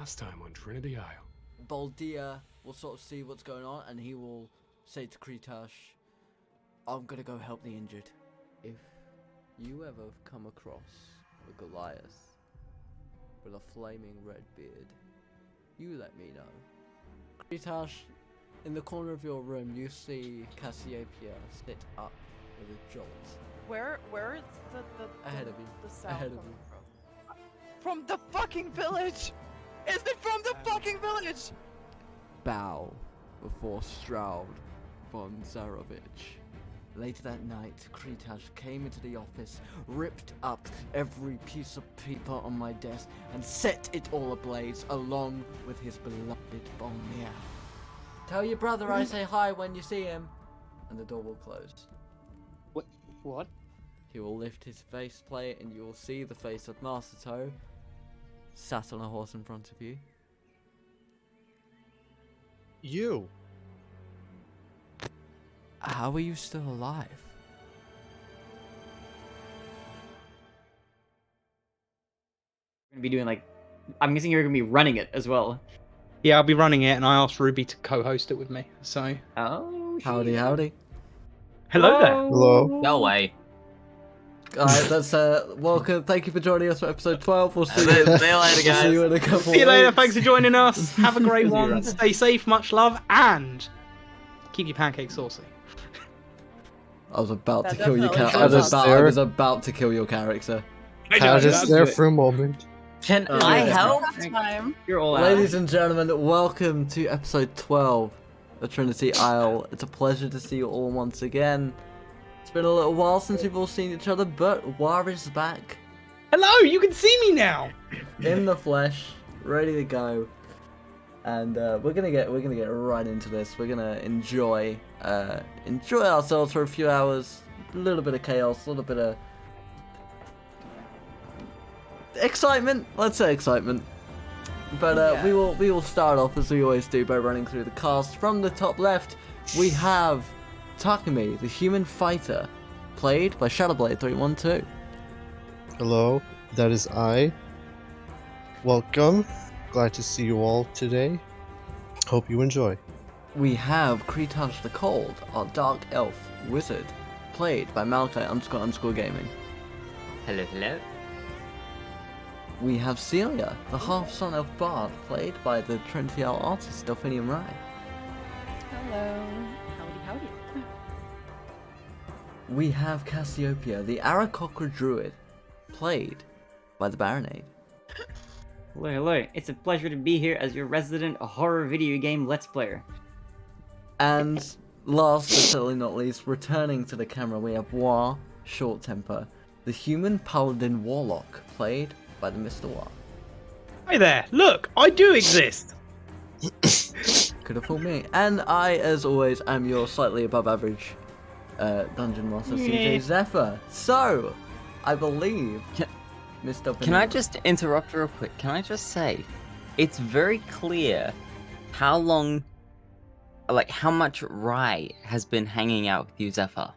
last time on Trinity Isle. Baldia will sort of see what's going on, and he will say to Kretash, I'm gonna go help the injured. If you ever come across a Goliath with a flaming red beard, you let me know. Kretash, in the corner of your room, you see Cassiopeia sit up with a jolt. Where is the Ahead of you. The sound Ahead of coming you. from the fucking village! Is it from the fucking village? Bow before Stroud von Zarovich. Later that night, Kretash came into the office, ripped up every piece of paper on my desk, and set it all ablaze, along with his beloved Bonnier. Tell your brother I say hi when you see him, and the door will close. What? He will lift his faceplate, and you will see the face of Master Toe, sat on a horse in front of you. You. How are you still alive? Gonna be doing I'm guessing you're gonna be running it as well. Yeah, I'll be running it, and I asked Ruby to co-host it with me. So. Oh. Howdy, howdy. Hello there. Hello. No way. Alright, that's welcome. Thank you for joining us for episode 12. We'll see you, See you later, we'll guys. see you in a couple See you later. weeks. Thanks for joining us. Have a great one. Right. Stay safe. Much love, and keep your pancakes saucy. I was about to That kill your definitely character. sounds I was about to kill your character. I just there for a moment. Can Oh, I yeah. help? Time. You're all out. Ladies and gentlemen, welcome to episode 12 of Trinity Isle. It's a pleasure to see you all once again. It's been a little while since we've all seen each other, but Wa is back Hello. You can see me now. in the flesh, ready to go. And we're gonna get right into this. We're gonna enjoy ourselves for a few hours. A little bit of chaos, a little bit of excitement. Let's say excitement. But Yeah. we will start off as we always do by running through the cast. From the top left, we have Takumi, the human fighter, played by Shadowblade312. Hello, that is I. Welcome. Glad to see you all today. Hope you enjoy. We have Kretash the Cold, our dark elf wizard, played by Malachi__gaming. Hello. We have Seelia, the half-son elf bard, played by the Trinity Isle artist DelphiniumRai. Hello. Howdy. We have Cassiopeia, the Aarakocra druid, played by TheBarinade. Hello. It's a pleasure to be here as your resident horror video game Let's Player. And last but certainly not least, returning to the camera, we have Wa, Short Temper, the human paladin warlock, played by the TheMrWa. Hi there. Look, I do exist. Could have fooled me. And I, as always, am your slightly above average Dungeon Master, CJ Zephyr. So, I believe, Mr. Can I just interrupt real quick? Can I just say, it's very clear how long, how much Rai has been hanging out with you, Zephyr.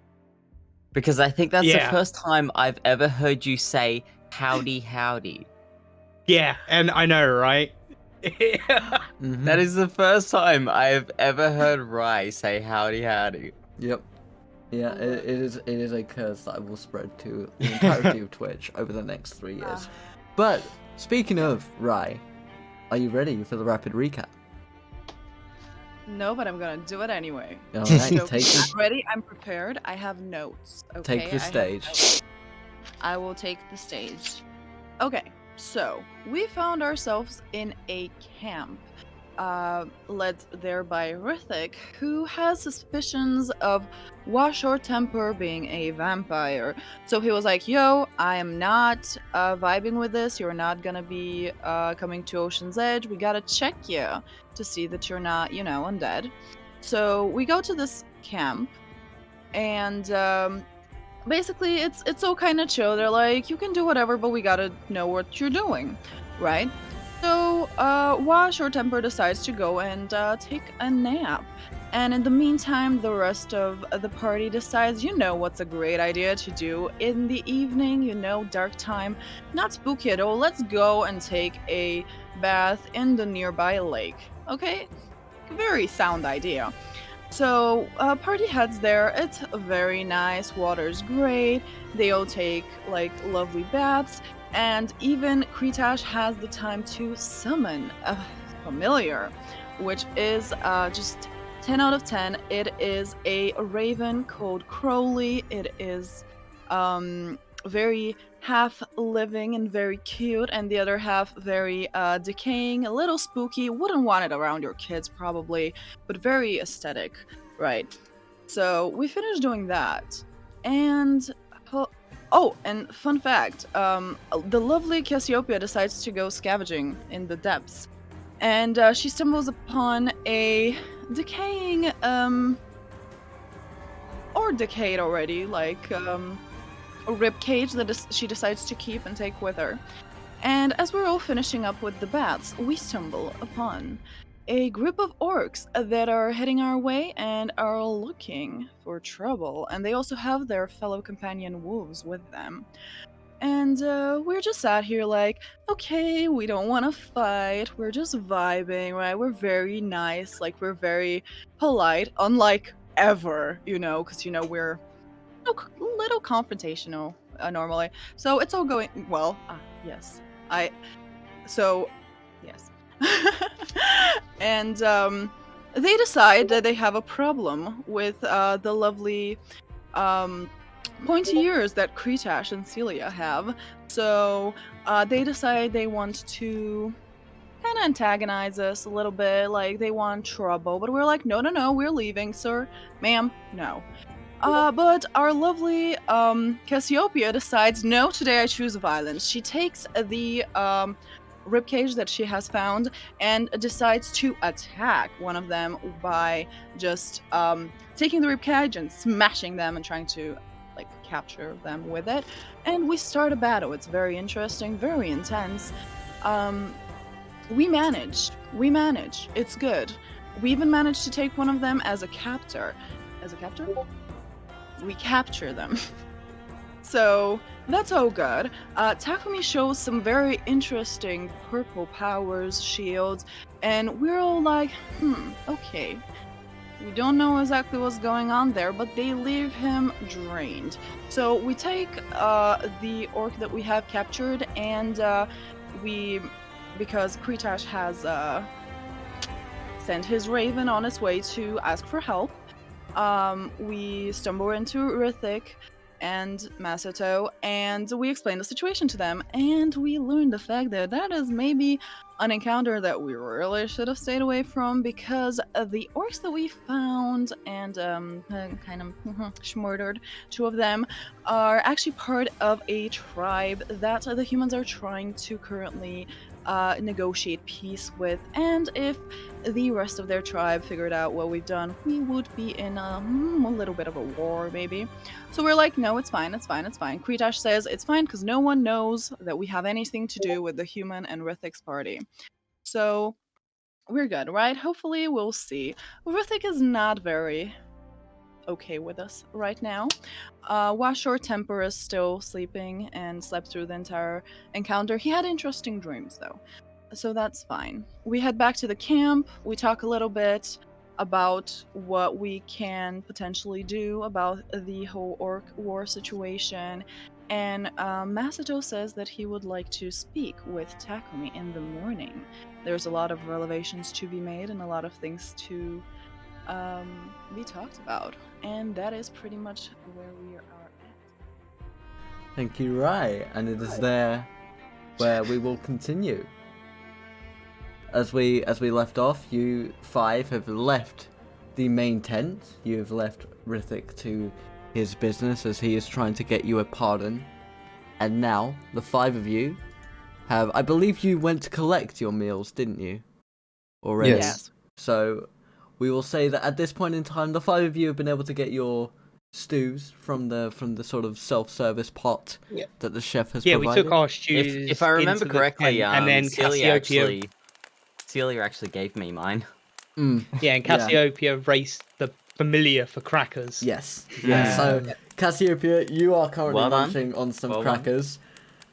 Because I think that's the first time I've ever heard you say howdy. Yeah, and I know, right? Mhm. That is the first time I've ever heard Rai say howdy. Yep. Yeah, it is a curse that I will spread to the entirety of Twitch over the next 3 years. But, speaking of Rai, are you ready for the rapid recap? No, but I'm gonna do it anyway. Alright, So, take I'm ready. I'm prepared. I have notes. Okay. Take the I have stage. notes. I will take the stage. Okay, so we found ourselves in a camp, led there by Rithik, who has suspicions of Short Temper being a vampire. So he was like, yo, I am not vibing with this. You're not gonna be coming to Ocean's Edge. We gotta check you to see that you're not, undead. So we go to this camp, and basically it's all kind of chill. They're like, you can do whatever, but we gotta know what you're doing, right? So Short Temper decides to go and take a nap. And in the meantime, the rest of the party decides, you know what's a great idea to do in the evening, you know, dark time, not spooky at all. Let's go and take a bath in the nearby lake. Okay? Very sound idea. So, party heads there. It's very nice. Water's great. They all take like lovely baths, and even Kretash has the time to summon a familiar, which is just 10 out of 10. It is a raven called Crowley. It is very half living and very cute, and the other half very decaying, a little spooky. Wouldn't want it around your kids probably, but very aesthetic, right? So we finished doing that, and oh, and fun fact: the lovely Cassiopeia decides to go scavenging in the depths, and she stumbles upon a decaying or decayed already, like a rib cage that she decides to keep and take with her. And as we're all finishing up with the baths, we stumble upon a group of orcs that are heading our way and are looking for trouble. And they also have their fellow companion wolves with them. And we're just sat here like, okay, we don't want to fight. We're just vibing, right? We're very nice. Like, we're very polite, unlike ever, you know, because, you know, we're a little confrontational normally. So it's all going well. Yes. Yes. And they decide that they have a problem with the lovely pointy ears that Kretash and Seelia have. So they decide they want to kind of antagonize us a little bit, like they want trouble. But we're like, no, we're leaving, sir. Ma'am, no. But our lovely Cassiopeia decides, no, today I choose violence. She takes the ribcage that she has found and decides to attack one of them by just taking the ribcage and smashing them and trying to like capture them with it. And we start a battle. It's very interesting, very intense. We manage. It's good. We even managed to take one of them as a captor. As a captor? We capture them. So that's all good. Takumi shows some very interesting purple powers, shields, and we're all like, okay. We don't know exactly what's going on there, but they leave him drained. So we take the orc that we have captured, and because Kretash has sent his raven on its way to ask for help, we stumble into Rithik and Masato, and we explain the situation to them, and we learn the fact that that is maybe an encounter that we really should have stayed away from, because the orcs that we found and kind of schmurdered, two of them, are actually part of a tribe that the humans are trying to currently negotiate peace with, and if the rest of their tribe figured out what we've done, we would be in a little bit of a war, maybe. So we're like, no, it's fine. Kretash says it's fine because no one knows that we have anything to do with the human and Rithik's party. So we're good, right? Hopefully we'll see. Rithik is not very okay with us right now. Washor Temper is still sleeping and slept through the entire encounter. He had interesting dreams though, so that's fine. We head back to the camp. We talk a little bit about what we can potentially do about the whole orc war situation, and Masato says that he would like to speak with Takumi in the morning. There's a lot of revelations to be made and a lot of things to be talked about, and that is pretty much where we are at. Thank you, Rai, and it is there where we will continue. As we left off, you five have left the main tent. You have left Rithik to his business as he is trying to get you a pardon, and now the five of you have, I believe you went to collect your meals, didn't you? Already. Yes. So we will say that at this point in time, the five of you have been able to get your stews from the sort of self-service pot that the chef has provided. We took our stews. If I remember into the correctly, tent, and then Seelia Cassiopeia. actually gave me mine. Yeah, and Cassiopeia raced the familiar for crackers. Yes. Yeah. So Cassiopeia, you are currently Well done. munching on some Well done. crackers.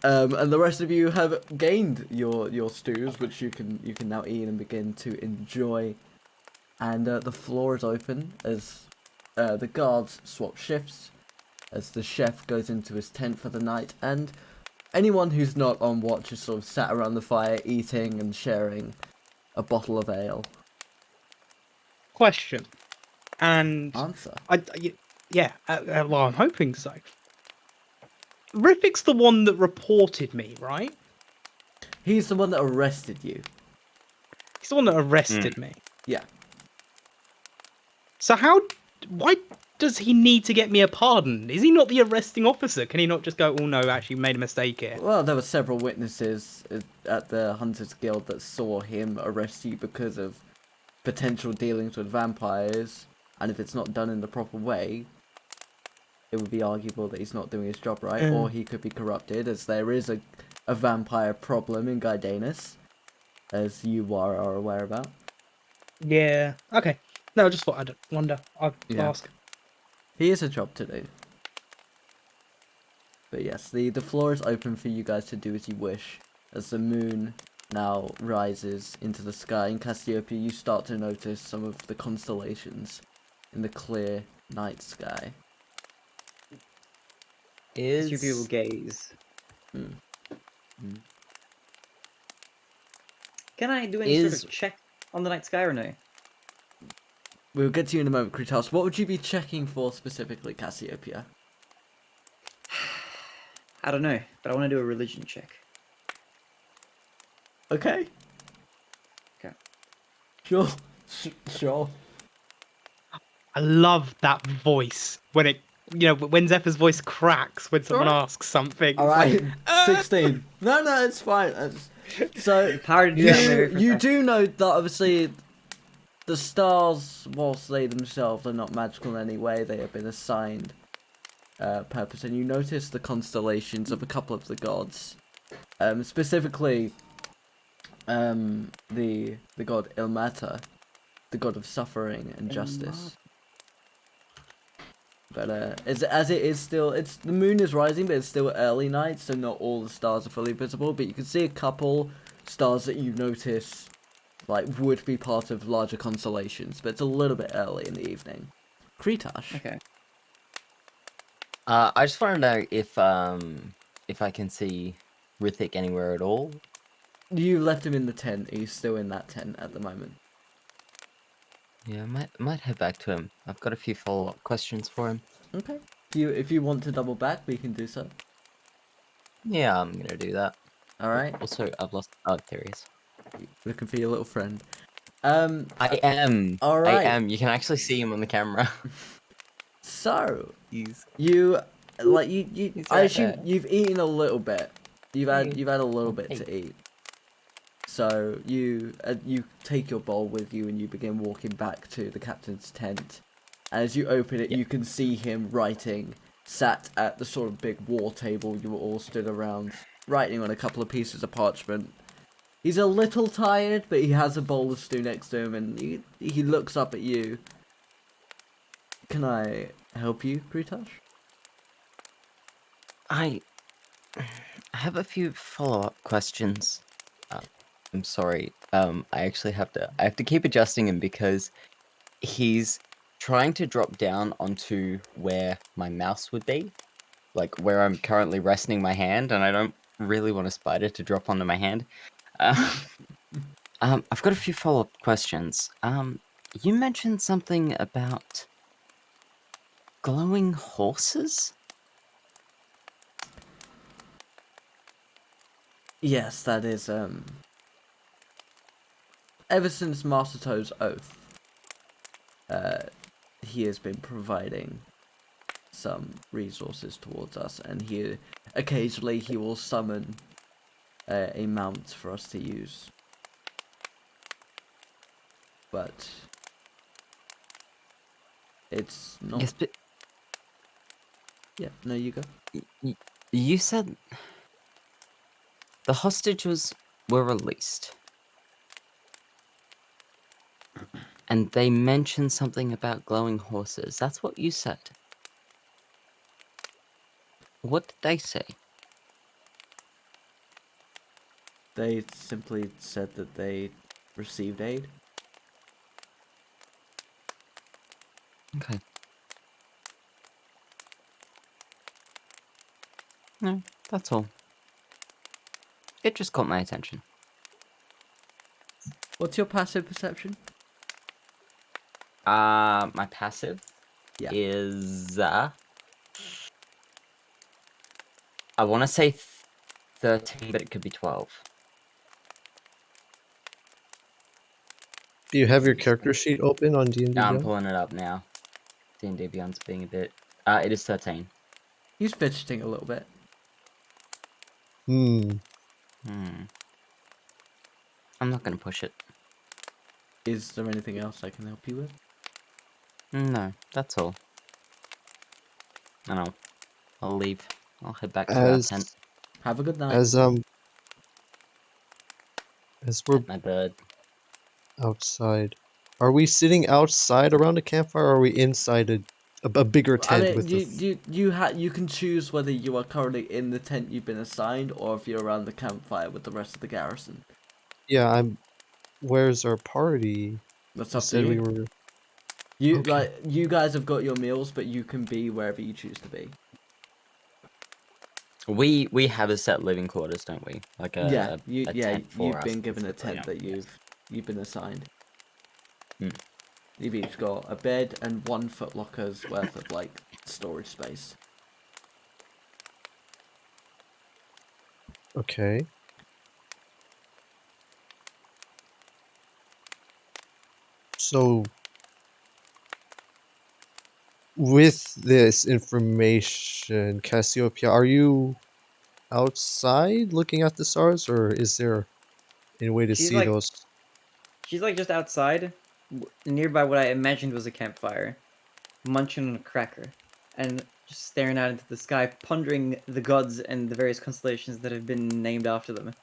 And the rest of you have gained your stews, which you can now eat and begin to enjoy. And the floor is open as the guards swap shifts, as the chef goes into his tent for the night, and anyone who's not on watch is sort of sat around the fire eating and sharing a bottle of ale. Question. And Answer. well, I'm hoping so. Riffic's the one that reported me, right? He's the one that arrested you. He's the one that arrested me. Yeah. So why does he need to get me a pardon? Is he not the arresting officer? Can he not just go, oh no, actually made a mistake here? Well, there were several witnesses at the Hunters Guild that saw him arrest you because of potential dealings with vampires, and if it's not done in the proper way, it would be arguable that he's not doing his job right, or he could be corrupted, as there is a vampire problem in Gaidanus, as you are aware about. Yeah. Okay. No, I just thought I'd wonder. I'd ask. He has a job to do. But yes, the floor is open for you guys to do as you wish, as the moon now rises into the sky. In Cassiopeia, you start to notice some of the constellations in the clear night sky. Your people gaze. Can I do any sort of check on the night sky or no? We'll get to you in a moment, Kretash. What would you be checking for specifically, Cassiopeia? I don't know, but I want to do a religion check. Okay. Okay. Sure. Sure. I love that voice when when Zephyr's voice cracks when someone asks something. All right. 16. No, it's fine. So Power to do that very you fast. do know that obviously the stars, whilst they themselves are not magical in any way, they have been assigned purpose, and you notice the constellations of a couple of the gods, specifically the god Ilmata, the god of suffering and justice. But as it is still, the moon is rising, but it's still early night, so not all the stars are fully visible. But you can see a couple stars that you notice, like, would be part of larger constellations, but it's a little bit early in the evening. Kretash. Okay. I just want to know if I can see Rithik anywhere at all. You left him in the tent. He's still in that tent at the moment. Yeah, I might head back to him. I've got a few follow-up questions for him. Okay. If you want to double back, we can do so. Yeah, I'm gonna do that. All right. Also, I've lost. Oh, there he is. Looking for your little friend. I am. All right. I am. You can actually see him on the camera. So He's. you I right assume there. you've eaten a little bit. You've had a little bit Hey. to eat. So you take your bowl with you and you begin walking back to the captain's tent. As you open it, you can see him writing, sat at the sort of big war table you were all stood around, writing on a couple of pieces of parchment. He's a little tired, but he has a bowl of stew next to him, and he looks up at you. Can I help you, Kretash? I have a few follow-up questions. I'm sorry. I actually have to keep adjusting him because he's trying to drop down onto where my mouse would be, like where I'm currently resting my hand, and I don't really want a spider to drop onto my hand. I've got a few follow-up questions. You mentioned something about glowing horses? Yes, that is, ever since Master Toad's oath, he has been providing some resources towards us, and occasionally he will summon a mount for us to use. But it's not... Yes, but Yeah, no, you go. you said the hostages were released. and they mentioned something about glowing horses. That's what you said. What did they say? They simply said that they received aid. Okay. No, that's all. It just caught my attention. What's your passive perception? My passive Yeah. is I want to say 13, but it could be 12. Do you have your character sheet open on D&D I'm Beyond? pulling it up now. D&D Beyond's being a bit. It is 13. He's fidgeting a little bit. Hmm. I'm not gonna push it. Is there anything else I can help you with? No, that's all. And I'll leave. I'll head back to our tent. Have a good night. As we're My bird. outside, are we sitting outside around a campfire, or are we inside a bigger I tent mean, with the? you can choose whether you are currently in the tent you've been assigned, or if you're around the campfire with the rest of the garrison. Yeah, I'm. Where's our party? That's You up to said we you. were. You Okay. you guys have got your meals, but you can be wherever you choose to be. We have a set living quarters, don't we? Like a tent for you've us. been given a specifically, tent yeah. that you've been assigned. Hmm. You've each got a bed and 1 foot locker's worth of like storage space. Okay. So, with this information, Cassiopeia, are you outside looking at the stars, or is there any way to She's see like those? she's like just outside, nearby what I imagined was a campfire, munching on a cracker, and just staring out into the sky, pondering the gods and the various constellations that have been named after them.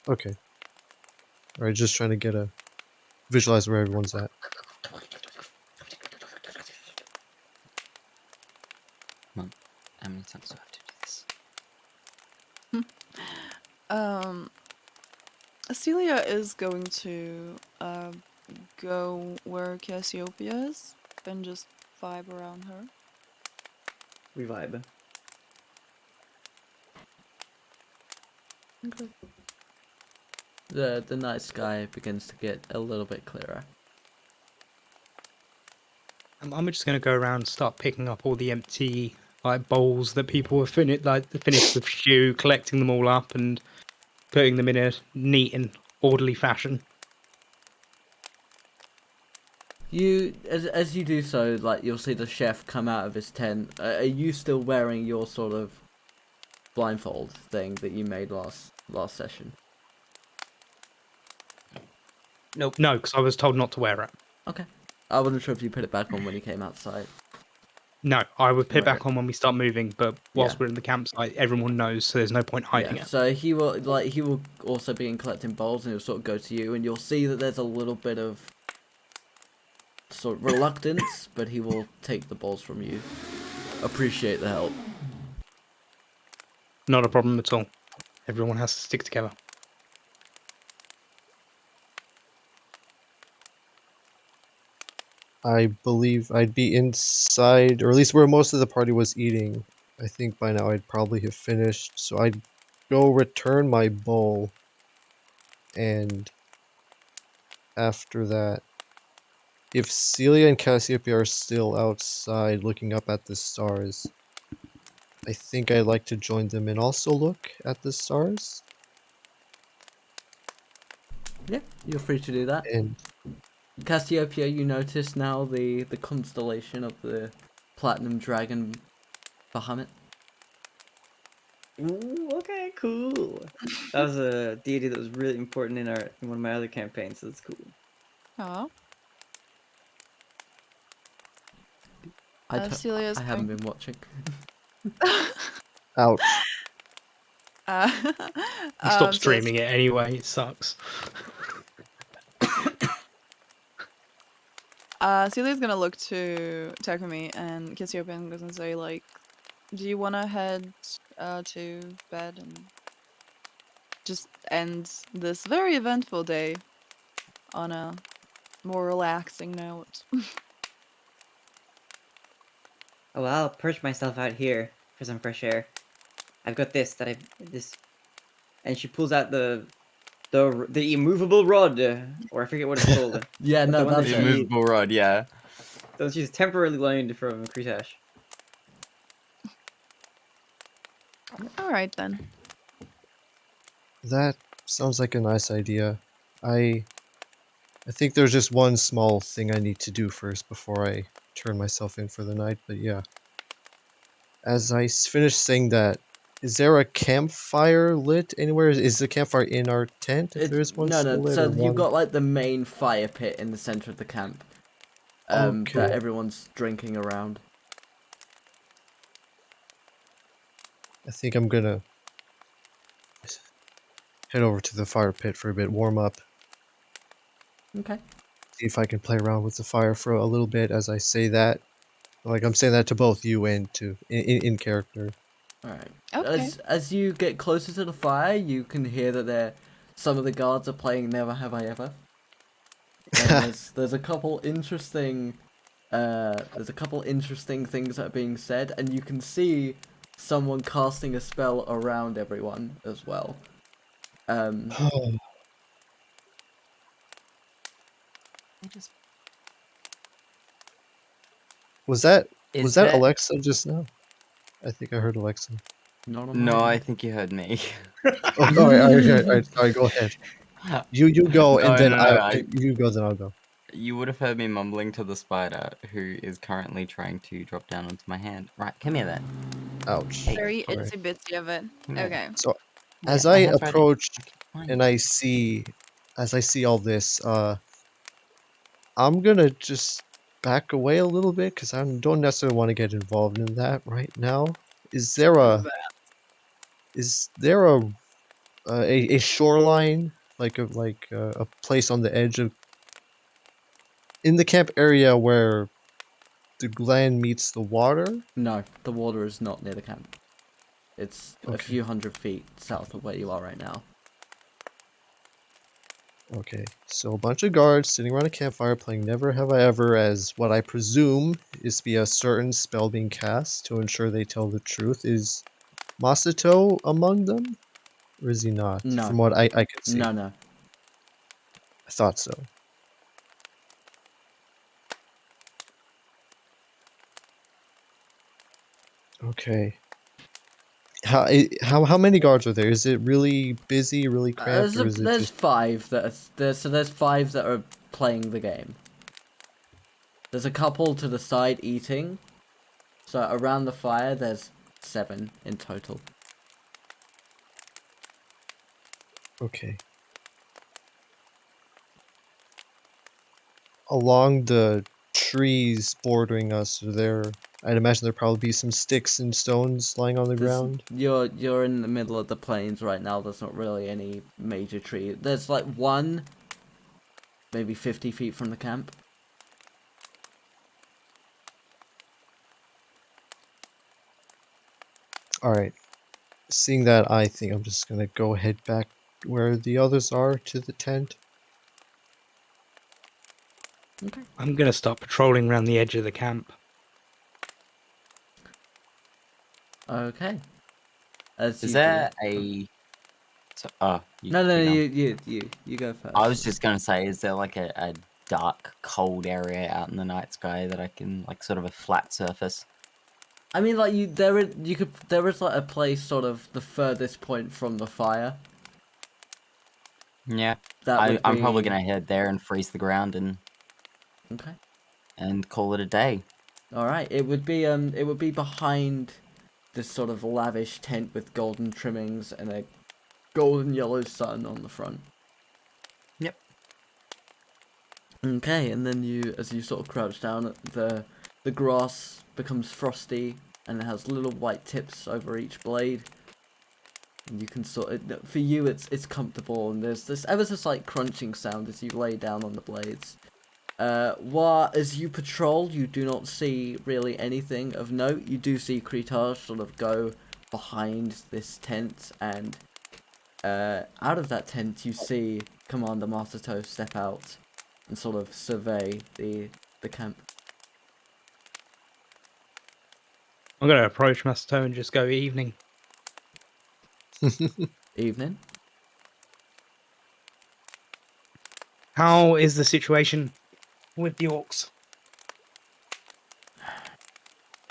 Okay. All right, just trying to get a visualize where everyone's at. Mom, how many times do I have to do this? Seelia is going to go where Cassiopeia is and just vibe around her. We vibe. The night sky begins to get a little bit clearer. I'm just gonna go around and start picking up all the empty like bowls that people have finished, like finished with stew, collecting them all up and putting them in a neat and orderly fashion. You, as you do so, like you'll see the chef come out of his tent. Are you still wearing your sort of blindfold thing that you made last session? Nope. No, because I was told not to wear it. Okay. I wasn't sure if you put it back on when you came outside. No, I would put it back Okay. on when we start moving, but whilst Yeah. we're in the campsite, everyone knows, so there's no point hiding Yeah. it. So he will also begin collecting bowls, and he'll sort of go to you, and you'll see that there's a little bit of sort of reluctance, but he will take the bowls from you. Appreciate the help. Not a problem at all. Everyone has to stick together. I believe I'd be inside, or at least where most of the party was eating. I think by now I'd probably have finished, so I'd go return my bowl, and after that, if Celia and Cassiopeia are still outside looking up at the stars, I think I'd like to join them and also look at the stars. Yeah, you're free to do that. And Cassiopeia, you notice now the constellation of the Platinum Dragon Bahamut. Ooh, okay, cool. That was a deity that was really important in one of my other campaigns, so that's cool. Oh. I Celia's haven't going- been watching. ouch. Stop streaming it anyway, it sucks. Celia's gonna look to Takumi and Cassiopeia and goes and say, like, do you wanna head to bed and just end this very eventful day on a more relaxing note? Oh, I'll perch myself out here for some fresh air. I've got this, and she pulls out the immovable rod, or I forget what it's called. Yeah, But no, the one that's that The it. she, immovable rod, yeah. so she's temporarily loaned from Kretash. Alright then. That sounds like a nice idea. I think there's just one small thing I need to do first before I turn myself in for the night, but yeah. As I finish saying that, is there a campfire lit anywhere? Is the campfire in our tent if there is one No, still no. lit So or you've one? got like the main fire pit in the center of the camp. That Okay. everyone's drinking around. I think I'm gonna head over to the fire pit for a bit, warm up, Okay. see if I can play around with the fire for a little bit as I say that. Like I'm saying that to both you and to in character. All right. Okay. As you get closer to the fire, you can hear that some of the guards are playing Never Have I Ever. And there's a couple interesting things that are being said, and you can see someone casting a spell around everyone as well. Was that Is that there... Alexa just now? I think I heard Alexa. Not on No, my I end. think you heard me. Oh, all right, sorry, go ahead. You go, and No, then no, no, you go, then I'll go. You would have heard me mumbling to the spider, who is currently trying to drop down onto my hand. Right, come here then. Ouch. Hey. Very All right. itsy bitsy of it. Come here. Okay. So Yeah, as my I hand's right here. approach Fine. and as I see all this, I'm gonna just back away a little bit because I don't necessarily want to get involved in that right now. Is there a a shoreline like a place on the edge of in the camp area where the land meets the water? No, the water is not near the camp. It's a Okay. few hundred feet south of where you are right now. Okay, so a bunch of guards sitting around a campfire playing Never Have I Ever as what I presume is to be a certain spell being cast to ensure they tell the truth. Is Masato among them? Or is he not? No. From what I can see. No. I thought so. Okay. How many guards are there? Is it really busy, really cramped, or is it There's just... five there's five that are playing the game. There's a couple to the side eating. So around the fire, there's 7 in total. Okay. Along the trees bordering us, I'd imagine there'd probably be some sticks and stones lying on the ground. You're in the middle of the plains right now. There's not really any major tree. There's like one, maybe 50 feet from the camp. Alright. Seeing that, I think I'm just gonna go head back where the others are to the tent. Okay. I'm going to start patrolling around the edge of the camp. Okay. As Is you there do. a... So, No, keep going. you go first. I was just going to say, is there like a dark, cold area out in the night sky that I can, like, sort of a flat surface? I mean, like there is like a place sort of the furthest point from the fire. Yeah. That I'm probably going to head there and freeze the ground Okay. and call it a day. All right. It would be behind this sort of lavish tent with golden trimmings and a golden yellow sun on the front. Yep. Okay, and then as you sort of crouch down, the grass becomes frosty and it has little white tips over each blade. And you can for you it's comfortable, and there's this ever so slight crunching sound as you lay down on the blades. While as you patrol, you do not see really anything of note. You do see Kretash sort of go behind this tent, and out of that tent you see Commander Masato step out and sort of survey the camp. I'm gonna approach Masato and just go evening. Evening. How is the situation with the orcs?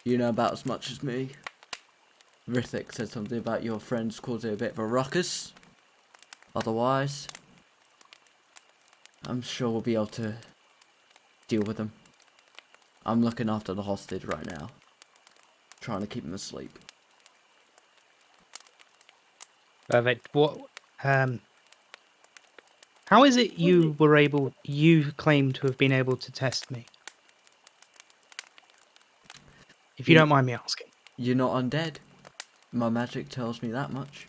You know about as much as me. Rithik said something about your friends causing a bit of a ruckus. Otherwise, I'm sure we'll be able to deal with them. I'm looking after the hostage right now. Trying to keep him asleep. Perfect. What? How is it you claim to have been able to test me? If you don't mind me asking. You're not undead. My magic tells me that much.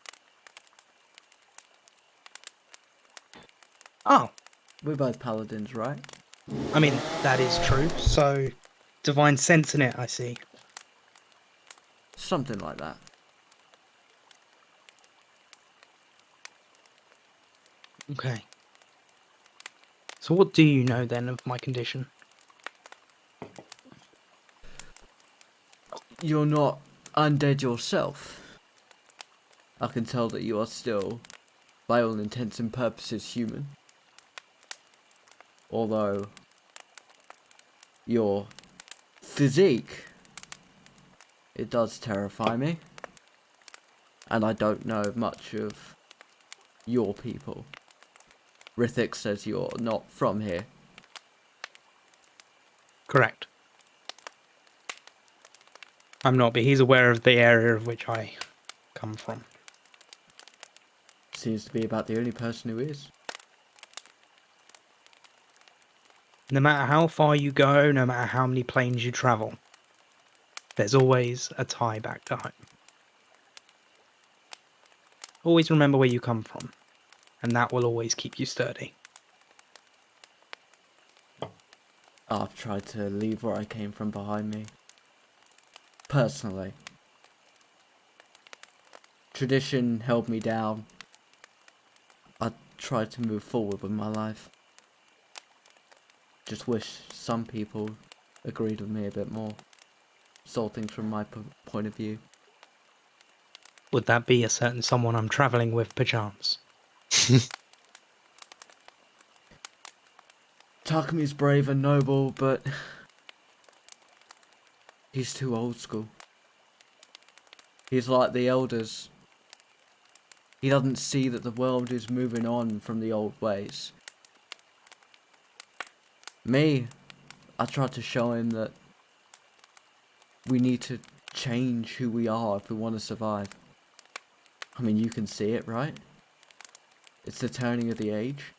Oh, We're both paladins, right? I mean, that is true. So, divine sense in it, I see. Something like that. Okay. So what do you know then of my condition? You're not undead yourself. I can tell that you are still, by all intents and purposes, human. Although, your physique, it does terrify me. And I don't know much of your people. Rithik says you're not from here. Correct. I'm not, but he's aware of the area of which I come from. Seems to be about the only person who is. No matter how far you go, no matter how many planes you travel, there's always a tie back to home. Always remember where you come from, and that will always keep you sturdy. I've tried to leave where I came from behind me. Personally. Tradition held me down. I tried to move forward with my life. Just wish some people agreed with me a bit more. Saw things from my point of view. Would that be a certain someone I'm travelling with, perchance? Takumi's brave and noble, but he's too old school. He's like the elders. He doesn't see that the world is moving on from the old ways. Me, I tried to show him that we need to change who we are if we want to survive. I mean, you can see it, right? It's the turning of the age.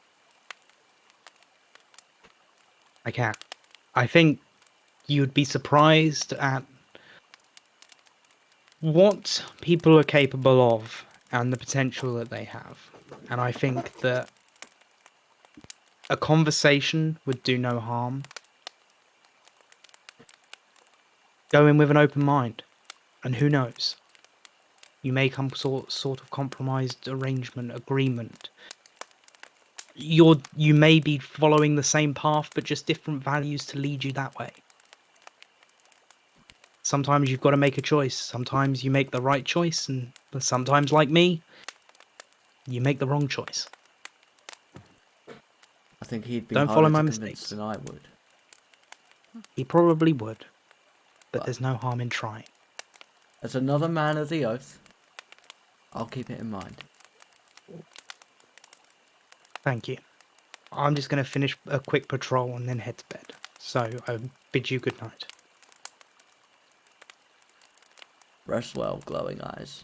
I can. I think you'd be surprised at what people are capable of and the potential that they have. And I think that a conversation would do no harm. Go in with an open mind, and who knows? You may come sort of compromised arrangement, agreement. You may be following the same path, but just different values to lead you that way. Sometimes you've got to make a choice. Sometimes you make the right choice, and sometimes, like me, you make the wrong choice. I think he'd be Don't harder follow to my convince mistakes. than I would. He probably would, but there's no harm in trying. As another man of the oath, I'll keep it in mind. Thank you. I'm just going to finish a quick patrol and then head to bed. So I bid you good night. Rest well, glowing eyes.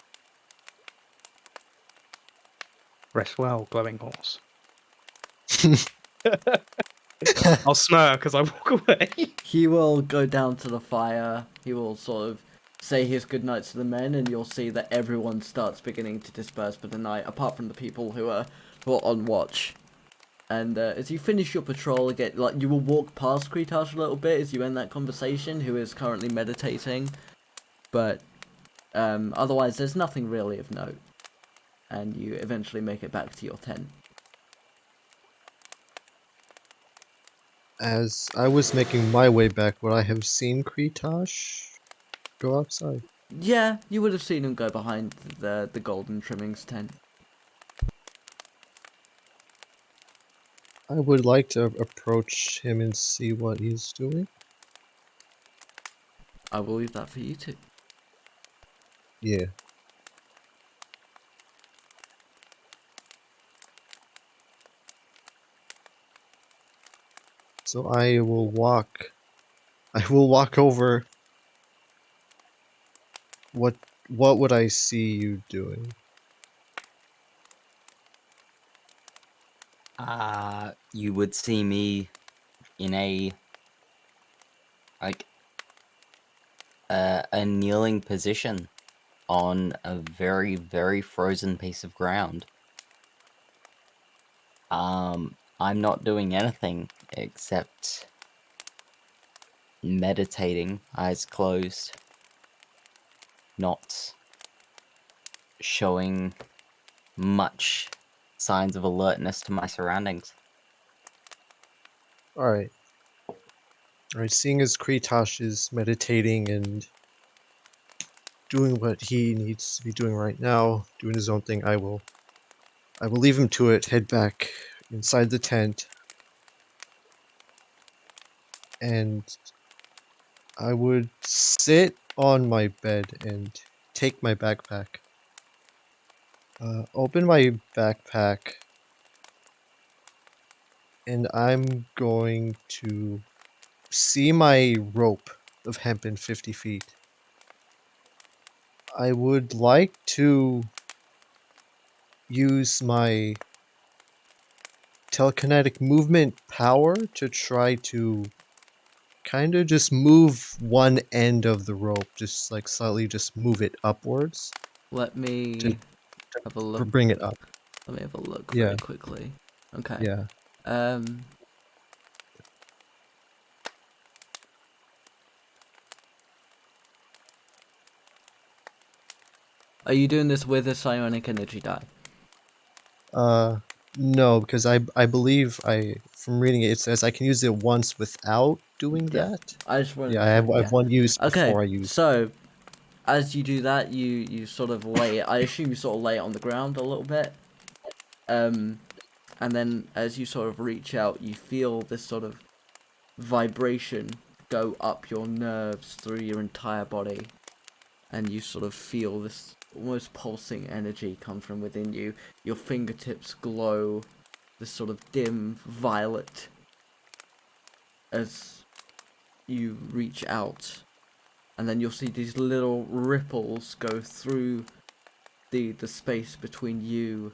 Rest well, glowing horse. I'll smirk as I walk away. He will go down to the fire. He will sort of say his goodnights to the men, and you'll see that everyone starts beginning to disperse for the night, apart from the people who are on watch. And as you finish your patrol again, like you will walk past Kretash a little bit as you end that conversation, who is currently meditating. But otherwise, there's nothing really of note. And you eventually make it back to your tent. As I was making my way back, would I have seen Kretash go outside? Yeah, you would have seen him go behind the golden trimmings tent. I would like to approach him and see what he's doing. I will leave that for you too. Yeah. So I will walk over. What would I see you doing? You would see me in a like a kneeling position on a very, very frozen piece of ground. I'm not doing anything except meditating, eyes closed, not showing much signs of alertness to my surroundings. Alright. Alright, seeing as Kretash is meditating and doing what he needs to be doing right now, doing his own thing, I will leave him to it, head back inside the tent, and I would sit on my bed and take my backpack. Open my backpack, and I'm going to see my rope of hemp in 50 feet. I would like to use my telekinetic movement power to try to kind of just move one end of the rope, just like slightly just move it upwards Let me to have a look. bring it up. Let me have a look Yeah. very quickly. Okay. Yeah. Are you doing this with a psionic energy die? No, because I believe from reading it, it says I can use it once without doing Yeah. that. I just wanted Yeah, to I have check, one use Okay, before I use. so as you do that, you sort of lay it. I assume you sort of lay it on the ground a little bit. And then as you sort of reach out, you feel this sort of vibration go up your nerves through your entire body, and you sort of feel this almost pulsing energy come from within you. Your fingertips glow this sort of dim violet as you reach out, and then you'll see these little ripples go through the space between you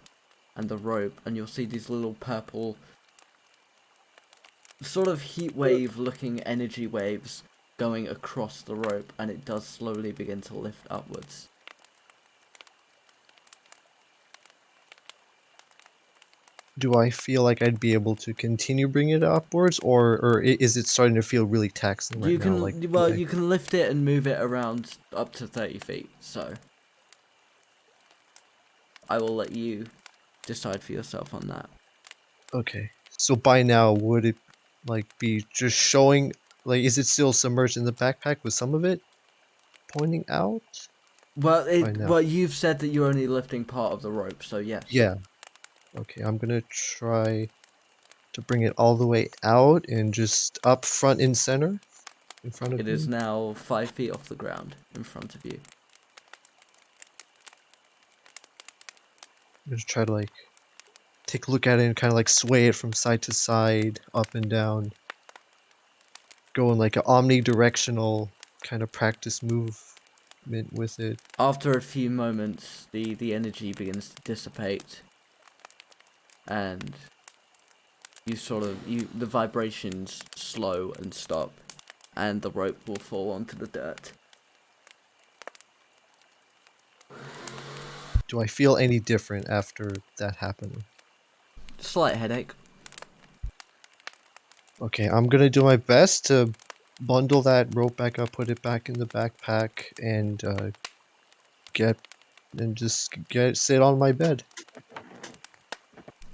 and the rope, and you'll see these little purple sort of heat wave looking energy waves going across the rope, and it does slowly begin to lift upwards. Do I feel like I'd be able to continue bringing it upwards, or is it starting to feel really taxing right You now? can Like, you can lift it and move it around up to 30 feet, so I will let you decide for yourself on that. okay. So by now, would it like be just showing? Like, is it still submerged in the backpack with some of it pointing out? Well, By now. well, you've said that you're only lifting part of the rope, so yes. Yeah. Okay, I'm gonna try to bring it all the way out and just up front and center in front of It me. is now 5 feet off the ground in front of you. I'm gonna try to like take a look at it and kind of like sway it from side to side, up and down, go in like an omnidirectional kind of practice movement with it. After a few moments, the energy begins to dissipate, and the vibrations slow and stop, and the rope will fall onto the dirt. Do I feel any different after that happening? Slight headache. Okay, I'm gonna do my best to bundle that rope back up, put it back in the backpack, and sit on my bed.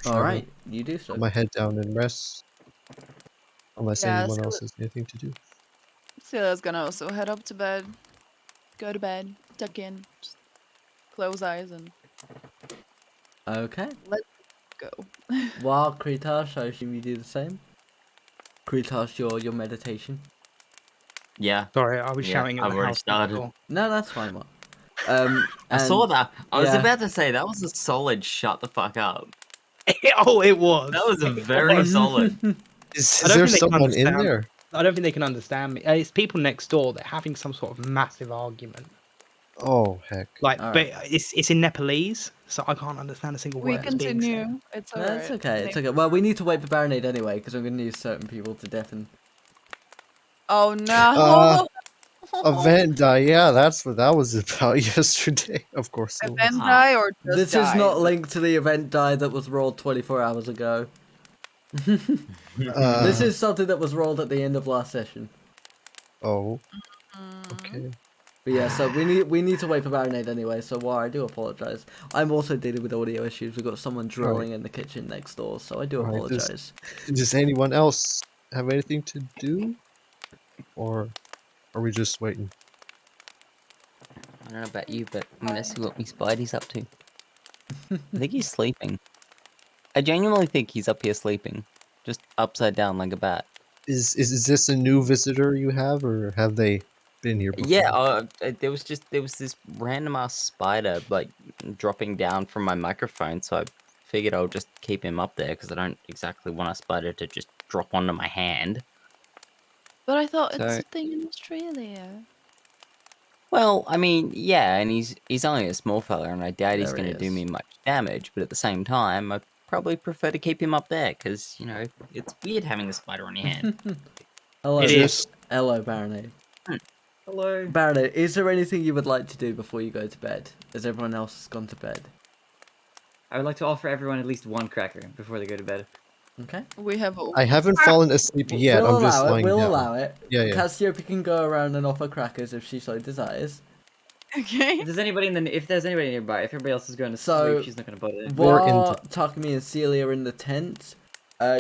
Try to Alright, you do so. put my head down and rest, unless Yeah, anyone so else has anything to do. Sealia's gonna also head up to bed. Go to bed, tuck in, just close eyes, and Okay. let go. Well, Kretash, I assume you do the same? Kretash, your meditation? Yeah. Sorry, I was Yeah, shouting at I've the already house started. next door. No, that's fine, Mark. I saw and- that. I was yeah. about to say that was a solid shut the fuck up. Oh, it was. That was a It very was. solid. Is I don't there think they can someone in understand. there? I don't think they can understand me. It's people next door. They're having some sort of massive argument. Oh heck! Like, Alright. but it's in Nepalese, so I can't understand a single We word that's being said. continue. It's No, alright. it's okay, it's okay. Well, we need to wait for Barinade anyway, because I'm going to need certain people to deafen. Oh no! Event die. Yeah, that's what that was about yesterday. Of course it was. Event die or just This is die? not linked to the event die that was rolled 24 hours ago. This is something that was rolled at the end of last session. Oh, Mm. okay. But yeah, so we need to wait for Barinade anyway, so I do apologise. I'm also dealing with audio issues. We've got someone drilling in the kitchen next door, so I do Alright, apologise. Does anyone else have anything to do, or are we just waiting? I don't know about you, but I'm gonna see what me Spidey's up to. I think he's sleeping. I genuinely think he's up here sleeping, just upside down like a bat. Is this a new visitor you have, or have they been here before? Yeah, there was this random ass spider like dropping down from my microphone, so I figured I'll just keep him up there because I don't exactly want a spider to just drop onto my hand. But I thought it's So- a thing in Australia. Well, I mean, yeah, and he's only a small fella, and I doubt he's There going he to do is. me much damage. But at the same time, I probably prefer to keep him up there because it's weird having a spider on your hand. Hello, It is. Hello, Barinade. Hello. Barinade, is there anything you would like to do before you go to bed? Has everyone else gone to bed? I would like to offer everyone at least one cracker before they go to bed. Okay. We have a. I haven't fallen asleep yet. We'll I'm just allow it. lying We'll down. allow it. Yeah, yeah. Cassiopeia can go around and offer crackers if she so desires. Okay. If there's anybody nearby, if everybody else is going to So- sleep, she's not going to bother. We're in While Takumi and Seelia are in the tent,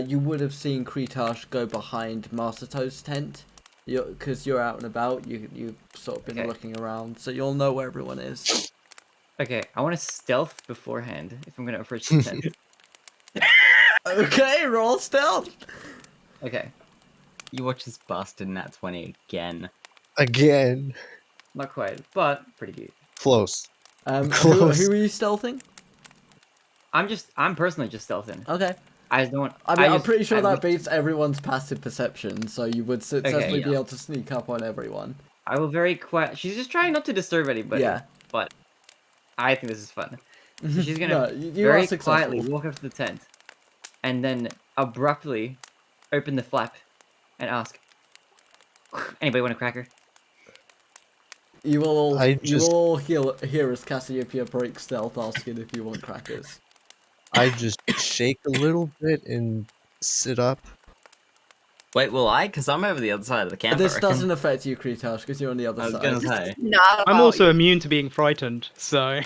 you would have seen Kretash go behind Master Toad's tent. Because you're out and about, you've sort of been Okay. looking around, so you'll know where everyone is. Okay, I want to stealth beforehand if I'm going to approach the tent. Okay, roll stealth. Okay, You watch this bastard nat 20 again. Again. not quite, but pretty good. Close. Who Close. are you stealthing? I'm personally just stealthing. Okay. I just don't. I mean, I'm just- pretty sure I that look- beats everyone's passive perception, so you would successfully be yeah. able to sneak up on everyone. I will very quiet. She's just trying not to disturb anybody. Yeah. But I think this is fun. So she's gonna No, you very are successful. quietly walk up to the tent, and then abruptly open the flap, and ask, "Anybody want a cracker?" You will all, I you just- will all hear as Cassiopeia breaks stealth asking if you want crackers. I just shake a little bit and sit up. Wait, will I? Because I'm over the other side of the camp. I This reckon. doesn't affect you, Kretash, because you're on the other I was side. gonna say. Not I'm about also immune to being frightened, so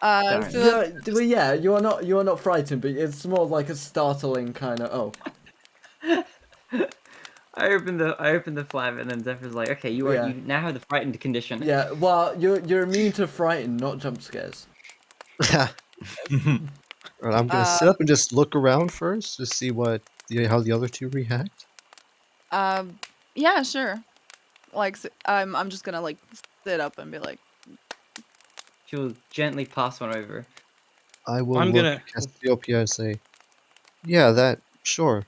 Darn. so Well, yeah, you are not frightened, but it's more like a startling kind of. Oh, I open the flap, and then Zephyr's like, "Okay, you Yeah. now have the frightened condition." yeah. Well, you're immune to frighten, not jump scares. Alright, I'm gonna sit up and just look around first to see how the other two react. yeah, sure. Like I'm just gonna like sit up and be like, She'll gently pass one over. I will I'm look gonna- at Cassiopeia and say, "Yeah, sure."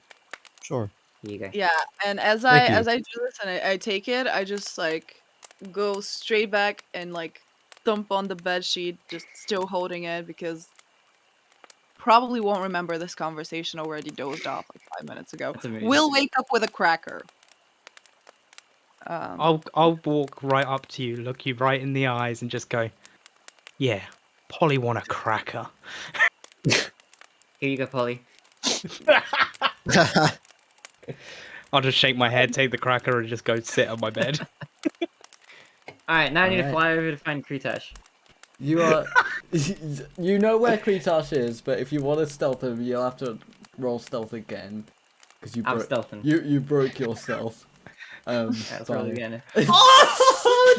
Here you go. yeah. And as Thank you. I do this and I take it, I just like go straight back and like thump on the bed sheet, just still holding it because probably won't remember this conversation. Already dozed off like 5 minutes ago. That's amazing. We'll wake up with a cracker. I'll walk right up to you, look you right in the eyes, and just go, "Yeah, Polly want a cracker." Here you go, Polly. I'll just shake my head, take the cracker, and just go sit on my bed. Alright, now I need to Alright. fly over to find Kretash. You are, you know where Kretash is, but if you want to stealth him, you'll have to roll stealth again, because you I'm broke. stealthing. You broke your stealth. That's by- really again.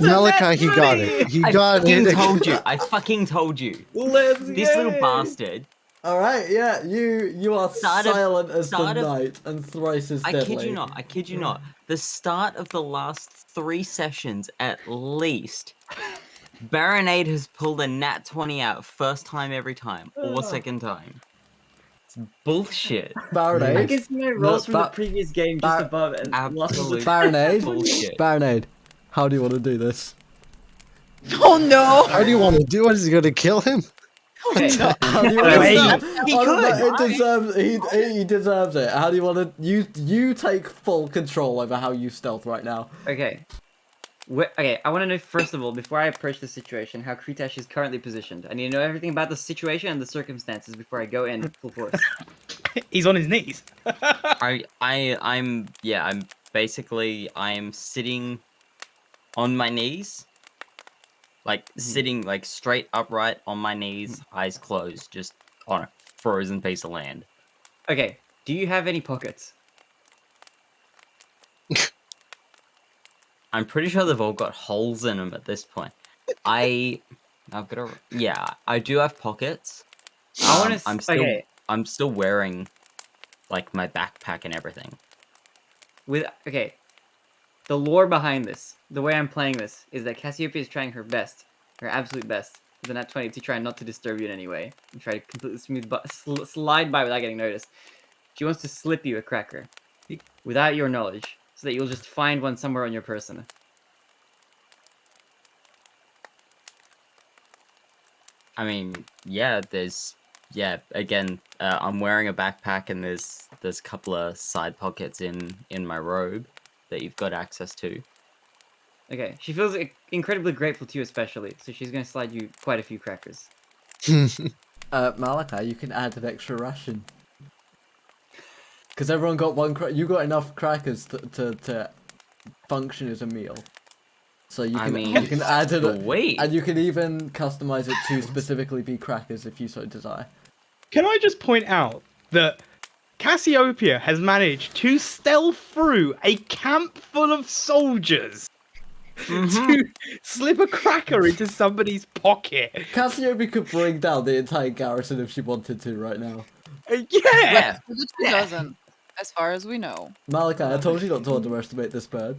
Malachi, he got it. He I got fucking it. told you. I fucking told you. Let's This little bastard. All right, yeah, you are Start of- silent as the start of- night and thrice as I deadly. kid you not. I kid you not. The start of the last 3 sessions, at least, Barinade has pulled a nat 20 out first time every time, or second time. It's bullshit. I Barinade, can see my rolls from the Ba- previous game just above and lost Absolute Barinade, bullshit. Barinade. How do you want to do this? Oh no! How do you want to do it? Is he gonna kill him? Okay. How do you Wait, want to? he Oh, no, could, it right? deserves. He deserves it. How do you want to? You take full control over how you stealth right now. Okay. Okay, I want to know first of all, before I approach the situation, how Kretash is currently positioned. I need to know everything about the situation and the circumstances before I go in full force. He's on his knees. I'm basically sitting on my knees. Like sitting like straight upright on my knees, eyes closed, just on a frozen piece of land. Okay, do you have any pockets? I'm pretty sure they've all got holes in them at this point. I've got a I do have pockets. I want to. Okay, I'm still wearing like my backpack and everything. okay. The lore behind this, the way I'm playing this, is that Cassiopeia is trying her best, her absolute best, with a nat 20 to try not to disturb you in any way, and try to completely slide by without getting noticed. She wants to slip you a cracker, without your knowledge, so that you'll just find one somewhere on your person. I mean, again, I'm wearing a backpack and there's a couple of side pockets in my robe that you've got access to. Okay, she feels incredibly grateful to you especially, so she's going to slide you quite a few crackers. Malachi, you can add an extra ration. Because everyone got one. You got enough crackers to function as a meal. So you can you can add it, Wait. and you can even customize it to specifically be crackers if you so desire. Can I just point out that Cassiopeia has managed to stealth through a camp full of soldiers to slip a cracker into somebody's pocket? Cassiopeia could bring down the entire garrison if she wanted to right now. Yeah. She doesn't, as far as we know. Malachi, I told you not to underestimate this bird.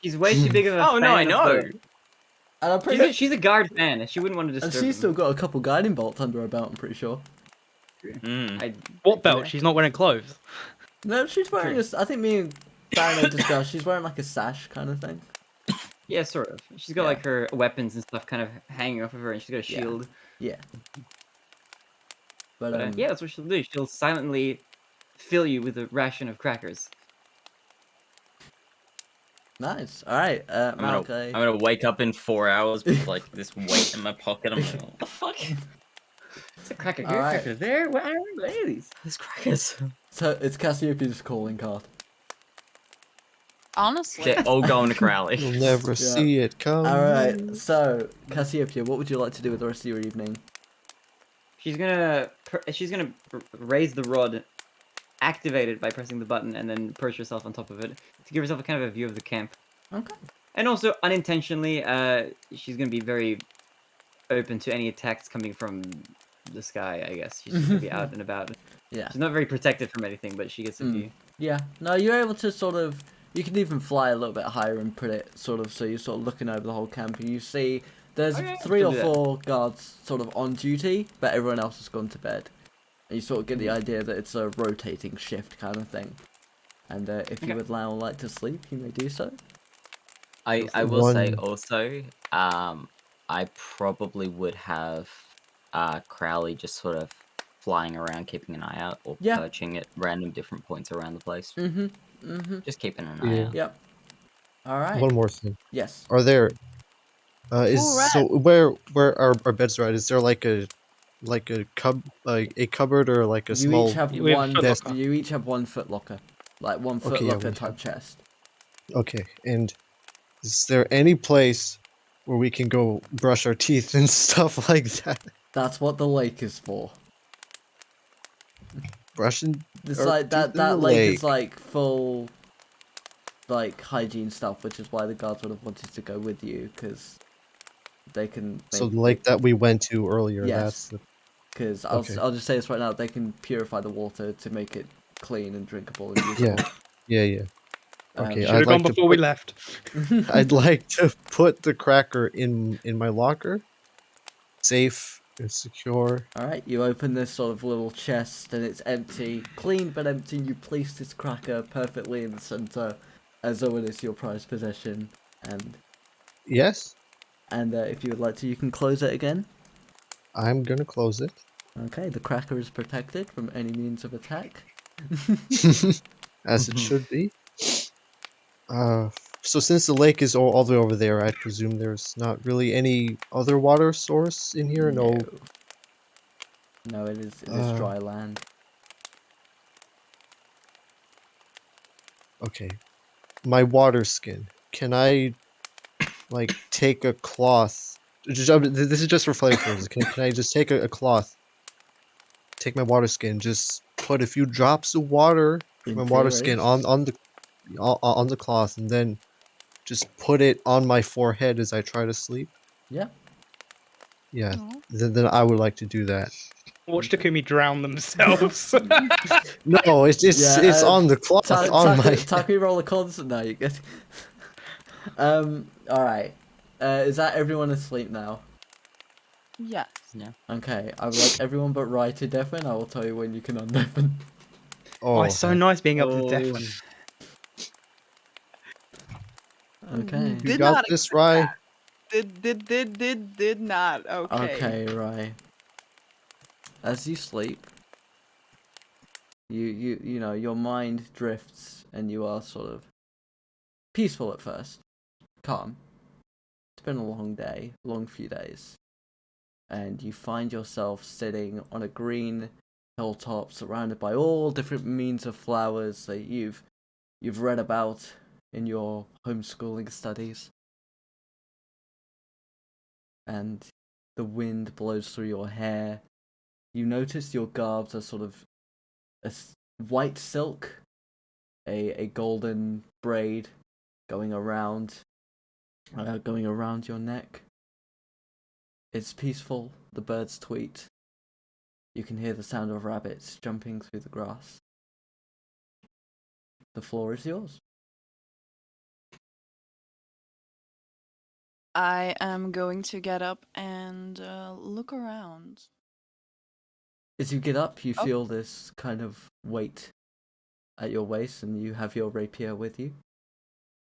She's way too big of a Oh fan no, I of know. the- And I'm pretty She's a guard fan, and she wouldn't want to and disturb she's him. still got a couple guiding bolts under her belt, I'm pretty sure. What belt? She's not wearing clothes. No, she's wearing a. I think me and Barinade discussed. She's wearing like a sash kind of thing. Yeah, sort of. She's got Yeah. like her weapons and stuff kind of hanging off of her, and she's got a Yeah. shield. Yeah. But But yeah, that's what she'll do. She'll silently fill you with a ration of crackers. nice. All right, Malachi. I'm gonna wake up in 4 hours with like this weight in my pocket. I'm like, what the fuck? It's a cracker All here, right. cracker there. What are these? There's crackers. So it's Cassiopeia's calling card. Honestly, They're all going to Crowley. You'll never see it come. All right. So Cassiopeia, what would you like to do with the rest of your evening? She's gonna raise the rod, activate it by pressing the button, and then perch herself on top of it to give herself a kind of a view of the camp. Okay. And also, unintentionally, she's gonna be very open to any attacks coming from the sky. I guess she's just gonna be out and about. Yeah. She's not very protected from anything, but she gets a view. Yeah. No, you're able to sort of. You can even fly a little bit higher and put it sort of so you're sort of looking over the whole camp and you see there's Okay, 3 or do that. 4 guards sort of on duty, but everyone else has gone to bed. And you sort of get the idea that it's a rotating shift kind of thing. And if you Okay. would now like to sleep, you may do so. I will say One- also, I probably would have Crowley just sort of flying around, keeping an eye out, or Yeah. perching at random different points around the place. Mm-hmm. Mm-hmm. Just keeping an eye Yeah. out. Yep. All right. One more thing. Yes. Are there? Ooh, So where our beds are at? Is there like a cupboard or like a You small? each have We have one. foot desk. locker. You each have one foot locker. like 1 foot Okay, yeah, locker we type have- chest. Okay, and is there any place where we can go brush our teeth and stuff like that? That's what the lake is for. Brushing It's our like teeth that in the lake is lake. like full like hygiene stuff, which is why the guards would have wanted to go with you, because they can So make the lake that we went to earlier, Yes. that's the... because Okay. I'll just say this right now, they can purify the water to make it clean and drinkable and usable. Yeah. Okay, Should have gone before we left. I'd like to put the cracker in my locker. Safe and secure. Alright, you open this sort of little chest and it's empty, clean but empty. You place this cracker perfectly in the center as though it is your prized possession. Yes, And if you would like to, you can close it again. I'm gonna close it. Okay, the cracker is protected from any means of attack. As it should be. So since the lake is all the way over there, I presume there's not really any other water source in here? No. No, it is Uh, dry land. Okay. My water skin. Can I, like, take a cloth? This is just for flavor purposes. Can I just take a cloth, take my water skin, just put a few drops of water from my In water theory. skin on the cloth, and then just put it on my forehead as I try to sleep? Yeah. Yeah, Oh. then I would like to do that. Watch Takumi drown themselves. No, it's on the cloth on my. Takumi roll a constant now. You get. Alright. Is that everyone asleep now? Yes. Okay, I would like everyone but Rai to deafen. I will tell you when you can undeafen. Oh, it's so heck. nice being able to deafen. Okay. You Did got not this, expect Rai. that. Did not. Okay. Okay, Rai. As you sleep, you know, your mind drifts and you are sort of peaceful at first. Calm. It's been a long day, long few days. And you find yourself sitting on a green hilltop surrounded by all different means of flowers that you've read about in your homeschooling studies. And the wind blows through your hair. You notice your garbs are sort of a white silk, a golden braid going around your neck. It's peaceful. The birds tweet. You can hear the sound of rabbits jumping through the grass. The floor is yours. I am going to get up and look around. As you get up, you Oh. feel this kind of weight at your waist, and you have your rapier with you.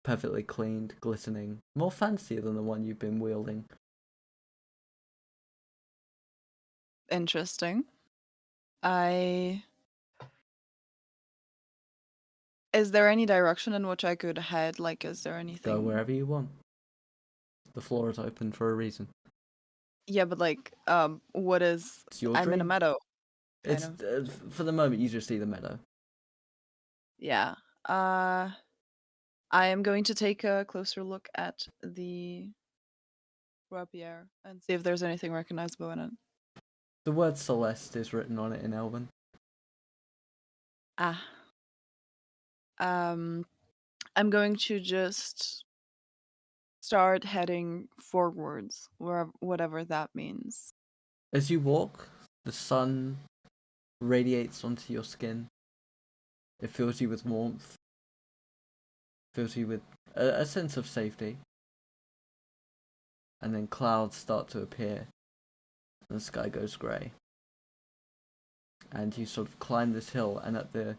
Perfectly cleaned, glistening. More fancy than the one you've been wielding. Interesting. Is there any direction in which I could head? Like, is there anything? Go wherever you want. The floor is open for a reason. Yeah, but like, what is? It's your I'm in a dream. meadow. kind It's of. for the moment you just see the meadow. Yeah. I am going to take a closer look at the rapier and see if there's anything recognizable in it. The word Celeste is written on it in Elven. Ah. I'm going to just start heading forwards, whatever that means. As you walk, the sun radiates onto your skin. It fills you with warmth. Fills you with a sense of safety. And then clouds start to appear. And the sky goes grey. And you sort of climb this hill, and at the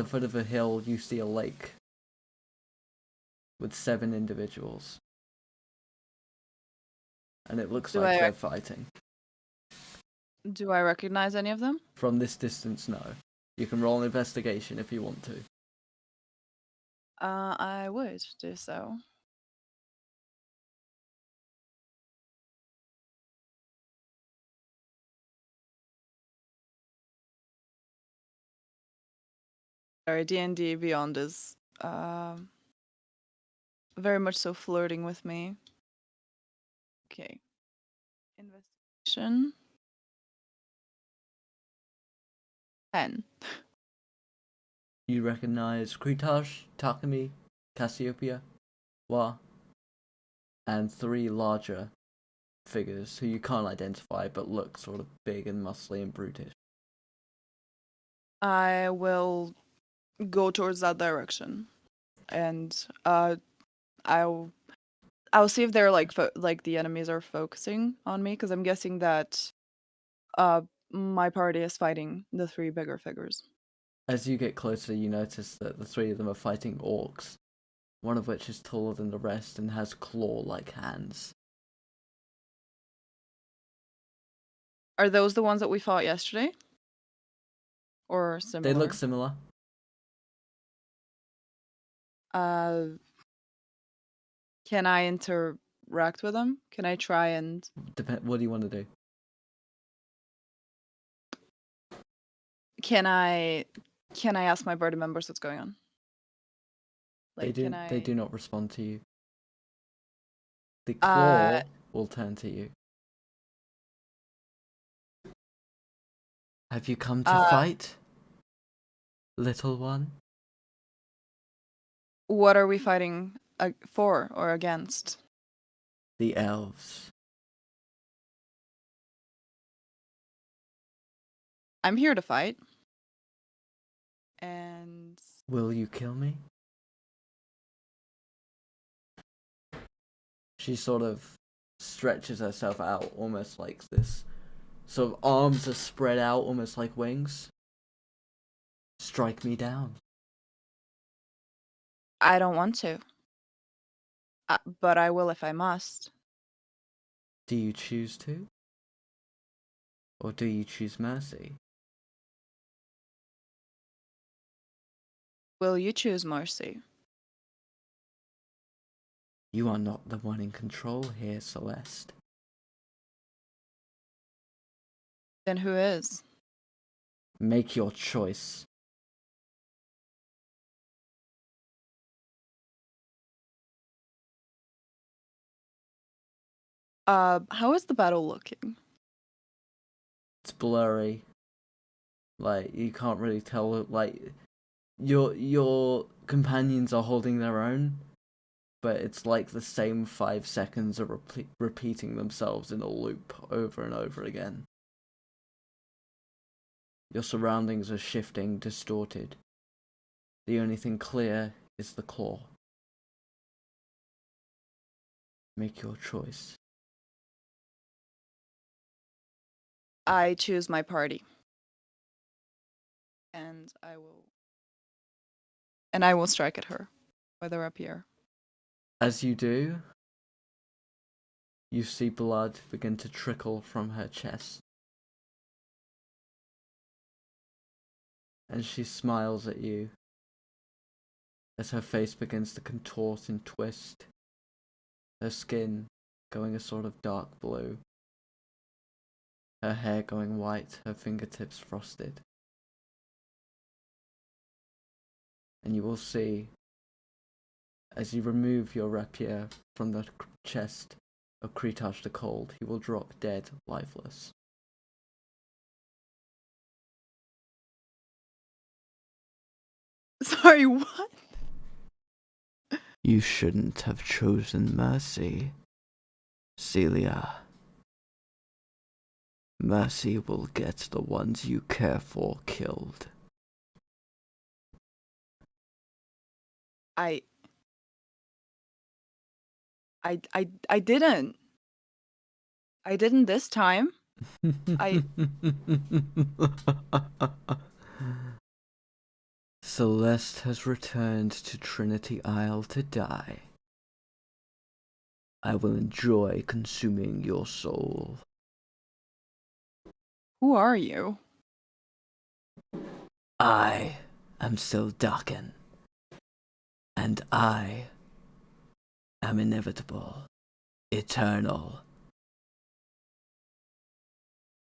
foot of the hill you see a lake with 7 individuals. And it looks like they're fighting. Do I recognize any of them? From this distance, no. You can roll an investigation if you want to. I would do so. Sorry, D&D Beyond is very much so flirting with me. Okay. Investigation. 10. You recognize Kretash, Takumi, Cassiopeia, Wa, and 3 larger figures who you can't identify but look sort of big and muscly and brutish. I will go towards that direction, and I'll see if they're like the enemies are focusing on me, because I'm guessing that my party is fighting the 3 bigger figures. As you get closer, you notice that the 3 of them are fighting orcs, one of which is taller than the rest and has claw-like hands. Are those the ones that we fought yesterday? Or similar? They look similar. Can I interact with them? Can I try and... What do you want to do? Can I ask my party members what's going on? Like, They do not respond to you. The claw will turn to you. Have you come to fight, little one? What are we fighting for or against? The elves. I'm here to fight. And... Will you kill me? She sort of stretches herself out almost like this. Sort of arms are spread out almost like wings. Strike me down. I don't want to. But I will if I must. Do you choose to? Or do you choose mercy? Will you choose mercy? You are not the one in control here, Celeste. Then who is? Make your choice. How is the battle looking? It's blurry. Like, you can't really tell, like, your companions are holding their own, but it's like the same 5 seconds are repeating themselves in a loop over and over again. Your surroundings are shifting, distorted. The only thing clear is the claw. Make your choice. I choose my party. And I will strike at her, whether up here. As you do, you see blood begin to trickle from her chest. And she smiles at you as her face begins to contort and twist, her skin going a sort of dark blue, her hair going white, her fingertips frosted. And you will see, as you remove your rapier from the chest of Kretash the Cold, he will drop dead, lifeless. Sorry, what? You shouldn't have chosen mercy, Seelia. Mercy will get the ones you care for killed. I didn't. I didn't this time. Celeste has returned to Trinity Isle to die. I will enjoy consuming your soul. Who are you? I am Sildakin, and I am inevitable, eternal,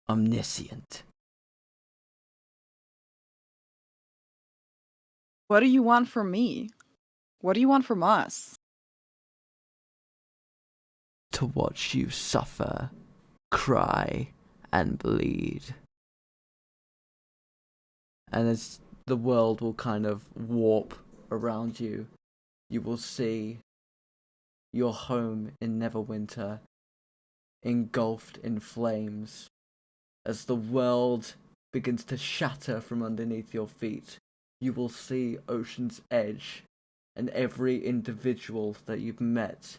omniscient. What do you want from me? What do you want from us? To watch you suffer, cry, and bleed. And as the world will kind of warp around you, you will see your home in Neverwinter engulfed in flames as the world begins to shatter from underneath your feet. You will see Ocean's Edge and every individual that you've met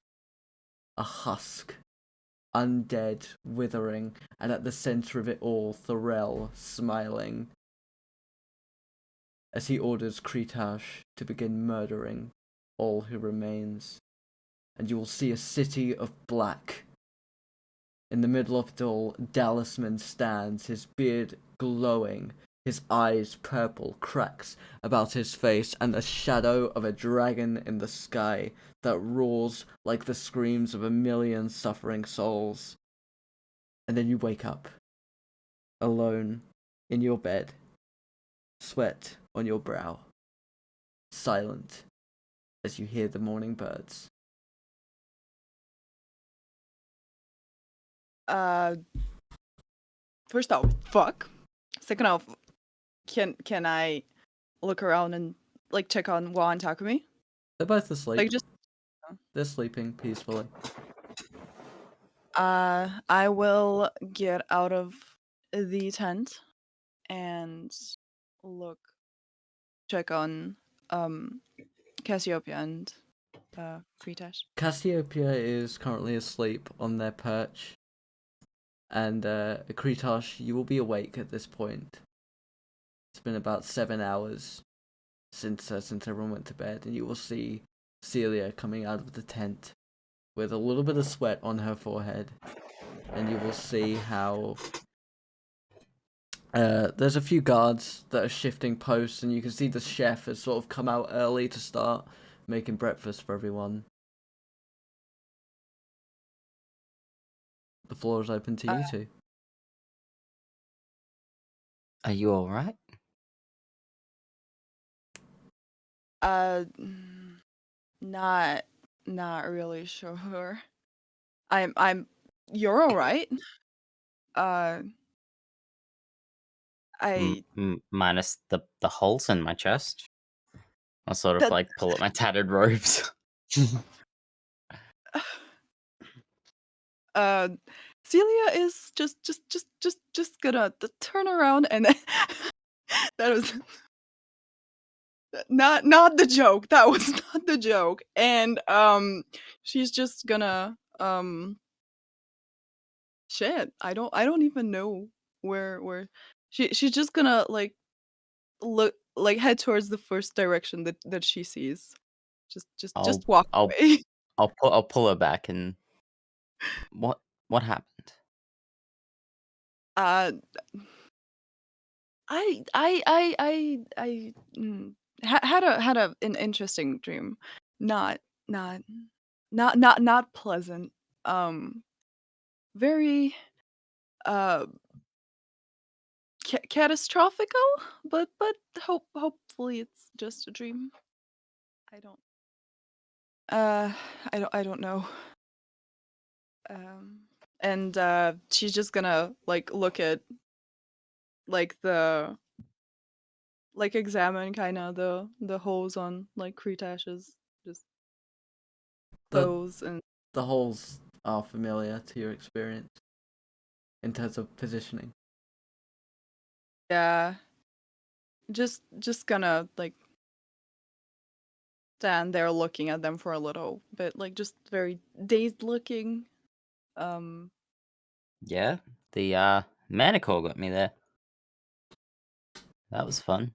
a husk, undead, withering, and at the center of it all, Thorell smiling as he orders Kretash to begin murdering all who remains. And you will see a city of black. In the middle of it all, Dallasman stands, his beard glowing, his eyes purple, cracks about his face, and the shadow of a dragon in the sky that roars like the screams of a million suffering souls. And then you wake up, alone, in your bed, sweat on your brow, silent as you hear the morning birds. First off, fuck. Second off, can I look around and like check on Wa and Takumi? They're both asleep. Like just They're sleeping peacefully. I will get out of the tent and check on Cassiopeia and Kretash. Cassiopeia is currently asleep on their perch. And Kretash, you will be awake at this point. It's been about 7 hours since everyone went to bed, and you will see Seelia coming out of the tent with a little bit of sweat on her forehead, and you will see how there's a few guards that are shifting posts, and you can see the chef has sort of come out early to start making breakfast for everyone. The floor is open to you two. Are you all right? Not really sure. I'm you're all right. I Minus the holes in my chest. I'll sort of That- like pull up my tattered robes. Celia is just gonna turn around and that was not the joke. That was not the joke. And she's just gonna shit. I don't even know where she's just gonna like look like head towards the first direction that she sees. Just walk away. I'll pull her back and what happened? Had an interesting dream. Not pleasant. Very catastrophical, but hopefully it's just a dream. I don't know. And she's just gonna like look at like examine kind of the holes on like Kretash's just clothes and The holes are familiar to your experience in terms of positioning. yeah, just gonna like stand there looking at them for a little bit, like just very dazed looking. Yeah, the manacle got me there. That was fun.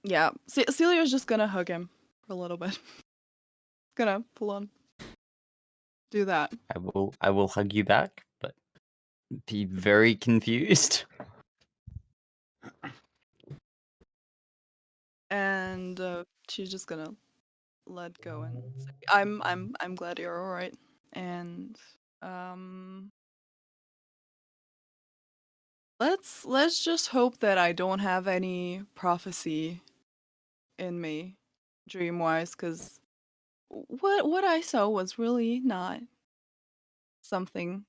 Yeah, Celia's just gonna hug him for a little bit. Gonna full on do that. I will hug you back, but be very confused. And she's just gonna let go and say, I'm glad you're all right. And let's just hope that I don't have any prophecy in me, dream wise, because what I saw was really not something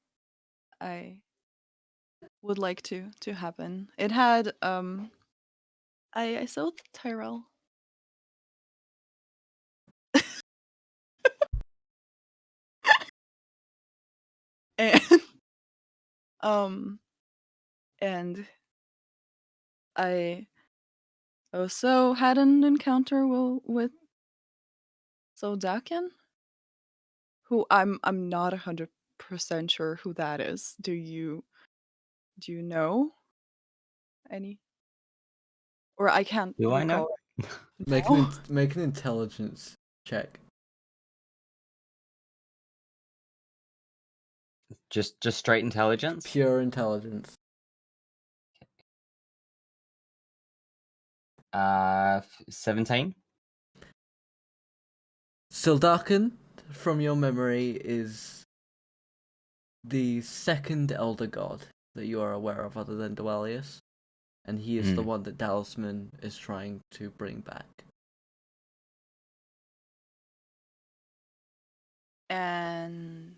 I would like to happen. It had I saw Tyrell. And um and I also had an encounter with Soldakin, who I'm not 100% sure who that is. Do you know any? Or I can't Do I know? recall. Make No. make an intelligence check. Just straight intelligence? Pure intelligence. 17? Sildarkan, from your memory, is the second elder god that you are aware of other than Dualius. And he is the one that Talisman is trying to bring back. And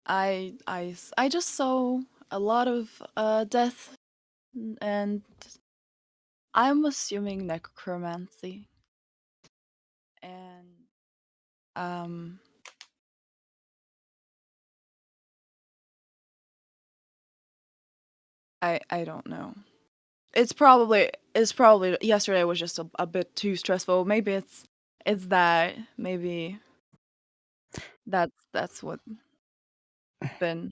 I just saw a lot of death, and I'm assuming necromancy. And I don't know. It's probably yesterday was just a bit too stressful. Maybe it's that. Maybe that's what been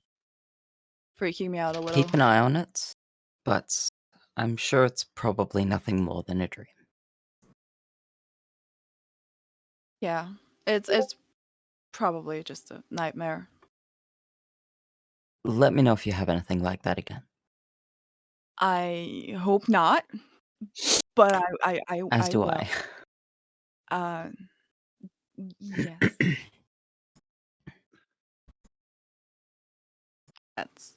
freaking me out a little. Keep an eye on it, but I'm sure it's probably nothing more than a dream. Yeah. It's probably just a nightmare. Let me know if you have anything like that again. I hope not, but As I do will. I. Yes. That's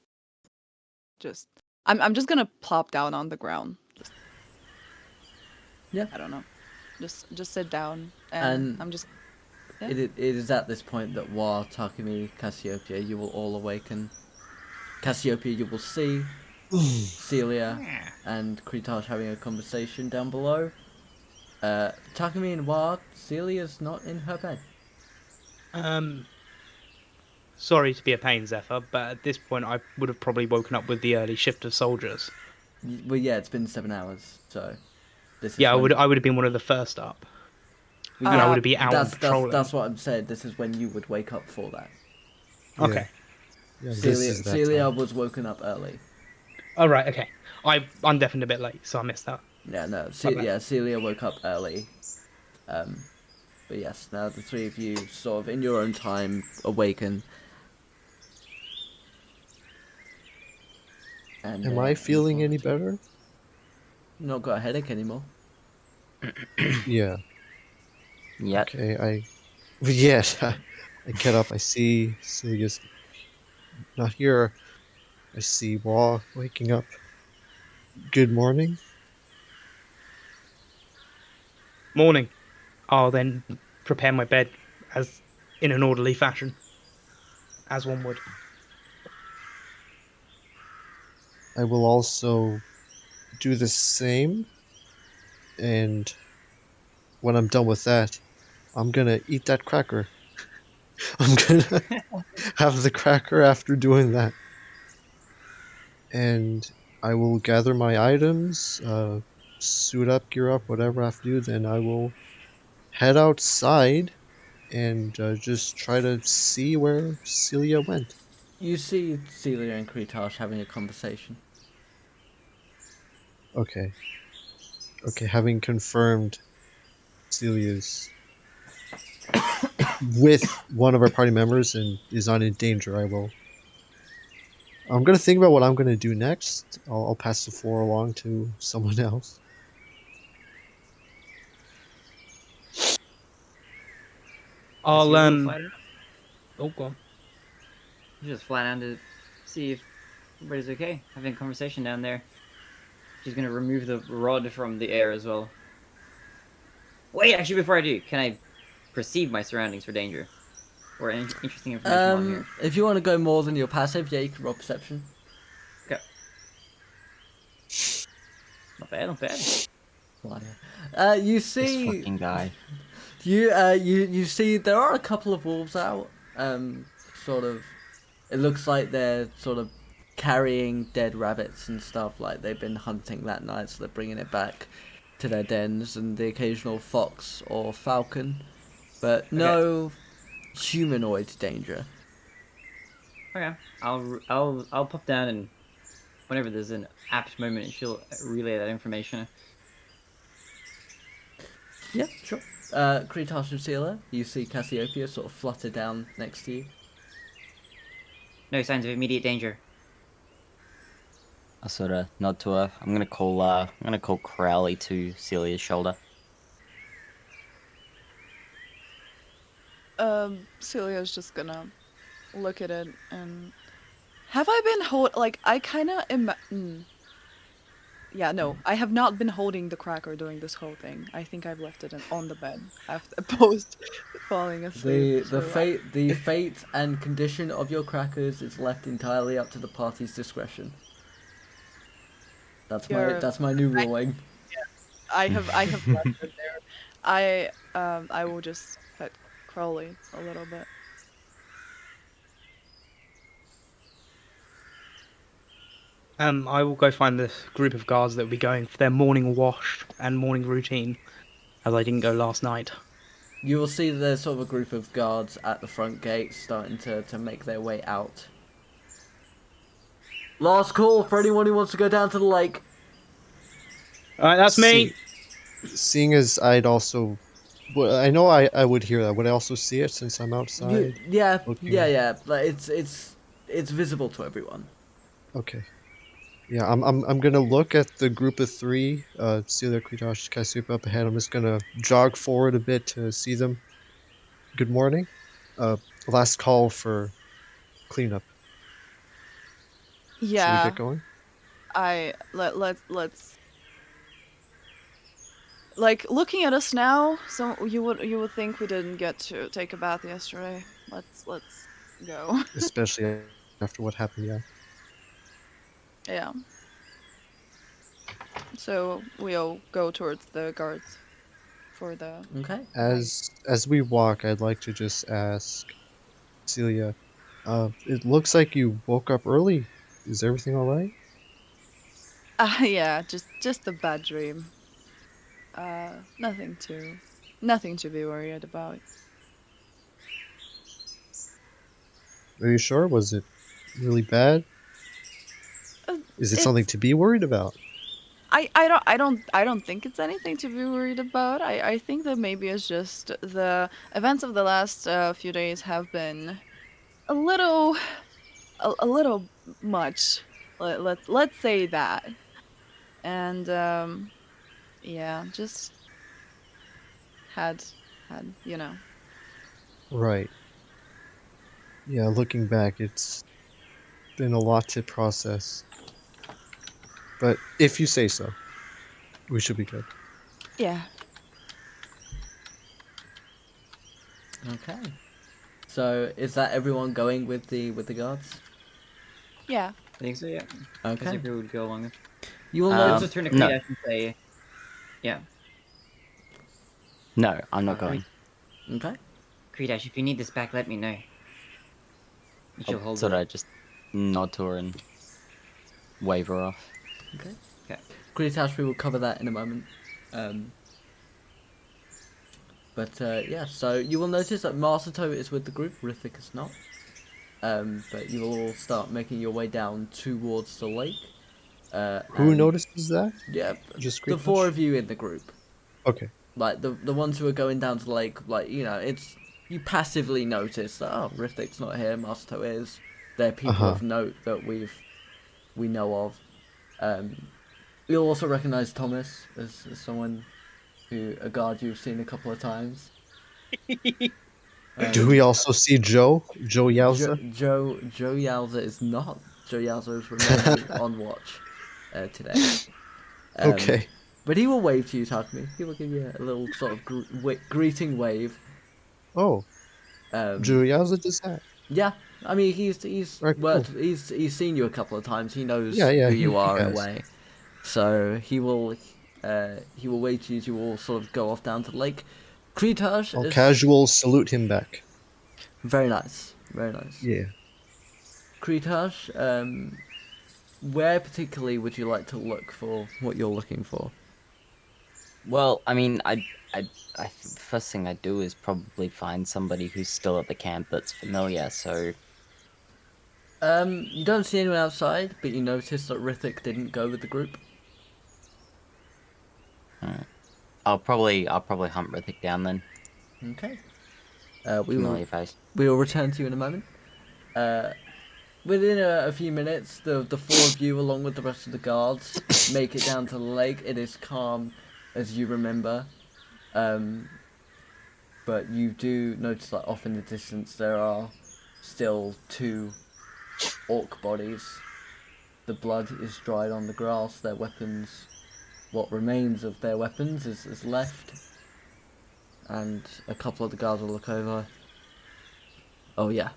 just I'm just gonna plop down on the ground. Just, Yeah. I don't know. Just sit down and I'm just yeah. It is at this point that while Takumi, Cassiopeia, you will all awaken. Cassiopeia, you will see Seelia and Kretash having a conversation down below. Takumi and Wa, Celia's not in her bed. Sorry to be a pain, Zephyr, but at this point I would have probably woken up with the early shift of soldiers. Well, yeah, it's been 7 hours, so this is Yeah, when... I would have been one of the first up, Well, and I yeah, would have been out on patrolling. that's what I'm saying. This is when you would wake up for that. Okay. Yeah, this is that Celia time. was woken up early. Oh right, okay. I'm definitely a bit late, so I missed that. Yeah, no, Okay. yeah, Celia woke up early. But yes, now the three of you sort of in your own time awaken. And, Am I feeling any better? Not got a headache anymore. Yeah. Yet. Okay, yes, I get up, I see Celia's not here. I see Wa waking up. Good morning. Morning. I'll then prepare my bed as in an orderly fashion, as one would. I will also do the same, and when I'm done with that, I'm gonna eat that cracker. I'm gonna have the cracker after doing that. And I will gather my items, suit up, gear up, whatever I have to do, then I will head outside and just try to see where Celia went. You see Celia and Kretash having a conversation. Okay. Okay, having confirmed Celia's with one of our party members and is not in danger, I'm gonna think about what I'm gonna do next. I'll pass the floor along to someone else. I'll You go flat out. Oh, go on. Just flat out to see if Everybody's okay. Having a conversation down there. She's gonna remove the rod from the air as well. Wait, actually, before I do, can I perceive my surroundings for danger? Or any interesting information while I'm here? If you want to go more than your passive, yeah, you can roll perception. Okay. Not bad, not bad. You This see, fucking guy. you see, there are a couple of wolves out. Sort of, it looks like they're sort of carrying dead rabbits and stuff. Like they've been hunting that night, so they're bringing it back to their dens, and the occasional fox or falcon, but no humanoid danger. Okay. I'll pop down and whenever there's an apt moment, she'll relay that information. Yeah, sure. Kretash and Seelia, you see Cassiopeia sort of flutter down next to you. No signs of immediate danger. I sort of nod to her. I'm gonna call Crowley to Celia's shoulder. Celia's just gonna look at it and have I been like I kind of yeah, no, I have not been holding the cracker during this whole thing. I think I've left it on the bed after post falling asleep. The fate and condition of your crackers is left entirely up to the party's discretion. That's my new ruling. I have left it there. I will just pet Crowley a little bit. I will go find the group of guards that will be going for their morning wash and morning routine, as I didn't go last night. You will see there's sort of a group of guards at the front gate starting to make their way out. Last call for anyone who wants to go down to the lake. Alright, that's me! Seeing as I'd also... Well, I know I would hear that. Would I also see it since I'm outside? Yeah. Okay. Like it's visible to everyone. Okay. Yeah, I'm gonna look at the group of three, Seelia, Kretash, Cassiopeia up ahead. I'm just gonna jog forward a bit to see them. Good morning. Last call for cleanup. Should we Yeah, get going? let's like looking at us now. So you would think we didn't get to take a bath yesterday. Let's go. Especially after what happened, yeah. Yeah. So we'll go towards the guards for the. Okay. As we walk, I'd like to just ask Seelia, it looks like you woke up early. Is everything alright? Yeah, just a bad dream. Nothing to be worried about. Are you sure? Was it really bad? Is it something It's to be worried about? I don't think it's anything to be worried about. I think that maybe it's just the events of the last few days have been a little a little much. Let's say that. And yeah, just had you know. Right. Yeah, looking back, it's been a lot to process. But if you say so, we should be good. Yeah. Okay. So is that everyone going with the guards? Yeah. I think so, yeah. Okay. Cassiopeia would go along with. You will I'll notice. also turn to no. Kretash and say, yeah. No, I'm not Alright. going. Okay. Kretash, if you need this back, let me know. And she'll hold Sort it. of just nod to her and wave her off. Okay. Okay. Kretash, we will cover that in a moment. But yeah, so you will notice that Masato is with the group, Rithik is not. But you will all start making your way down towards the lake. Who and- notices that? Yeah, Just the Kretash? four of you in the group. Okay. Like the ones who are going down to the lake, like it's you passively notice that Rithik's not here, Masato is. They're people of note that we know of. You'll also recognise Thomas as someone a guard you've seen a couple of times. Do we also see Joe? Joe Yowza? Joe Yowza is not Joyazo's remaining on watch today. Okay. But he will wave to you, Takumi. He will give you a little sort of greeting wave. Oh, Juyaza does that. Yeah, I mean he's Right, worked. cool. He's seen you a couple of times. He knows Yeah, who he you are in a has. way. So he will wait to you. You will sort of go off down to the lake. Kretash I'll is casual salute him back. very nice. Very nice. Yeah. Kretash, where particularly would you like to look for what you're looking for? Well, I mean, the first thing I do is probably find somebody who's still at the camp that's familiar. So You don't see anyone outside, but you notice that Rithik didn't go with the group. I'll probably hunt Rithik down then. Okay. Familiar face. We will return to you in a moment. Within a few minutes, the four of you, along with the rest of the guards, make it down to the lake. It is calm, as you remember. But you do notice that off in the distance there are still 2 orc bodies. The blood is dried on the grass. Their weapons, what remains of their weapons, is left. And a couple of the guards will look over. Oh yeah.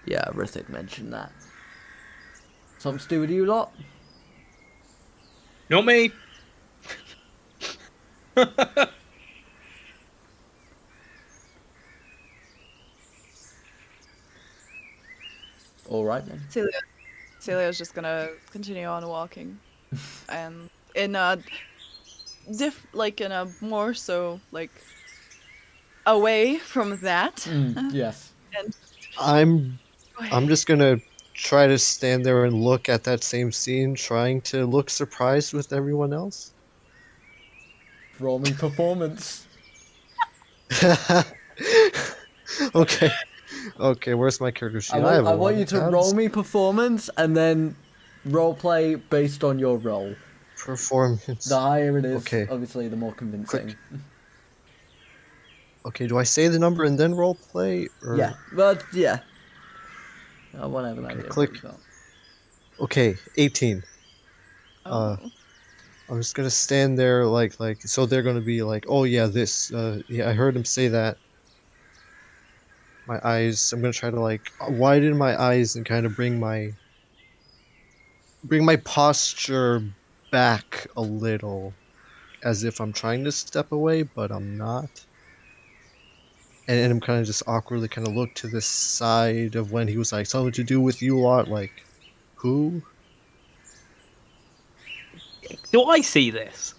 Yeah, Rithik mentioned that. Something to do with you lot? Not me. Alright then. Celia's just gonna continue on walking, and in a more so like away from that. Yes. And I'm just gonna try to stand there and look at that same scene, trying to look surprised with everyone else. Roll me performance. Okay. Okay, where's my character sheet? I have a want lot you of to tabs. roll me performance and then roleplay based on your role. Performance. The higher it is, Okay. obviously, the more convincing. Okay, do I say the number and then role play? Or... Yeah, but yeah. I want to have an idea. click. Of what you got. Okay, 18. Oh. I'm just gonna stand there like so they're gonna be like, oh yeah, this yeah, I heard him say that. My eyes, I'm gonna try to like widen my eyes and kind of bring my posture back a little, as if I'm trying to step away, but I'm not. And I'm kind of just awkwardly kind of look to the side of when he was like, something to do with you lot, like, who? Do I see this?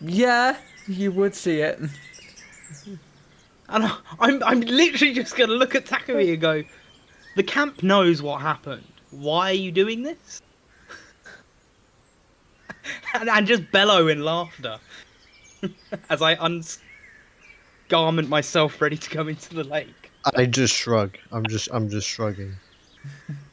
Yeah, you would see it. And I'm literally just gonna look at Takumi and go, the camp knows what happened. Why are you doing this? and just bellow in laughter as I garment myself ready to go into the lake. I just shrug. I'm just shrugging.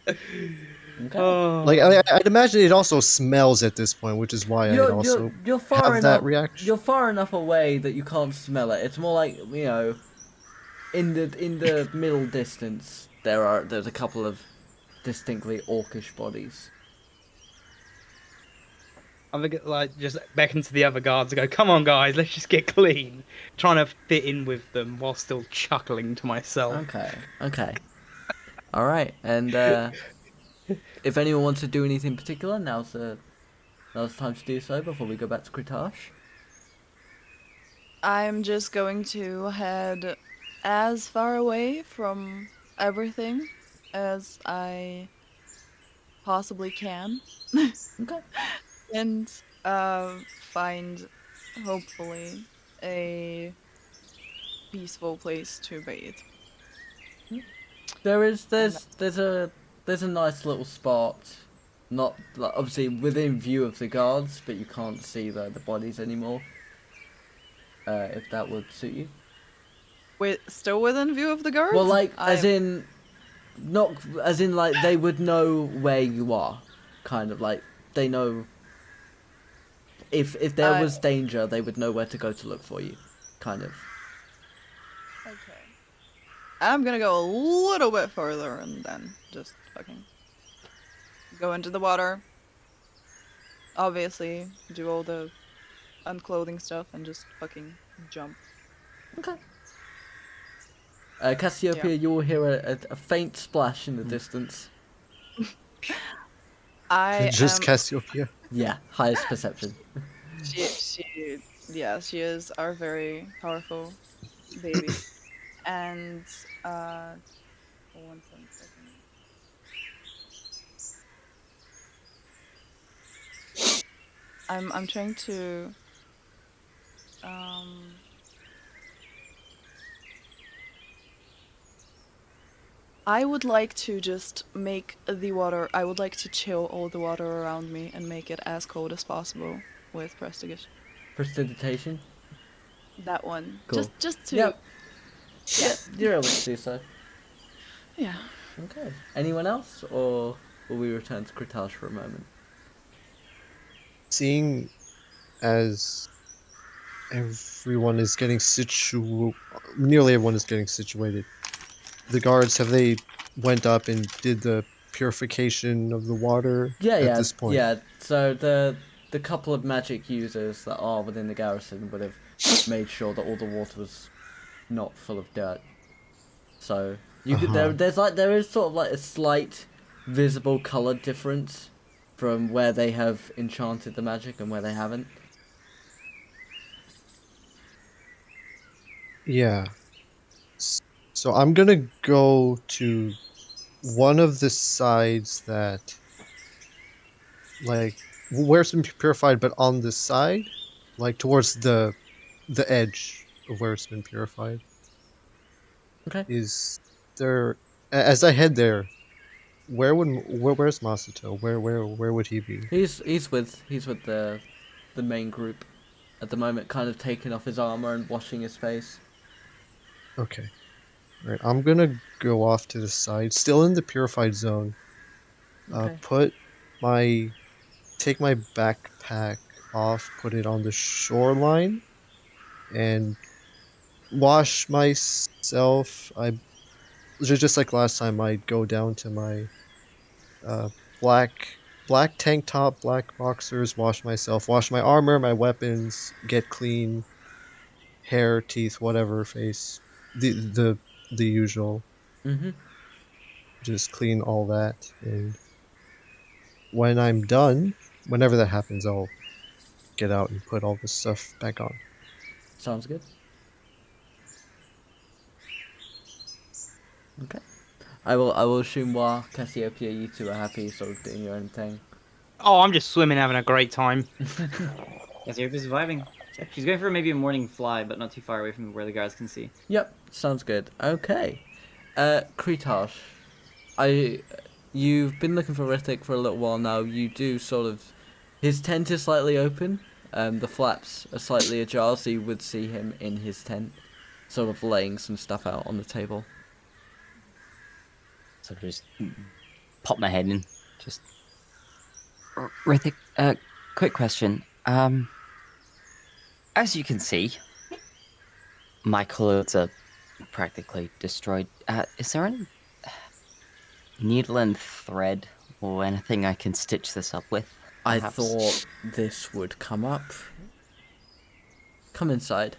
Okay. Oh. Like I'd imagine it also smells at this point, which is why I'd also you're far have enough. that reaction. You're far enough away that you can't smell it. It's more like, you know, in the middle distance there's a couple of distinctly orcish bodies. I'm gonna like just beckon to the other guards and go, "Come on, guys, let's just get clean." Trying to fit in with them while still chuckling to myself. Okay. All right, and if anyone wants to do anything particular, now's the time to do so before we go back to Kretash. I'm just going to head as far away from everything as I possibly can. Okay. And find, hopefully, a peaceful place to bathe. There's a nice little spot, not like, obviously within view of the guards, but you can't see the bodies anymore. If that would suit you. Still within view of the guards? Well, like as in like they would know where you are, kind of like they know. If there was danger, they would know where to go to look for you, kind of. Okay. I'm gonna go a little bit further and then just fucking go into the water. Obviously, do all the unclothing stuff and just fucking jump. Okay. Cassiopeia, you will hear a faint splash in the distance. I Just am. Cassiopeia. Yeah, highest perception. Yeah, she is our very powerful baby. And one second. I'm trying to um I would like to just make the water. I would like to chill all the water around me and make it as cold as possible with Prestige. Prestidigitation. That one. Cool. Just to. Yep. Yeah. Yep. You're able to do so. Yeah. Okay. Anyone else, or will we return to Kretash for a moment? Seeing as everyone is getting nearly everyone is getting situated. The guards, have they went up and did the purification of the water at this point? Yeah. So the couple of magic users that are within the garrison would have made sure that all the water was not full of dirt. So you could there is sort of like a slight visible color difference from where they have enchanted the magic and where they haven't. Yeah. So I'm gonna go to one of the sides that, like, where it's been purified, but on the side, like towards the edge of where it's been purified. Okay. Is there? As I head there, where's Masato? Where would he be? He's with the main group at the moment, kind of taking off his armor and washing his face. Okay. All right. I'm gonna go off to the side, still in the purified zone. Okay. Take my backpack off, put it on the shoreline, and wash myself. I just like last time. I'd go down to my uh, black black tank top, black boxers, wash myself, wash my armor, my weapons, get clean, hair, teeth, whatever, face, the usual. Mhm. Just clean all that, and when I'm done, whenever that happens, I'll get out and put all this stuff back on. Sounds good. Okay. I will assume while Cassiopeia, you two are happy, sort of doing your own thing. Oh, I'm just swimming, having a great time. Cassiopeia's surviving. She's going for maybe a morning fly, but not too far away from where the guards can see. Yep, sounds good. Okay. Kretash, you've been looking for Rithik for a little while now. You do sort of, his tent is slightly open. The flaps are slightly ajar, so you would see him in his tent, sort of laying some stuff out on the table. So just pop my head in. Just Rithik, quick question. As you can see, my clothes are practically destroyed. Is there any needle and thread or anything I can stitch this up with? I perhaps? thought this would come up. Come inside.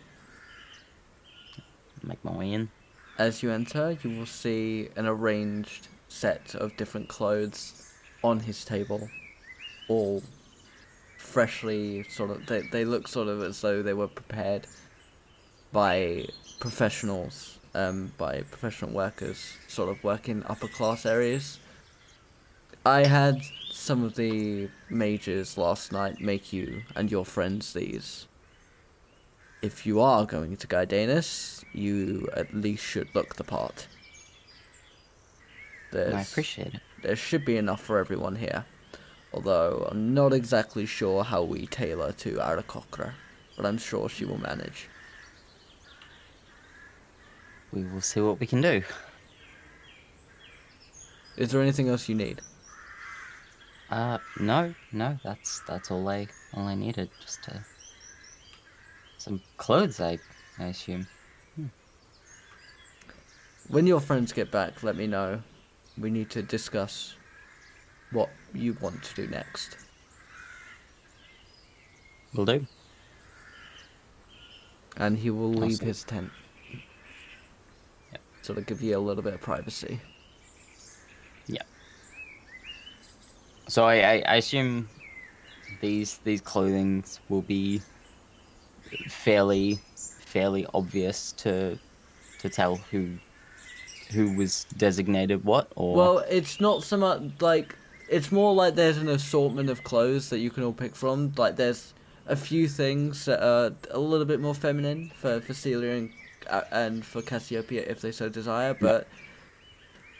Make my way in. As you enter, you will see an arranged set of different clothes on his table, all freshly they look sort of as though they were prepared by professionals, by professional workers, sort of working upper class areas. I had some of the mages last night make you and your friends these. If you are going to Gaidanus, you at least should look the part. I appreciate it. There should be enough for everyone here. Although I'm not exactly sure how we tailor to Arakokra, but I'm sure she will manage. We will see what we can do. Is there anything else you need? No, that's all I needed. Just some clothes, I assume. When your friends get back, let me know. We need to discuss what you want to do next. Will do. And he will leave Awesome. his tent. Yep. Sort of give you a little bit of privacy. Yeah. So I assume these clothings will be fairly obvious to tell who was designated what, or Well, it's not so much like it's more like there's an assortment of clothes that you can all pick from. Like there's a few things that are a little bit more feminine for Seelia and for Cassiopeia if they so desire, but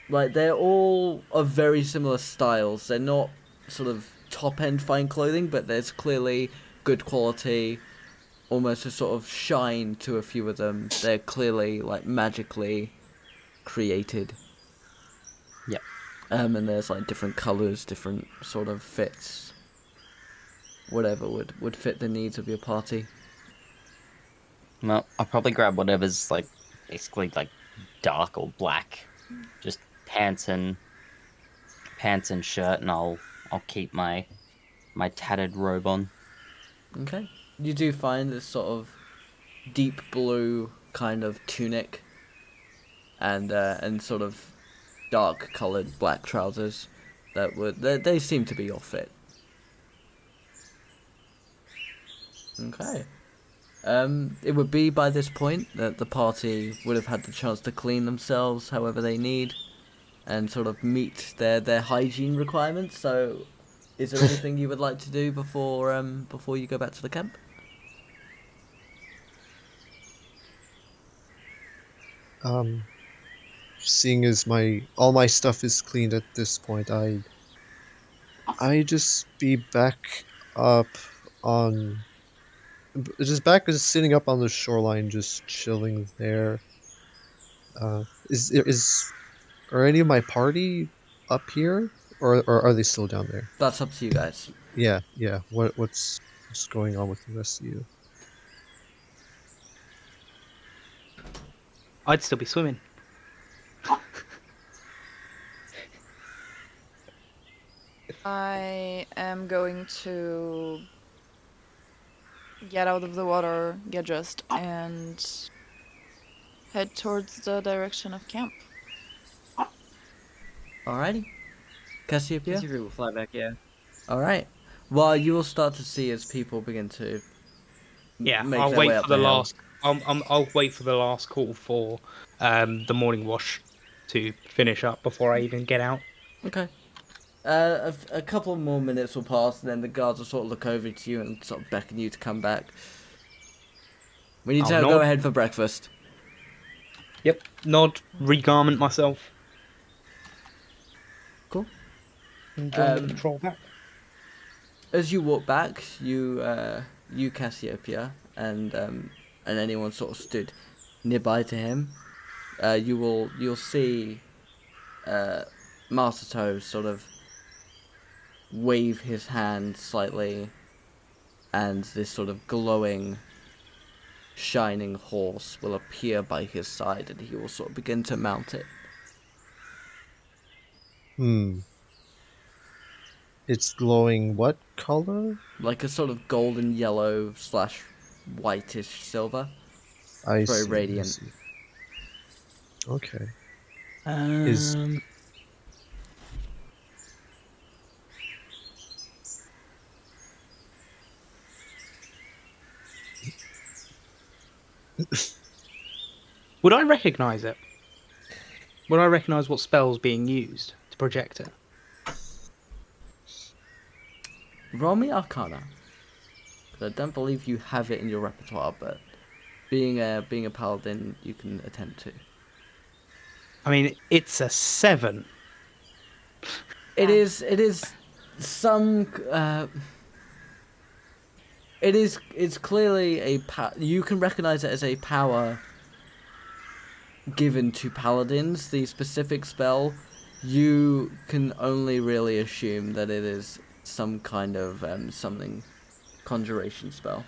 like they're all of very similar styles. They're not sort of top end fine clothing, but there's clearly good quality, almost a sort of shine to a few of them. They're clearly like magically created. Yeah. And there's like different colours, different sort of fits. Whatever would fit the needs of your party. well, I'll probably grab whatever's like basically like dark or black, just pants and shirt, and I'll keep my tattered robe on. Okay. You do find this sort of deep blue kind of tunic and sort of dark coloured black trousers that they seem to be your fit. Okay. It would be by this point that the party would have had the chance to clean themselves however they need and sort of meet their hygiene requirements. So is there anything you would like to do before you go back to the camp? Seeing as all my stuff is cleaned at this point, I just be back up on just sitting up on the shoreline, just chilling there. Are any of my party up here, or are they still down there? That's up to you guys. Yeah. What's going on with the rest of you? I'd still be swimming. I am going to get out of the water, get dressed, and head towards the direction of camp. Alrighty. Cassiopeia? Cassiopeia will fly back, yeah. Alright. Well, you will start to see as people begin to Yeah, make I'll their wait way for up the hill. last. I'll wait for the last call for the morning wash to finish up before I even get out. Okay. A couple more minutes will pass, and then the guards will sort of look over to you and sort of beckon you to come back. We need to I'll go nod. ahead for breakfast. Yep, nod, regarment myself. Cool. And join the patrol back. As you walk back, you Cassiopeia, and anyone sort of stood nearby to him, you'll see Master Toe sort of wave his hand slightly, and this sort of glowing, shining horse will appear by his side, and he will sort of begin to mount it. It's glowing what color? Like a sort of golden yellow / whitish silver. I Very see, radiant. I see. Okay. Would I recognise it? Would I recognise what spell's being used to project it? Roll me Arcana. 'Cause I don't believe you have it in your repertoire, but being a paladin, you can attempt to. I mean, it's a 7. It is some. It's clearly you can recognize it as a power given to paladins. The specific spell, you can only really assume that it is some kind of something conjuration spell.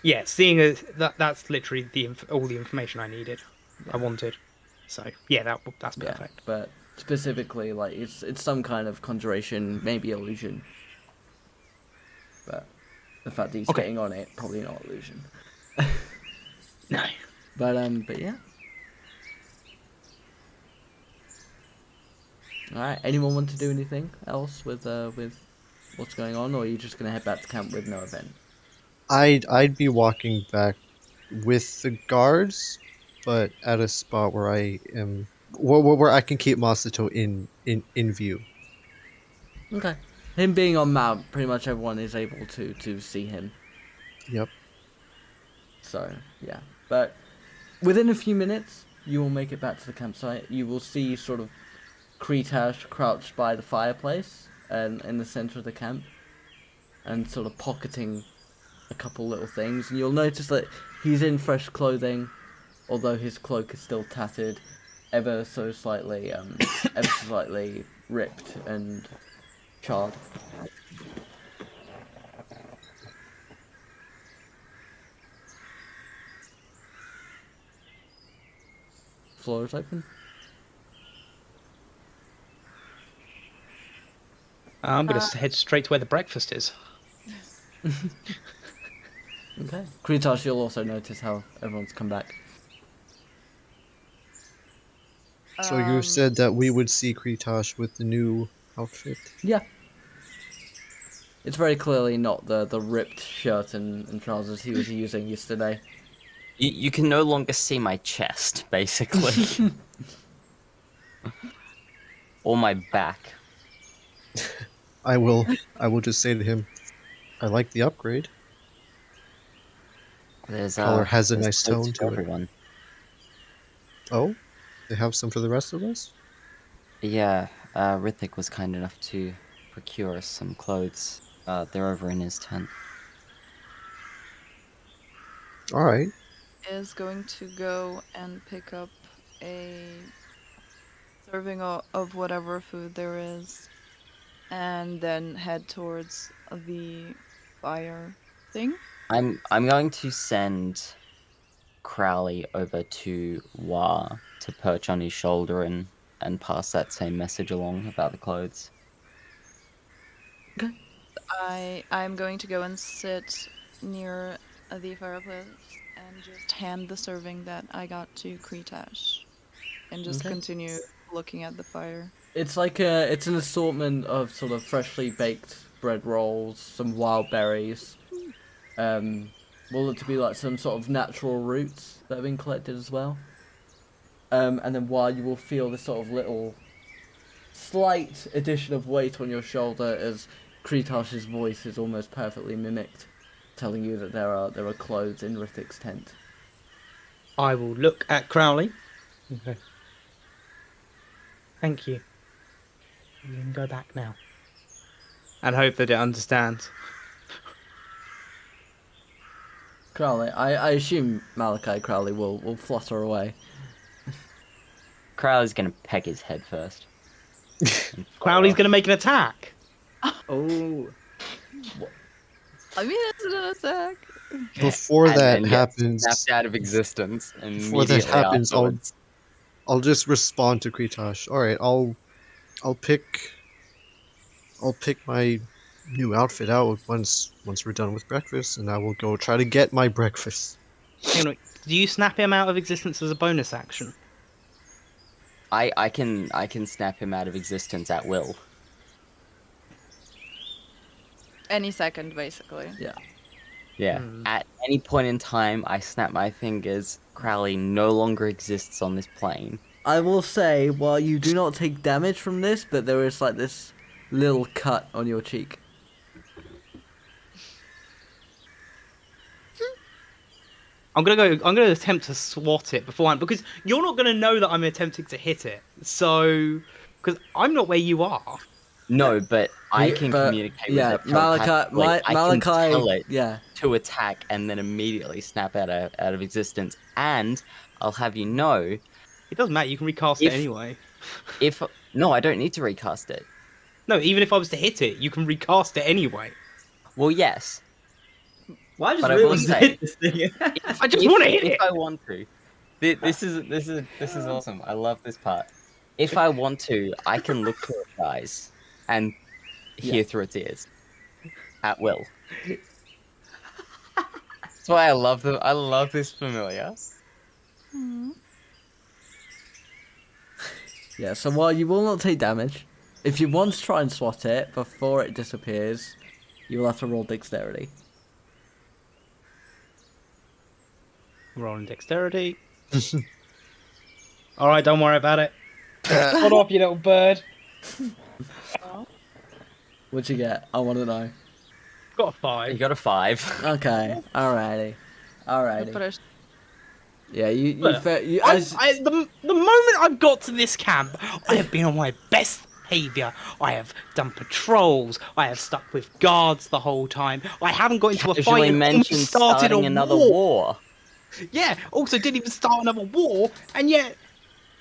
Yeah, seeing as that's literally all the information I needed, Yeah. I wanted. So yeah, that's Yeah, perfect. but specifically, like it's some kind of conjuration, maybe illusion. But the fact that he's Okay. getting on it, probably not illusion. No. But yeah. All right. Anyone want to do anything else with what's going on, or are you just gonna head back to camp with no event? I'd be walking back with the guards, but at a spot where I am where I can keep Masato in view. Okay. Him being on mount, pretty much everyone is able to see him. Yep. So yeah, but within a few minutes, you will make it back to the campsite. You will see sort of Kretash crouched by the fireplace and in the center of the camp, and sort of pocketing a couple little things. And you'll notice that he's in fresh clothing, although his cloak is still tattered, ever so slightly ripped and charred. Floor is open. I'm going to head straight to where the breakfast is. Okay. Kretash, you'll also notice how everyone's come back. So you said that we would see Kretash with the new outfit. Yeah. It's very clearly not the ripped shirt and trousers he was using yesterday. You can no longer see my chest, basically. Or my back. I will just say to him, I like the upgrade. There's Color has a there's nice clothes tone for to it. everyone. Oh? They have some for the rest of us? Yeah, Rithik was kind enough to procure us some clothes. They're over in his tent. Alright. Is going to go and pick up a serving of whatever food there is, and then head towards the fire thing. I'm going to send Crowley over to Wa to perch on his shoulder and pass that same message along about the clothes. I'm going to go and sit near the fireplace and just hand the serving that I got to Kretash, and just Okay. continue looking at the fire. It's like it's an assortment of sort of freshly baked bread rolls, some wild berries. Will look to be like some sort of natural roots that have been collected as well. And then while you will feel this sort of little slight addition of weight on your shoulder as Kretash's voice is almost perfectly mimicked, telling you that there are clothes in Rithik's tent. I will look at Crowley. Okay. Thank you. You can go back now. And hope that it understands. Crowley, I assume Malachi Crowley will flutter away. Crowley's gonna peck his head first. Crowley's going to make an attack. Oh. I mean, it's an attack. Before And that then gets happens, snapped out of existence before that immediately happens, afterwards. I'll just respond to Kretash. Alright, I'll pick my new outfit out once we're done with breakfast, and I will go try to get my breakfast. Hang on, do you snap him out of existence as a bonus action? I can snap him out of existence at will. Any second, basically. Yeah. Yeah. At any point in time, I snap my fingers. Crowley no longer exists on this plane. I will say, while you do not take damage from this, but there is like this little cut on your cheek. I'm gonna attempt to swat it beforehand, because you're not gonna know that I'm attempting to hit it. So, because I'm not where you are. No, but I Yeah, can but- communicate yeah, with it. Malachi- telepathically. I can Malachi- tell it yeah. to attack and then immediately snap out of existence. And I'll have you know, It doesn't matter. You can recast it If- anyway. if no, I don't need to recast it. No, even if I was to hit it, you can recast it anyway. Well, yes. Why just But I really will say- hit this thing? I just want to hit If it. I want to. This is awesome. I love this part. if I want to, I can look to its eyes and hear Yeah. through its ears at will. That's why I love them. I love this familiar. Hmm. Yeah, so while you will not take damage, if you want to try and swat it before it disappears, you will have to roll dexterity. Rolling dexterity. All right, don't worry about it. Hold off, you little bird. What'd you get? I want to know. Got a You 5. got a 5. Okay, alrighty. But I Yeah, you Look, as the moment I've got to this camp, I have been on my best behaviour. I have done patrols. I have stuck with guards the whole time. I haven't got into a fight Usually and mentioned almost started starting a another war. war. Yeah, also didn't even start another war, and yet,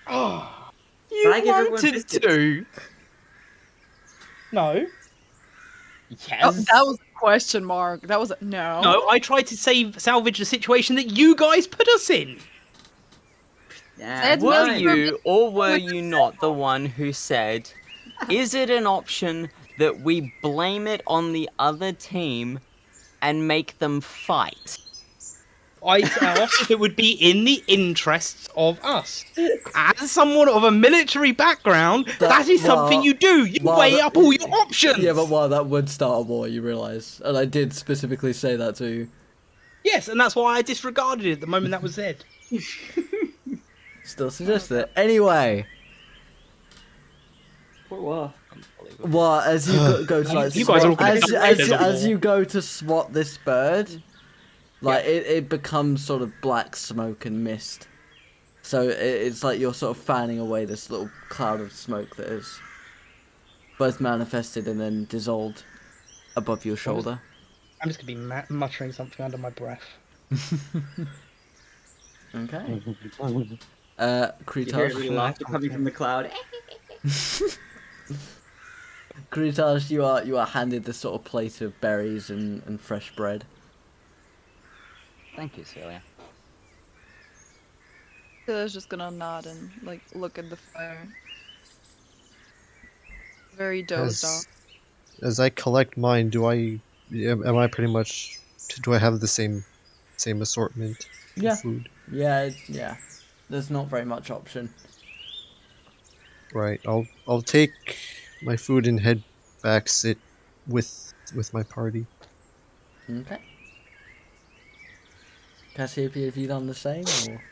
oh Can I give everyone wanted biscuits? to. no, Oh, Yes. that was a question mark. That was no. no, I tried to salvage the situation that you guys put us in. Yeah, It's Were fine. you or were you not the one who said, is it an option that we blame it on the other team and make them fight? I asked if it would be in the interests of us. As someone of a military background, that is something well, you do. You well, weigh that- up all your options. yeah, but that would start a war, you realise, and I did specifically say that to you. Yes, and that's why I disregarded it the moment that was said. Still suggest it. Anyway, Poor Wa. well, as you go to like You guys are all swat, gonna die, there's a as war. you go to swat this bird, like it becomes sort of black smoke and mist. So it's like you're sort of fanning away this little cloud of smoke that is both manifested and then dissolved above your shoulder. I'm just gonna be muttering something under my breath. Okay. You hear Kretash, little laughter coming from the cloud. Kretash, you are handed this sort of plate of berries and fresh bread. Thank you, Seelia. Scylla's just gonna nod and like look at the fire. Very dozed off. As I collect mine, am I pretty much, do I have the same assortment of Yeah. food? Yeah. There's not very much option. Right. I'll take my food and head back, sit with my party. Okay. Cassiopeia, have you done the same? Or?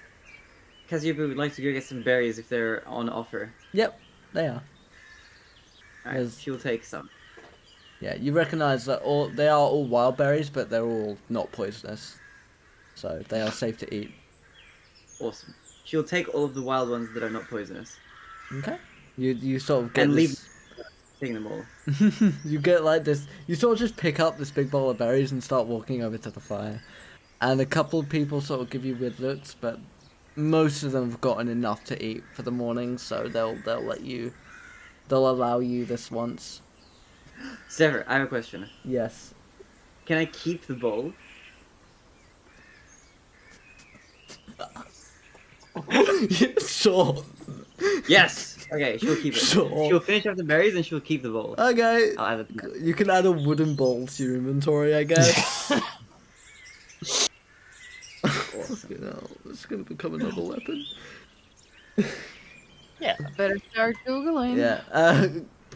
Cassiopeia would like to go get some berries if they're on offer. Yep, they are. Alright, Yes. she'll take some. Yeah, you recognise that they are all wild berries, but they're all not poisonous, so they are safe to eat. Awesome. She'll take all of the wild ones that are not poisonous. Okay. You sort of get And leave this. taking them all. You get like this. You sort of just pick up this big bowl of berries and start walking over to the fire, and a couple of people sort of give you weird looks, but most of them have gotten enough to eat for the morning, so they'll let you. They'll allow you this once. Sever, I have a question. Yes. Can I keep the bowl? Sure. Yes! Okay, she'll keep it. Sure. She'll finish off the berries and she'll keep the bowl. Okay. I'll add it to that. You can add a wooden bowl to your inventory, I guess. Fucking hell, it's gonna become another weapon. Yeah. Better start googling. Yeah.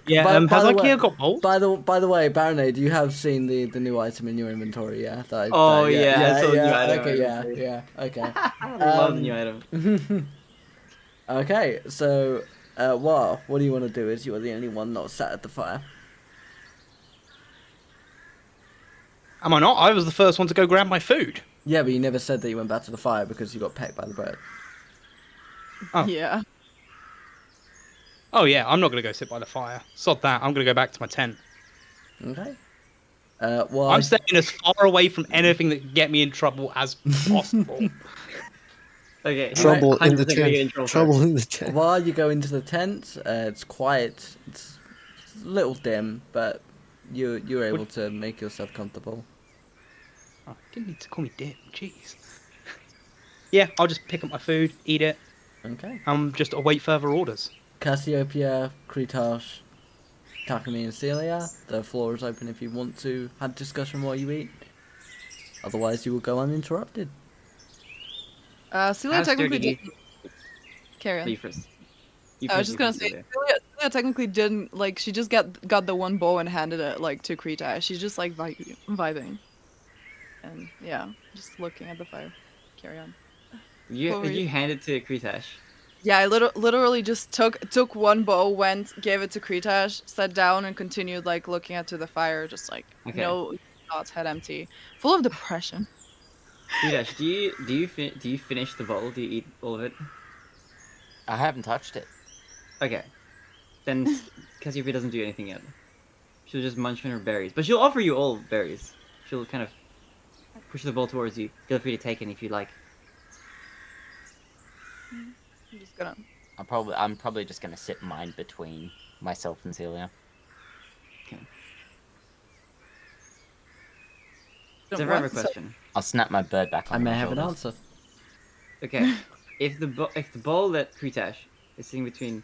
Yeah, By has the way- IKEA got bolts? By the way, Baronade, you have seen the new item in your inventory, yeah? Oh, yeah, I saw the new item. Okay, yeah, okay. I love the new item. Okay, so, what do you want to do? Is you are the only one not sat at the fire. Am I not? I was the first one to go grab my food. Yeah, but you never said that you went back to the fire because you got pecked by the bird. Oh. Yeah. Oh yeah, I'm not gonna go sit by the fire. Sod that. I'm gonna go back to my tent. Okay. Well, I'm staying as far away from anything that can get me in trouble as possible. Okay. Trouble in the 100% gonna get in tent. Trouble in the tent. while you go into the tent, it's quiet. It's a little dim, but you're able to make yourself comfortable. Oh, you didn't need to call me dim. Jeez. Yeah, I'll just pick up my food, eat it, Okay. just await further orders. Cassiopeia, Kretash, Takumi, and Seelia. The floor is open if you want to have discussion while you eat. Otherwise, you will go uninterrupted. Celia How technically sturdy- didn't. Carry on. You first. I was just gonna say, Celia technically didn't, like, she just got the one bow and handed it, like, to Krita. She's just, like, vibing. And, yeah, just looking at the fire. Carry on. Did you hand it to Kretash? Yeah, I literally just took one bow, gave it to Kritash, sat down, and continued, like, looking into the fire, just, like, Okay. no thoughts, head empty. Full of depression. Kretash, do you finish the bowl? Do you eat all of it? I haven't touched it. Okay. Then Cassiopeia doesn't do anything yet. She'll just munch on her berries. But she'll offer you all berries. She'll kind of push the bowl towards you. Feel free to take any if you like. I'm just gonna... I'm probably just gonna sit mine between myself and Seelia. Okay. So I have a What? question. I'll snap my bird back on I may my have an shoulders. answer. Okay. if the bowl that Kretash is sitting between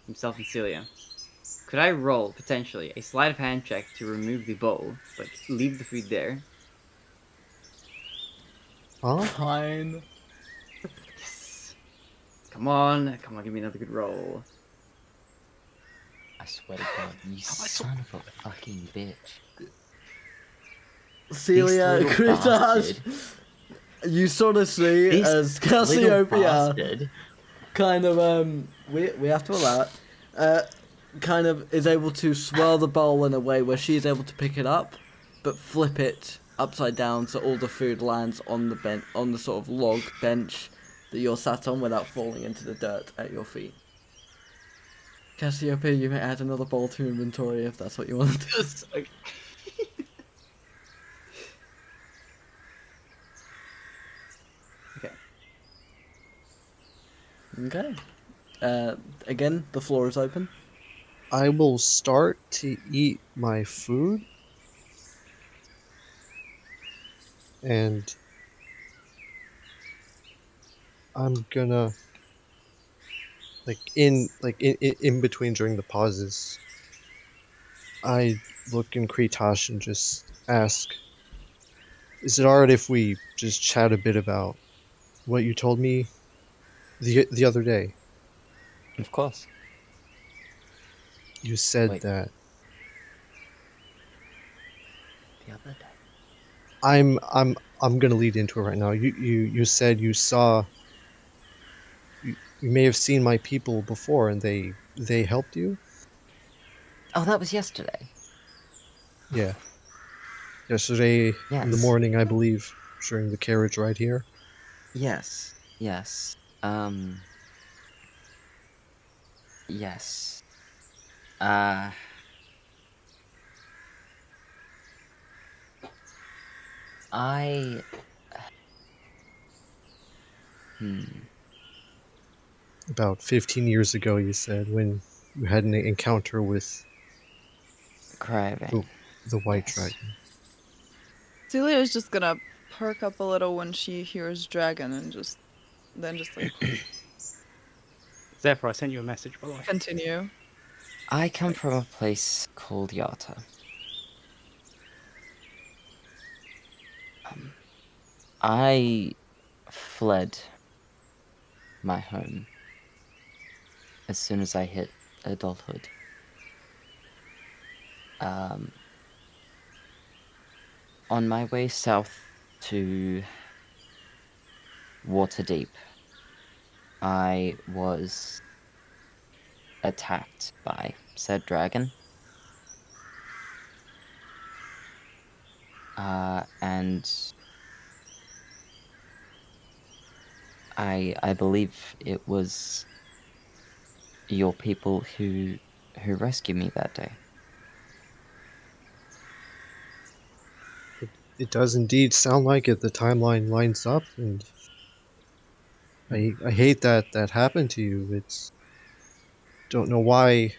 himself and Seelia, could I roll, potentially, a sleight of hand check to remove the bowl, but leave the food there? Huh? Fine. Yes! Come on, give me another good roll. I swear to God, you son of a fucking bitch. Celia, This little Kretash, bastard. you sort of see This as Little Cassiopeia bastard. kind of we have to allow it, kind of is able to swirl the bowl in a way where she is able to pick it up but flip it upside down so all the food lands on the sort of log bench that you're sat on without falling into the dirt at your feet. Cassiopeia, you may add another bowl to your inventory if that's what you want to do. Okay. Okay. Again, the floor is open. I will start to eat my food. And I'm gonna in between during the pauses, I look in Kretash and just ask, is it alright if we just chat a bit about what you told me the other day? Of course. You said Wait. that The other day. I'm gonna lead into it right now. You said you saw you may have seen my people before and they helped you? Oh, that was yesterday. Yeah. Yesterday in the Yes. morning, I believe, during the carriage ride here. Yes. Yes. Yes. I. About 15 years ago, you said, when you had an encounter with Craving. the white Yes. dragon. Celia is just gonna perk up a little when she hears dragon and then like Zephyr, I sent you a message, by the way. continue. I come from a place called Yata. I fled my home as soon as I hit adulthood. On my way south to Waterdeep, I was attacked by said dragon. And I believe it was your people who rescued me that day. It does indeed sound like it. The timeline lines up, and I hate that happened to you. It's don't know why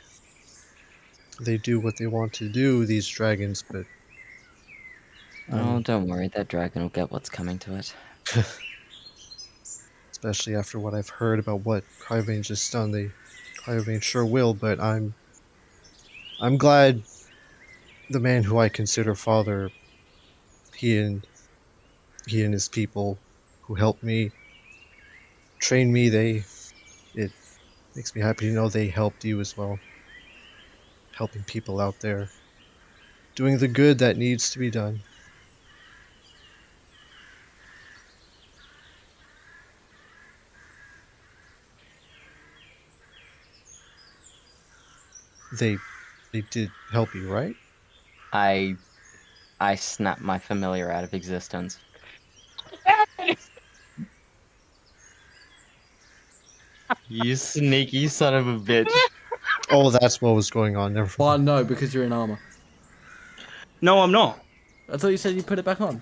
they do what they want to do, these dragons, but Oh, don't worry, that dragon will get what's coming to it. especially after what I've heard about what Cryvane just done, they I mean, sure will, but I'm glad the man who I consider father, he and his people who helped me, train me, it makes me happy to know they helped you as well. Helping people out there. Doing the good that needs to be done. They did help you, right? I snapped my familiar out of existence. You sneaky son of a bitch. Oh, that's what was going on. Never Well, mind. no, because you're in armor. No, I'm not. I thought you said you put it back on.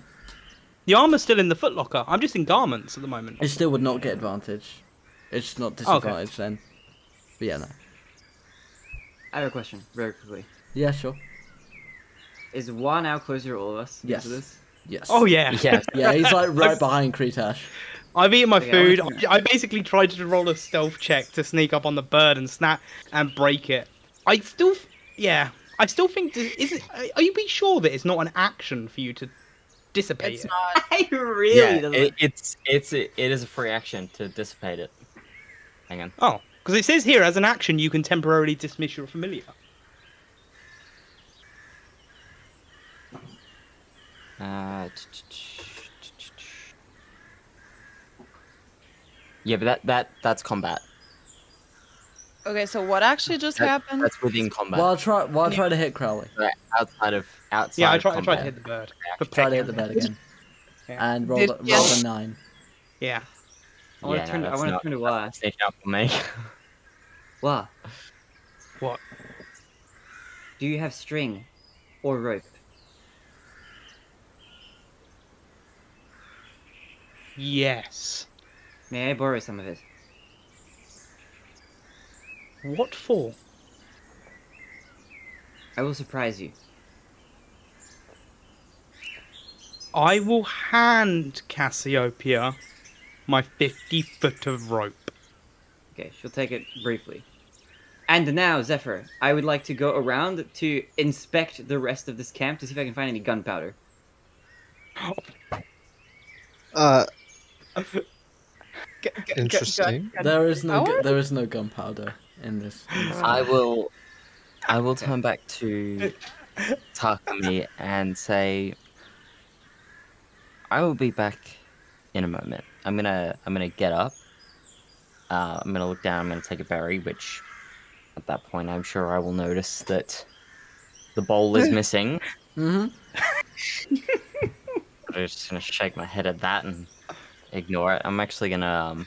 The armor's still in the footlocker. I'm just in garments at the moment. It still would not get advantage. It's not Okay. disadvantage then. But yeah, no. I have a question, very quickly. Yeah, sure. Is Wa now closer to all of us? Yes. Into this? Yes. Oh yeah. Yeah. Yeah, he's like right behind Kretash. I've eaten my Okay, food. I wanna- I basically tried to roll a stealth check to sneak up on the bird and snap and break it. I still think. Is it? Are you be sure that it's not an action for you to dissipate It's it? not. I really Yeah, doesn't. it is a free action to dissipate it. Hang on. Oh, because it says here as an action you can temporarily dismiss your familiar. Yeah, but that's combat. Okay, so what actually just happened? That's within combat. Well, I'll try to hit Crowley. Right, outside of Yeah, I of tried to combat. hit the bird. Try to hit the bed again. Yeah. And roll Did- roll yes. a 9. Yeah. I want Yeah, to turn. no, I that's want to not- turn to Wa. Sneaking up on me. Wa, What? do you have string or rope? Yes. May I borrow some of it? What for? I will surprise you. I will hand Cassiopeia my 50 foot of rope. Okay, she'll take it briefly. And now, Zephyr, I would like to go around to inspect the rest of this camp to see if I can find any gunpowder. Interesting. There is Gunpowder? there is no gunpowder in this. I will turn back to Takumi and say, I will be back in a moment. I'm gonna get up. I'm gonna look down. I'm gonna take a berry, which at that point I'm sure I will notice that the bowl is missing. Mm-hmm. I'm just gonna shake my head at that and ignore it. I'm actually gonna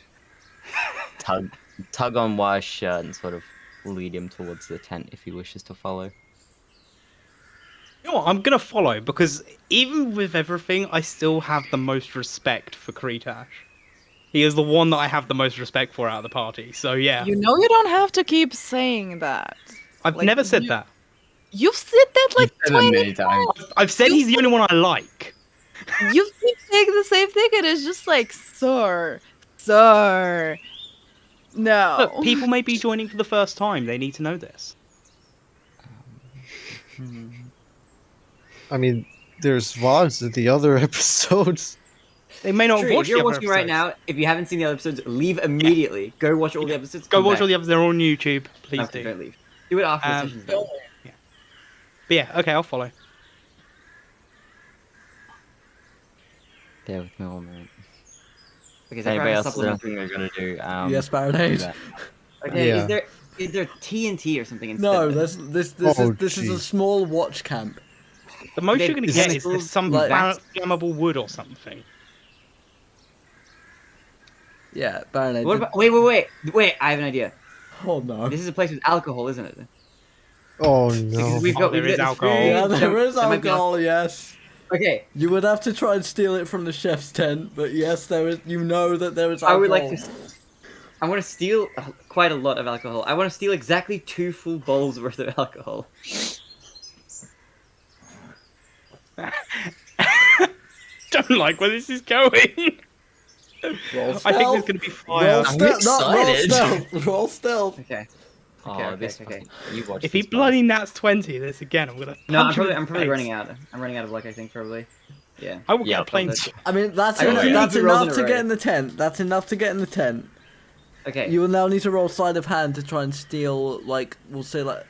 tug on Wa's shirt and sort of lead him towards the tent if he wishes to follow. You know what? I'm gonna follow because even with everything, I still have the most respect for Kretash. He is the one that I have the most respect for out of the party. So yeah, You know you don't have to keep saying that. I've like, never said you- that. You've said that like You've said it 20 many times. I've said he's the only one I like. You keep saying the same thing and it's just like, sir. No. Look, people may be joining for the first time. They need to know this. I mean, there's VODs of the other episodes. They may not Sure, watch if you're the other watching right episodes. now, if you haven't seen the episodes, leave immediately. Go watch all the episodes. Go come watch back. all the others. They're on YouTube. Please Okay, do. don't leave. Do it after the session's done. But yeah, okay, I'll follow. Bear with me one minute. Okay, If Zephyr, I anybody have a else has supplement. anything they're gonna do, Yes, do Barinade. that. Okay, Yeah. is there TNT or something instead? No, of this Oh, is a jeez. small watch camp. The most They- you're gonna is get it is like- some like- flammable wood or something. Yeah, Barinade. What about, wait! I have an idea. Oh no. This is a place with alcohol, isn't it? Oh Because no. we've Oh, got there we've is got this alcohol. food, Yeah, there is might be alcohol. Yes. Okay, You would have to try and steal it from the chef's tent, but yes, there is. You know that there is I alcohol. would like to. I want to steal quite a lot of alcohol. I want to steal exactly 2 full bowls worth of alcohol. Don't like where this is going. Roll I think there's stealth. gonna be Roll fire. I'm stealth. Not roll excited. stealth. Roll stealth. Okay. Okay, Oh, okay, this okay. fucking- you watch If he this, bloody guys. nats 20 this again, I'm gonna No, punch him in I'm the probably face. running out. I'm running out of luck. I think probably. Yeah. I will Yeah, get a plane. probably. I mean, that's I got three that's good rolls in enough a to row. get in the tent. That's enough to get in the tent. Okay. You will now need to roll sleight of hand to try and steal, like, we'll say, like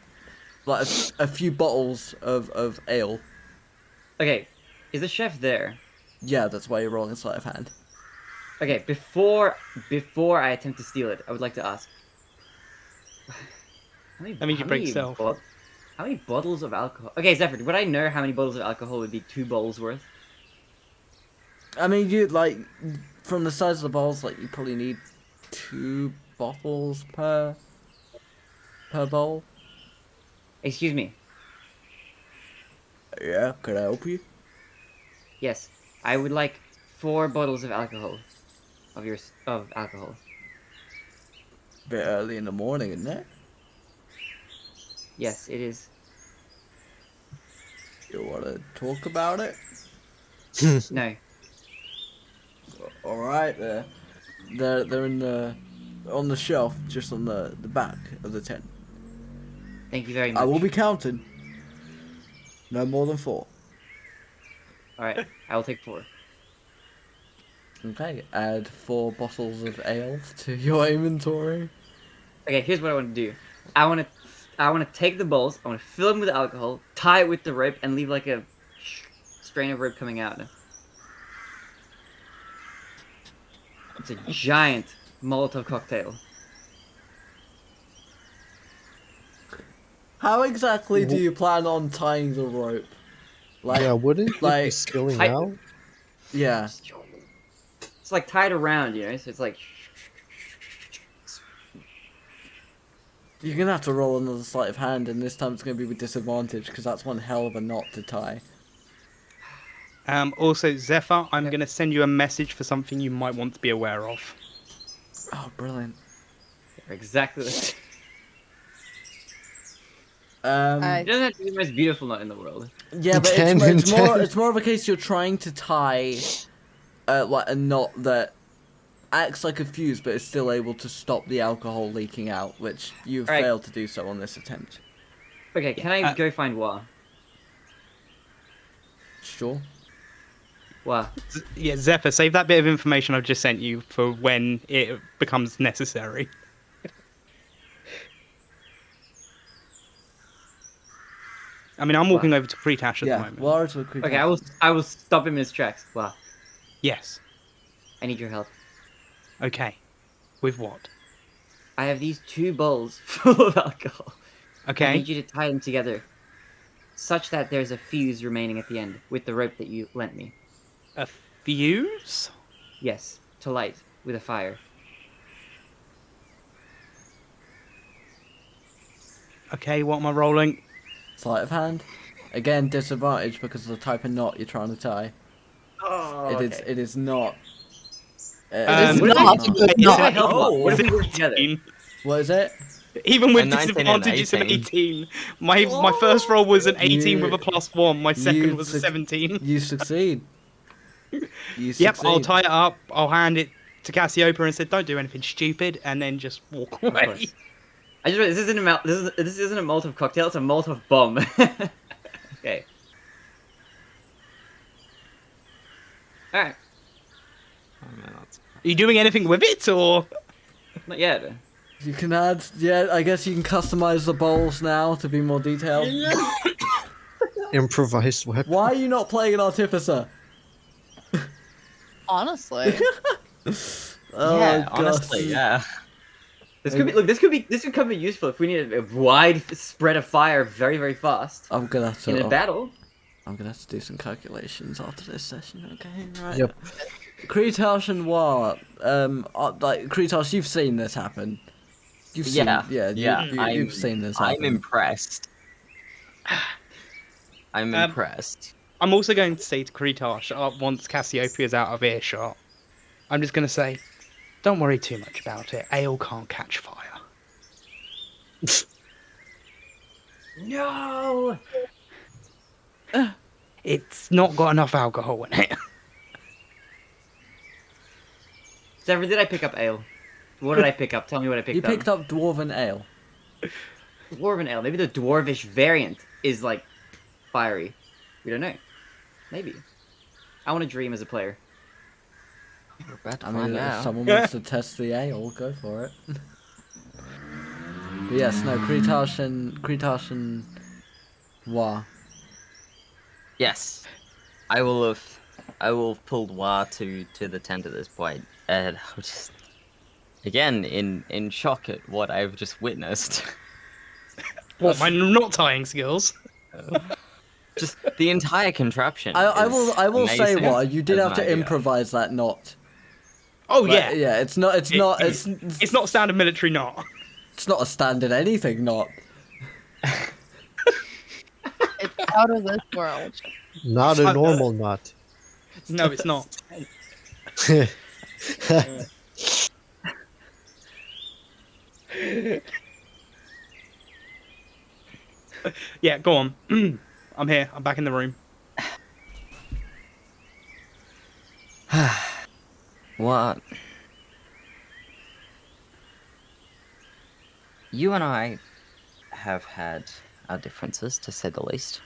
a few bottles of ale. Okay. Is the chef there? Yeah, that's why you're rolling sleight of hand. Okay. Before I attempt to steal it, I would like to ask. How many, That means you how break many stealth. How many bottles of alcohol? Okay, Zephyr, would I know how many bottles of alcohol would be 2 bowls worth? I mean, you like from the size of the bottles, like you probably need 2 bottles per bowl. Excuse me. Yeah, could I help you? Yes, I would like 4 bottles of alcohol. Of alcohol. Bit early in the morning, isn't it? Yes, it is. You want to talk about it? No. All right, they're in the on the shelf, just on the back of the tent. Thank you very much. I will be counting. No more than 4. Alright, I will take 4. Okay, add 4 bottles of ale to your inventory. Okay, here's what I want to do. I want to take the bowls, I want to fill them with alcohol, tie it with the rope, and leave like a strain of rope coming out. It's a giant Molotov cocktail. How exactly do you plan on tying the rope? Like, Yeah, wouldn't it be like, spilling I- out? yeah. It's like tied around, you know, so it's like... You're gonna have to roll another sleight of hand, and this time it's gonna be with disadvantage because that's one hell of a knot to tie. Also, Zephyr, I'm going to send you a message for something you might want to be aware of. Oh, brilliant. Exactly the same. I- It doesn't have to be the most beautiful knot in the world. Yeah, but 10 and it's more of a case you're trying to tie like a knot that acts like a fuse but is still able to stop the alcohol leaking out, which you've Alright. failed to do so on this attempt. Okay, can I go find Wa? Sure. Wa. Yeah, Zephyr, save that bit of information I've just sent you for when it becomes necessary. I mean, I'm walking over to Kretash at the Yeah, moment. Laura's with Okay, I will stop him in his tracks. Wa, Yes. I need your help. Okay. With what? I have these 2 bowls full of alcohol. I Okay. need you to tie them together, such that there's a fuse remaining at the end with the rope that you lent me. A fuse? Yes, to light with a fire. Okay, what am I rolling? Sleight of hand. Again, disadvantage because of the type of knot you're trying to tie. Oh, It is not. It's what if not I- a good what if knot. I help Oh, What if we Is it work together? 18? What is it? Even with A 19 and disadvantages of 18. 18. My first roll was an 18 with a +1. My second you was a suc- 17. You succeed. You Yep, I'll succeed. tie it up. I'll hand it to Cassiopeia and say, "Don't do anything stupid," and then just walk away. course. I just realized this isn't a Molotov cocktail, it's a Molotov bomb. Okay. Alright, Oh, man, that's... Are you doing anything with it, or? not yet. You can add, yeah, I guess you can customize the bowls now to be more detailed. Improvised weapon. Why are you not playing an artificer? Honestly. Oh, yeah, God. honestly, yeah. This could come in useful if we need a wide spread of fire very, very fast. I'm gonna have In a to. battle. I'm gonna have to do some calculations after this session. Okay, right. Yep. Kretash and Wa, like Kretash, you've seen this happen. You've seen, Yeah, you've seen this happen. I'm impressed. I'm impressed. I'm also going to say to Kretash, once Cassiopeia's out of earshot, I'm just going to say, don't worry too much about it. Ale can't catch fire. No! It's not got enough alcohol in it. Zephyr, did I pick up ale? What did I pick up? Tell me what I picked You up. picked up dwarven ale. Dwarven ale. Maybe the dwarvish variant is like fiery. We don't know. Maybe. I want to dream as a player. We're about to I find mean, if out. someone wants to test the ale, go for it. But yes, no, Kretash and Wa. Yes, I will have pulled Wa to the tent at this point, and I'm just again in shock at what I've just witnessed. What, my knot tying skills? Just the entire contraption. I is will say, amazing Wa, you did as have an to idea. improvise that knot. Oh, Like, yeah. yeah. It's not It's not standard military knot. It's not a standard anything knot. It's out of this world. Not a normal knot. No, it's not. Yeah, go on. I'm here. I'm back in the room. What? You and I have had our differences, to say the least.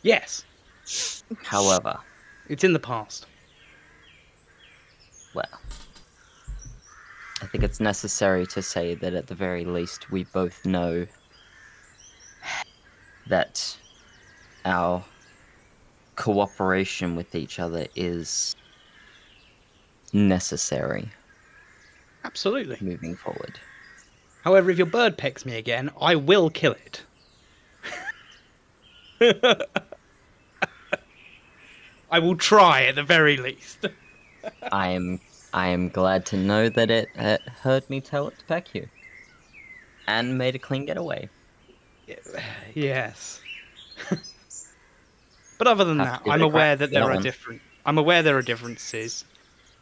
Yes, However, it's in the past. well, I think it's necessary to say that at the very least we both know that our cooperation with each other is necessary Absolutely. moving forward. However, if your bird pecks me again, I will kill it. I will try at the very least. I am glad to know that it heard me tell it to peck you, and made a clean getaway. Yes. But other than Have that, to give I'm it a crack aware that for there that are one. I'm aware there are differences,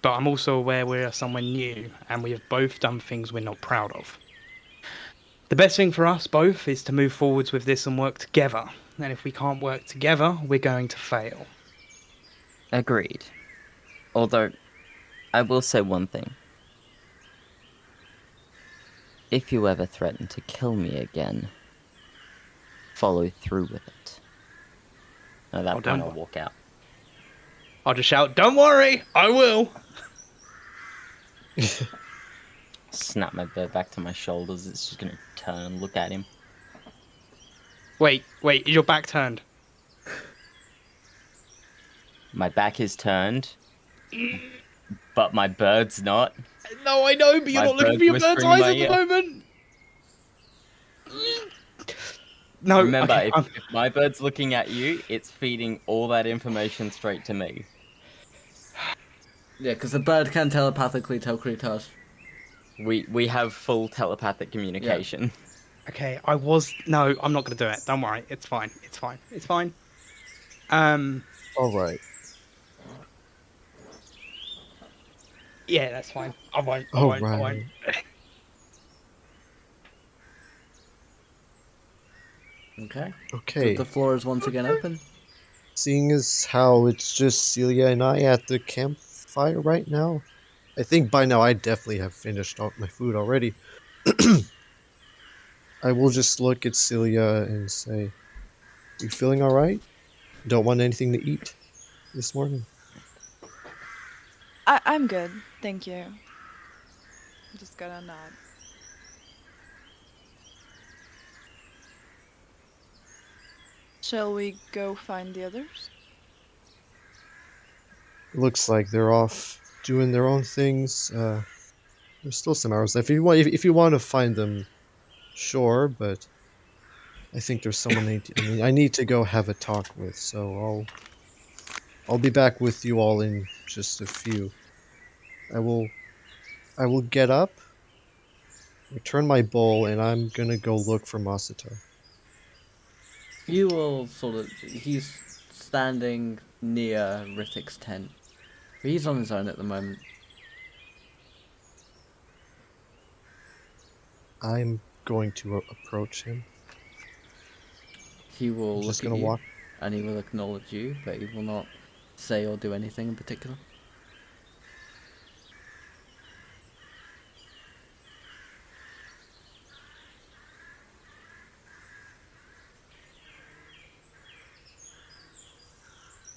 but I'm also aware we are somewhere new, and we have both done things we're not proud of. The best thing for us both is to move forwards with this and work together. And if we can't work together, we're going to fail. Agreed. Although, I will say one thing. If you ever threaten to kill me again, follow through with it. At that Oh, point, don't I'll wo- walk out. I'll just shout, "Don't worry, I will." Snap my bird back to my shoulders. It's just gonna turn and look at him. Wait, is your back turned? My back is turned, but my bird's not. No, I know, but you're My not looking bird's for your bird's whispering in eyes my at the ear. moment. No, Remember, okay, if my bird's looking at you, it's feeding all that information straight to me. Yeah, because the bird can telepathically tell Kretash. We have full telepathic communication. okay, no, I'm not gonna do it. Don't worry, it's fine. Alright. Yeah, that's fine. I won't. Alright. Okay. Okay. So the floor is once again open. Seeing as how it's just Seelia and I at the campfire right now, I think by now I definitely have finished all my food already. I will just look at Seelia and say, "You feeling alright? Don't want anything to eat this morning?" I'm good, thank you. Just gonna nod. Shall we go find the others? Looks like they're off doing their own things. There's still some hours left. If you want to find them, sure. But I think there's someone I need to go have a talk with. So I'll be back with you all in just a few. I will get up, return my bowl, and I'm gonna go look for Masato. You will he's standing near Rithik's tent. But he's on his own at the moment. I'm going to approach him. He will I'm just look at gonna you, walk. and he will acknowledge you, but he will not say or do anything in particular.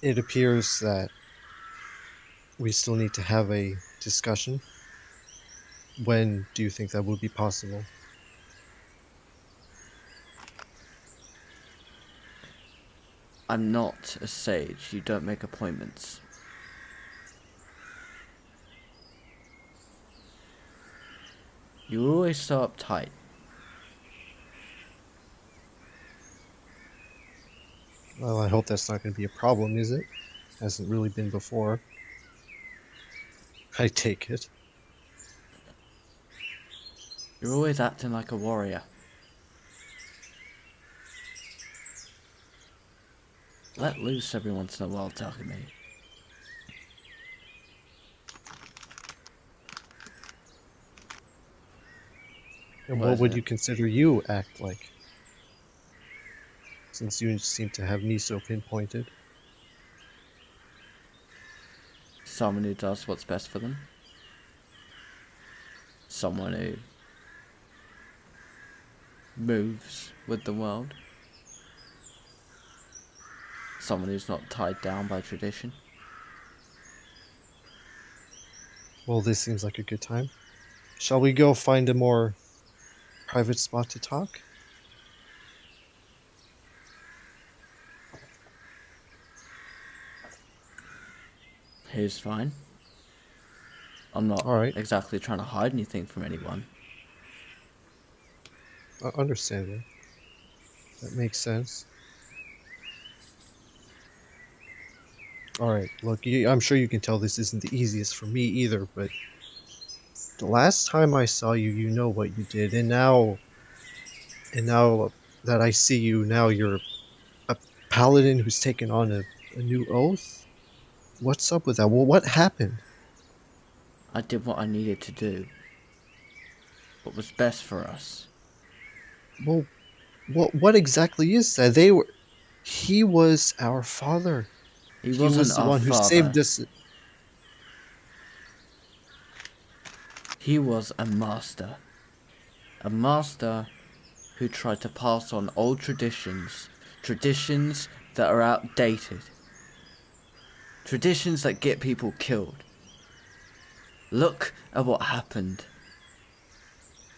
it appears that we still need to have a discussion. When do you think that would be possible? I'm not a sage. You don't make appointments. You're always so uptight. Well, I hope that's not going to be a problem, is it? Hasn't really been before. I take it. You're always acting like a warrior. Let loose every once in a while, Takumi. And What what is would it? you consider you act like? Since you seem to have me so pinpointed. Someone who does what's best for them. Someone who moves with the world. Someone who's not tied down by tradition. Well, this seems like a good time. Shall we go find a more private spot to talk? Here's fine. I'm not Alright, exactly trying to hide anything from anyone. understandable. That makes sense. Alright, look, I'm sure you can tell this isn't the easiest for me either, but the last time I saw you, you know what you did, and now that I see you, now you're a paladin who's taken on a new oath? What's up with that? Well, what happened? I did what I needed to do. What was best for us. Well, what exactly is that? He was our father. He He wasn't was the our one who father. saved us. He was a master. A master who tried to pass on old traditions. Traditions that are outdated. Traditions that get people killed. Look at what happened.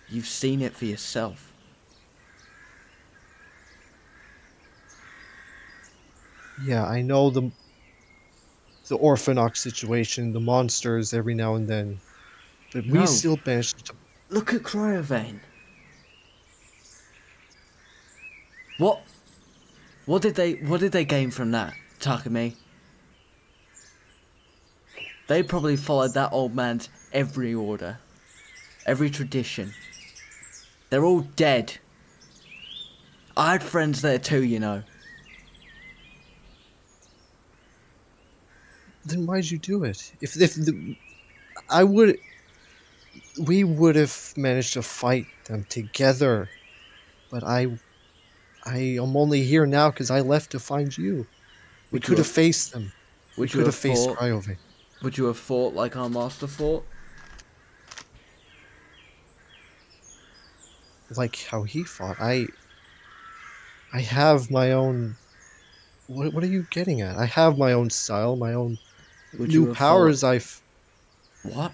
You've seen it for yourself. Yeah, I know the Orphanox situation, the monsters every now and then, but we No, still managed to. look at Cryovane. What did they gain from that, Takumi? They probably followed that old man's every order. Every tradition. They're all dead. I had friends there too, you know. Then why'd you do it? I would, we would have managed to fight them together, but I am only here now because I left to find you. We Would you could have have faced them. We would you could have have faced fought Cryovane. would you have fought like our master fought? Like how he fought. I have my own. What are you getting at? I have my own style, my own Would you new have fought powers. I've. what?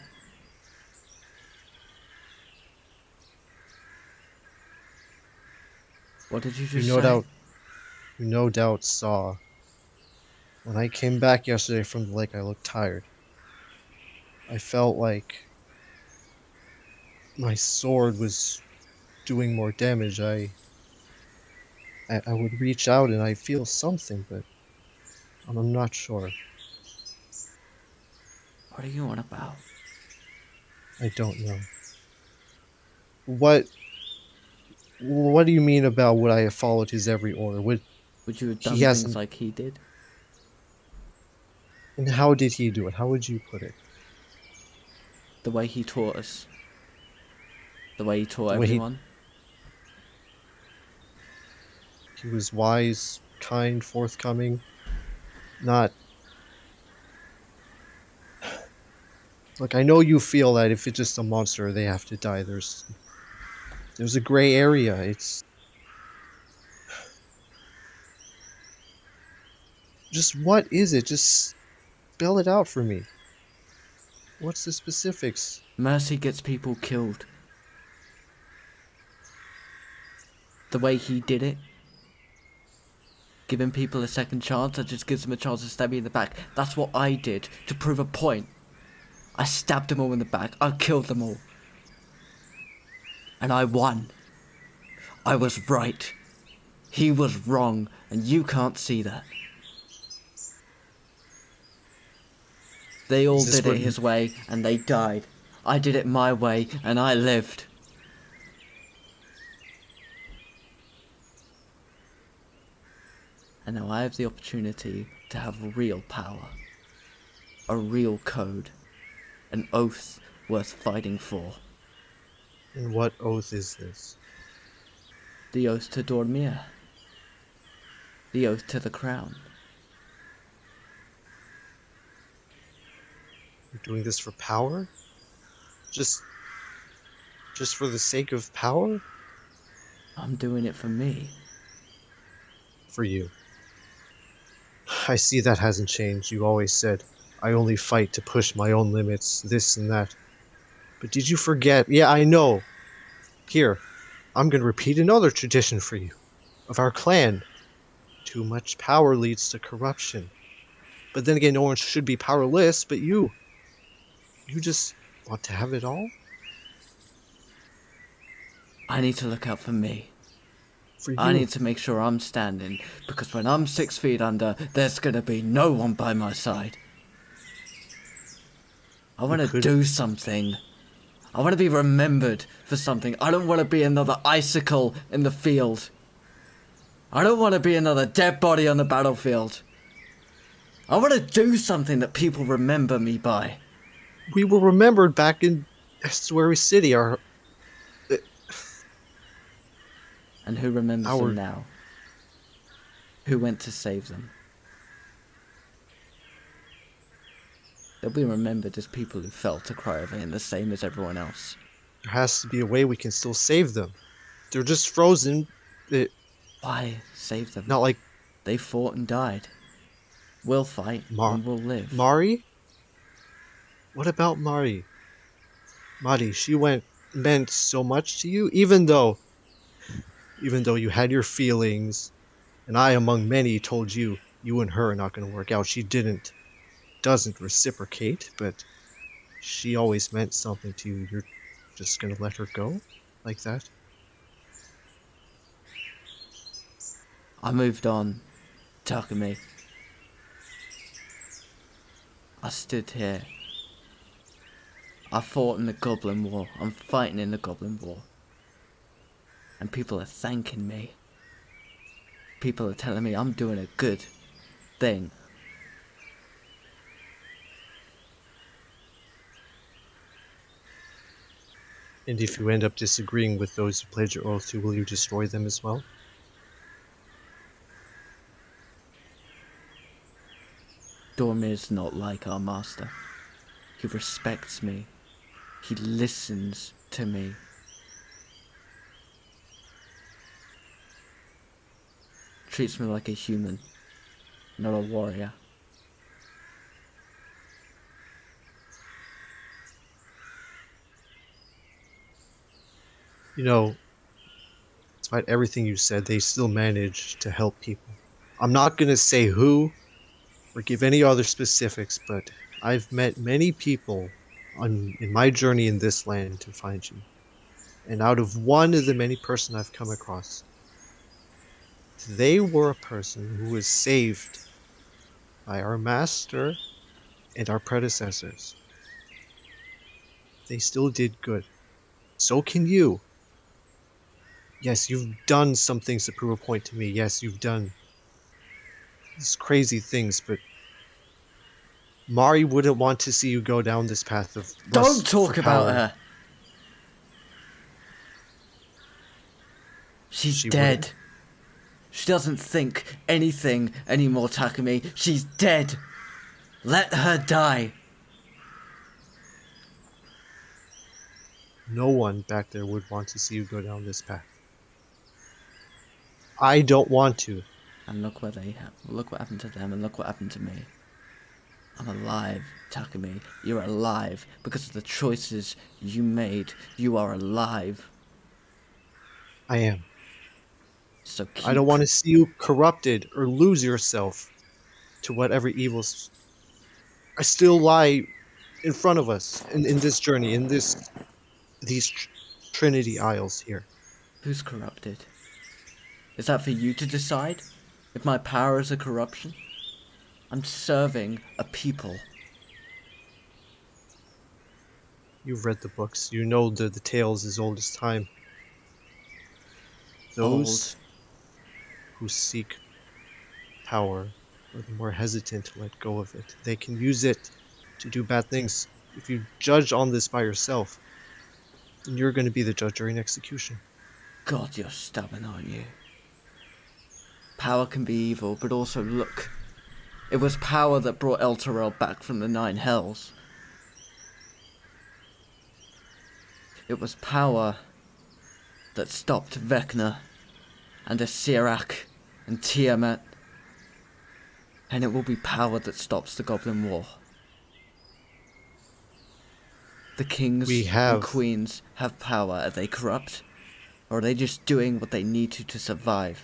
What did you You just no say? doubt, you no doubt saw. When I came back yesterday from the lake, I looked tired. I felt like my sword was doing more damage. I would reach out and I feel something, but I'm not sure. What are you on about? I don't know. What What do you mean about would I have followed his every order? Would Would you have he done things hasn't? like he did? And how did he do it? How would you put it? The way he taught us. The way he taught The way everyone? he was wise, kind, forthcoming, not. Like I know you feel that if it's just a monster, they have to die. There's a gray area. It's Just what is it? Just spell it out for me. What's the specifics? Mercy gets people killed. The way he did it, giving people a second chance, that just gives them a chance to stab me in the back. That's what I did to prove a point. I stabbed them all in the back. I killed them all. And I won. I was right. He was wrong, and you can't see that. They all Is this did it what- his way, and they died. I did it my way, and I lived. And now I have the opportunity to have real power. A real code. An oath worth fighting for. And what oath is this? The oath to Dormir. The oath to the crown. You're doing this for power? Just for the sake of power? I'm doing it for me. For you. I see that hasn't changed. You always said, I only fight to push my own limits, this and that. But did you forget? Yeah, I know. Here, I'm gonna repeat another tradition for you. Of our clan. Too much power leads to corruption. But then again, no one should be powerless, but you. You just want to have it all? I need to look out for me. For you. I need to make sure I'm standing, because when I'm 6 feet under, there's gonna be no one by my side. I want to could- do something. I want to be remembered for something. I don't want to be another icicle in the field. I don't want to be another dead body on the battlefield. I want to do something that people remember me by. We were remembered back in Estuary City. And who remembers Our- them now? Who went to save them? They'll be remembered as people who fell to Cryovan, the same as everyone else. There has to be a way we can still save them. They're just frozen. Why save them? Not like They fought and died. We'll fight and we'll live. Mari? What about Mari? Mari, she meant so much to you, even though you had your feelings, and I, among many, told you and her are not going to work out. She doesn't reciprocate, but she always meant something to you. You're just going to let her go? Like that? I moved on, Takumi. I stood here. I fought in the Goblin War. I'm fighting in the Goblin War. And people are thanking me. People are telling me I'm doing a good thing. And if you end up disagreeing with those who pledged your oath to, will you destroy them as well? Dormir's not like our master. He respects me. He listens to me. Treats me like a human, not a warrior. You know, despite everything you said, they still managed to help people. I'm not going to say who or give any other specifics, but I've met many people in my journey in this land to find you. And out of one of the many person I've come across, they were a person who was saved by our master and our predecessors. They still did good. So can you. Yes, you've done some things to prove a point to me. Yes, you've done these crazy things, but Mari wouldn't want to see you go down this path of Don't lust talk for about power. her. She's She dead. wouldn't? She doesn't think anything anymore, Takumi. She's dead. Let her die. No one back there would want to see you go down this path. I don't want to. And look what happened to them, and look what happened to me. I'm alive, Takumi. You're alive because of the choices you made. You are alive. I am. So I don't want to see you corrupted or lose yourself to whatever evils are still lie in front of us in this journey, in these Trinity Isles here. Who's corrupted? Is that for you to decide? If my power is a corruption? I'm serving a people. You've read the books. You know the tales as old as time. Those who seek power are the more hesitant to let go of it. They can use it to do bad things. If you judge on this by yourself, then you're going to be the judge during execution. God, you're stubborn, aren't you? Power can be evil, but also look. It was power that brought Elturel back from the Nine Hells. It was power that stopped Vecna and Asirak and Tiamat. And it will be power that stops the Goblin War. The kings and queens have power. Are they corrupt? Or are they just doing what they need to survive?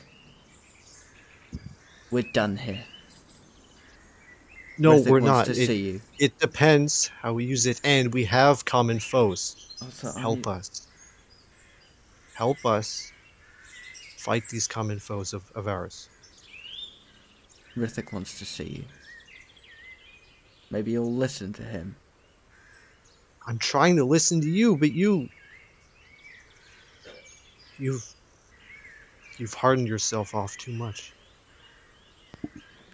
We're done here. No, Rithik we're wants not. to see you. It depends how we use it, and we have common foes. Also, Help us. Help us fight these common foes of ours. Rithik wants to see you. Maybe you'll listen to him. I'm trying to listen to you, but you've hardened yourself off too much.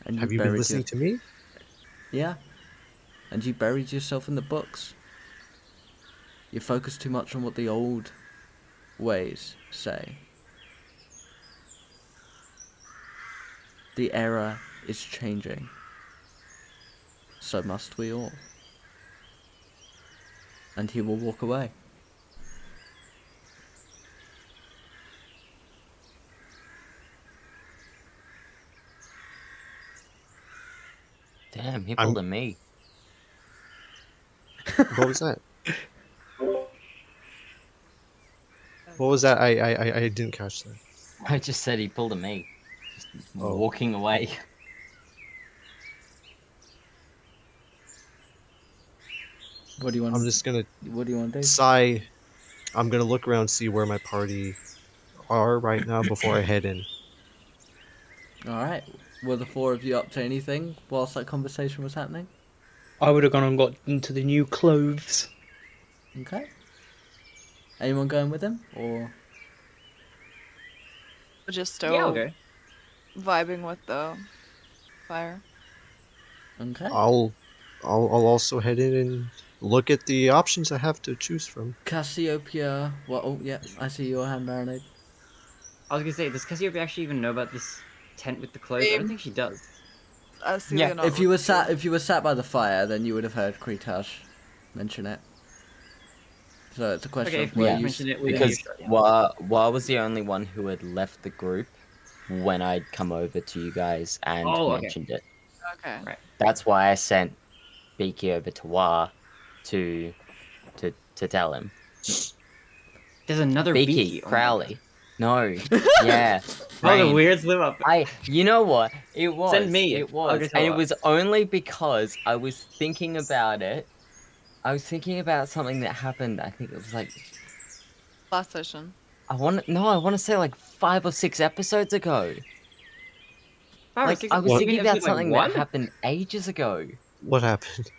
And Have you been listening to me? Yeah. And you buried yourself in the books. You focus too much on what the old ways say. The era is changing. So must we all. And he will walk away. Damn, he pulled a me. What was that? What was that? I didn't catch that. I just said he pulled a me. Just Oh. walking away. What do you want? I'm just gonna What do you want to do? sigh. I'm gonna look around, see where my party are right now before I head in. Alright. Were the four of you up to anything whilst that conversation was happening? I would have gone and got into the new clothes. Okay. Anyone going with him? Or Just Yeah, still okay. vibing with the fire. okay. I'll also head in and look at the options I have to choose from. Cassiopeia. Well, oh yeah, I see your hand, Baronade. I was gonna say, does Cassiopeia actually even know about this tent with the clothes? I don't think she does. Seelia not If you were looking sat by the fire, then you would have heard Kretash mention it. So it's a question Okay, of if where you you mentioned it, we Because yeah. Wa was the only one who had left the group when I'd come over to you guys and Oh, okay. mentioned it. good. Okay. Right. That's why I sent Beaky over to Wa to tell him. There's another Beaky, Oh my Crowley. No. Yeah. God. Oh, the Rain. weirds live up. You know what? It was. Send me. It I'll was. just And it follow was only because I was thinking about it. I was thinking about something that happened, I think it was like Last session. I want to say like 5 or 6 episodes ago. Like I was thinking about something that happened ages ago. What happened?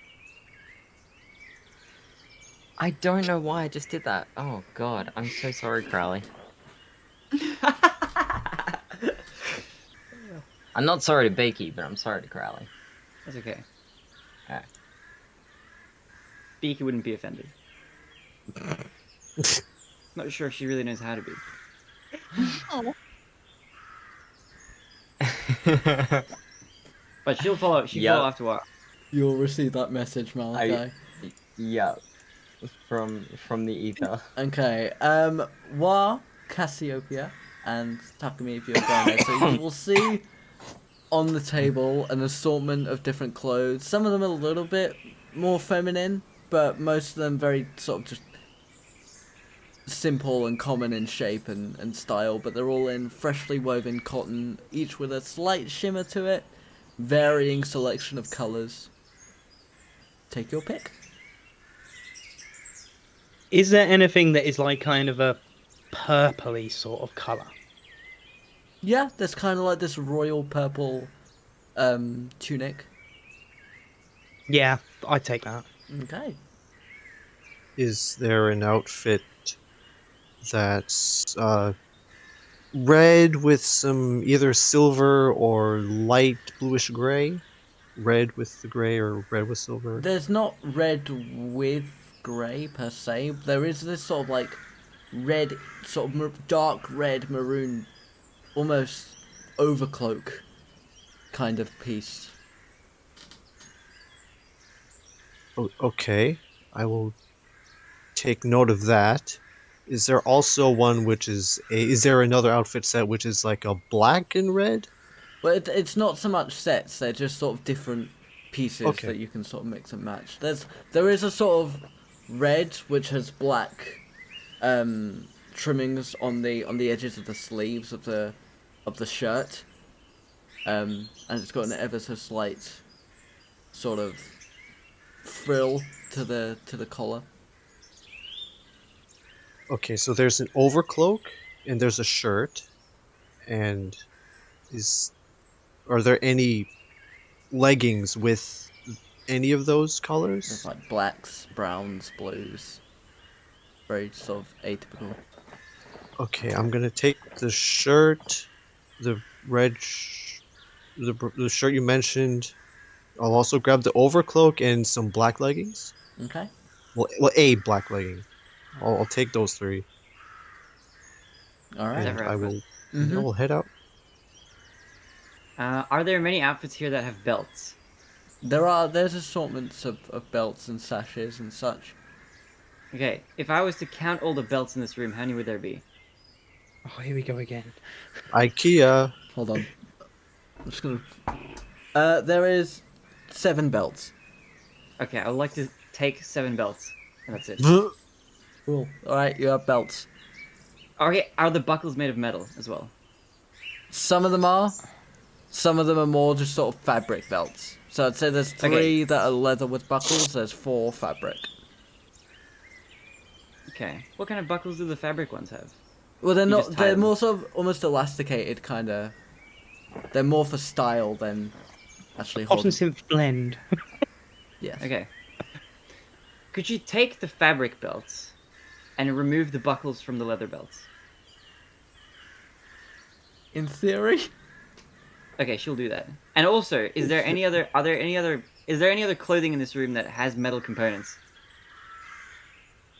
I don't know why I just did that. Oh god, I'm so sorry, Crowley. I'm not sorry to Beaky, but I'm sorry to Crowley. That's okay. Alright. Beaky wouldn't be offended. Not sure if she really knows how to be. Oh. But she'll follow. She'll Yep. follow after a while. You'll receive that message, Malachi. Yeah. From the ether. Okay. Wa, Cassiopeia, and Takumi if you're going there. So you will see on the table an assortment of different clothes. Some of them a little bit more feminine, but most of them very sort of just simple and common in shape and style, but they're all in freshly woven cotton, each with a slight shimmer to it, varying selection of colours. Take your pick. Is there anything that is like kind of a purpley sort of colour? Yeah, there's kind of like this royal purple tunic. Yeah, I'd take that. Okay. Is there an outfit that's red with some either silver or light bluish gray? Red with the gray or red with silver? There's not red with grey per se. There is this sort of like red, sort of dark red maroon, almost overcloak kind of piece. Okay, I will take note of that. Is there also one which is is there another outfit set which is like a black and red? But it's not so much sets, they're just sort of different pieces Okay. that you can sort of mix and match. There is a sort of red which has black trimmings on the edges of the sleeves of the shirt. And it's got an ever so slight sort of frill to the collar. Okay, so there's an overcloak and there's a shirt, and are there any leggings with any of those There's colors? like blacks, browns, blues. Very sort of atypical. Okay, I'm gonna take the shirt, the the shirt you mentioned. I'll also grab the overcloak and some black leggings. Okay. Well, a black legging. I'll take those three, Alright. and I will. Mhm. I will head out. Are there many outfits here that have belts? There's assortments of belts and sashes and such. Okay, if I was to count all the belts in this room, how many would there be? Oh, here we go again. IKEA. Hold on. I'm just gonna. There is 7 belts. Okay, I would like to take 7 belts, and that's it. Cool. Alright, you have belts. Okay, are the buckles made of metal as well? Some of them are. Some of them are more just sort of fabric belts. So I'd say there's 3 Okay. that are leather with buckles, there's 4 fabric. Okay, what kind of buckles do the fabric ones have? Well, they're You not. just tie They're them. more sort of almost elasticated, kind of. They're more for style than actually Cotton holding. synth blend. Yes. Okay. Could you take the fabric belts and remove the buckles from the leather belts? In theory. Okay, she'll do that. And also, is there any other clothing in this room that has metal components?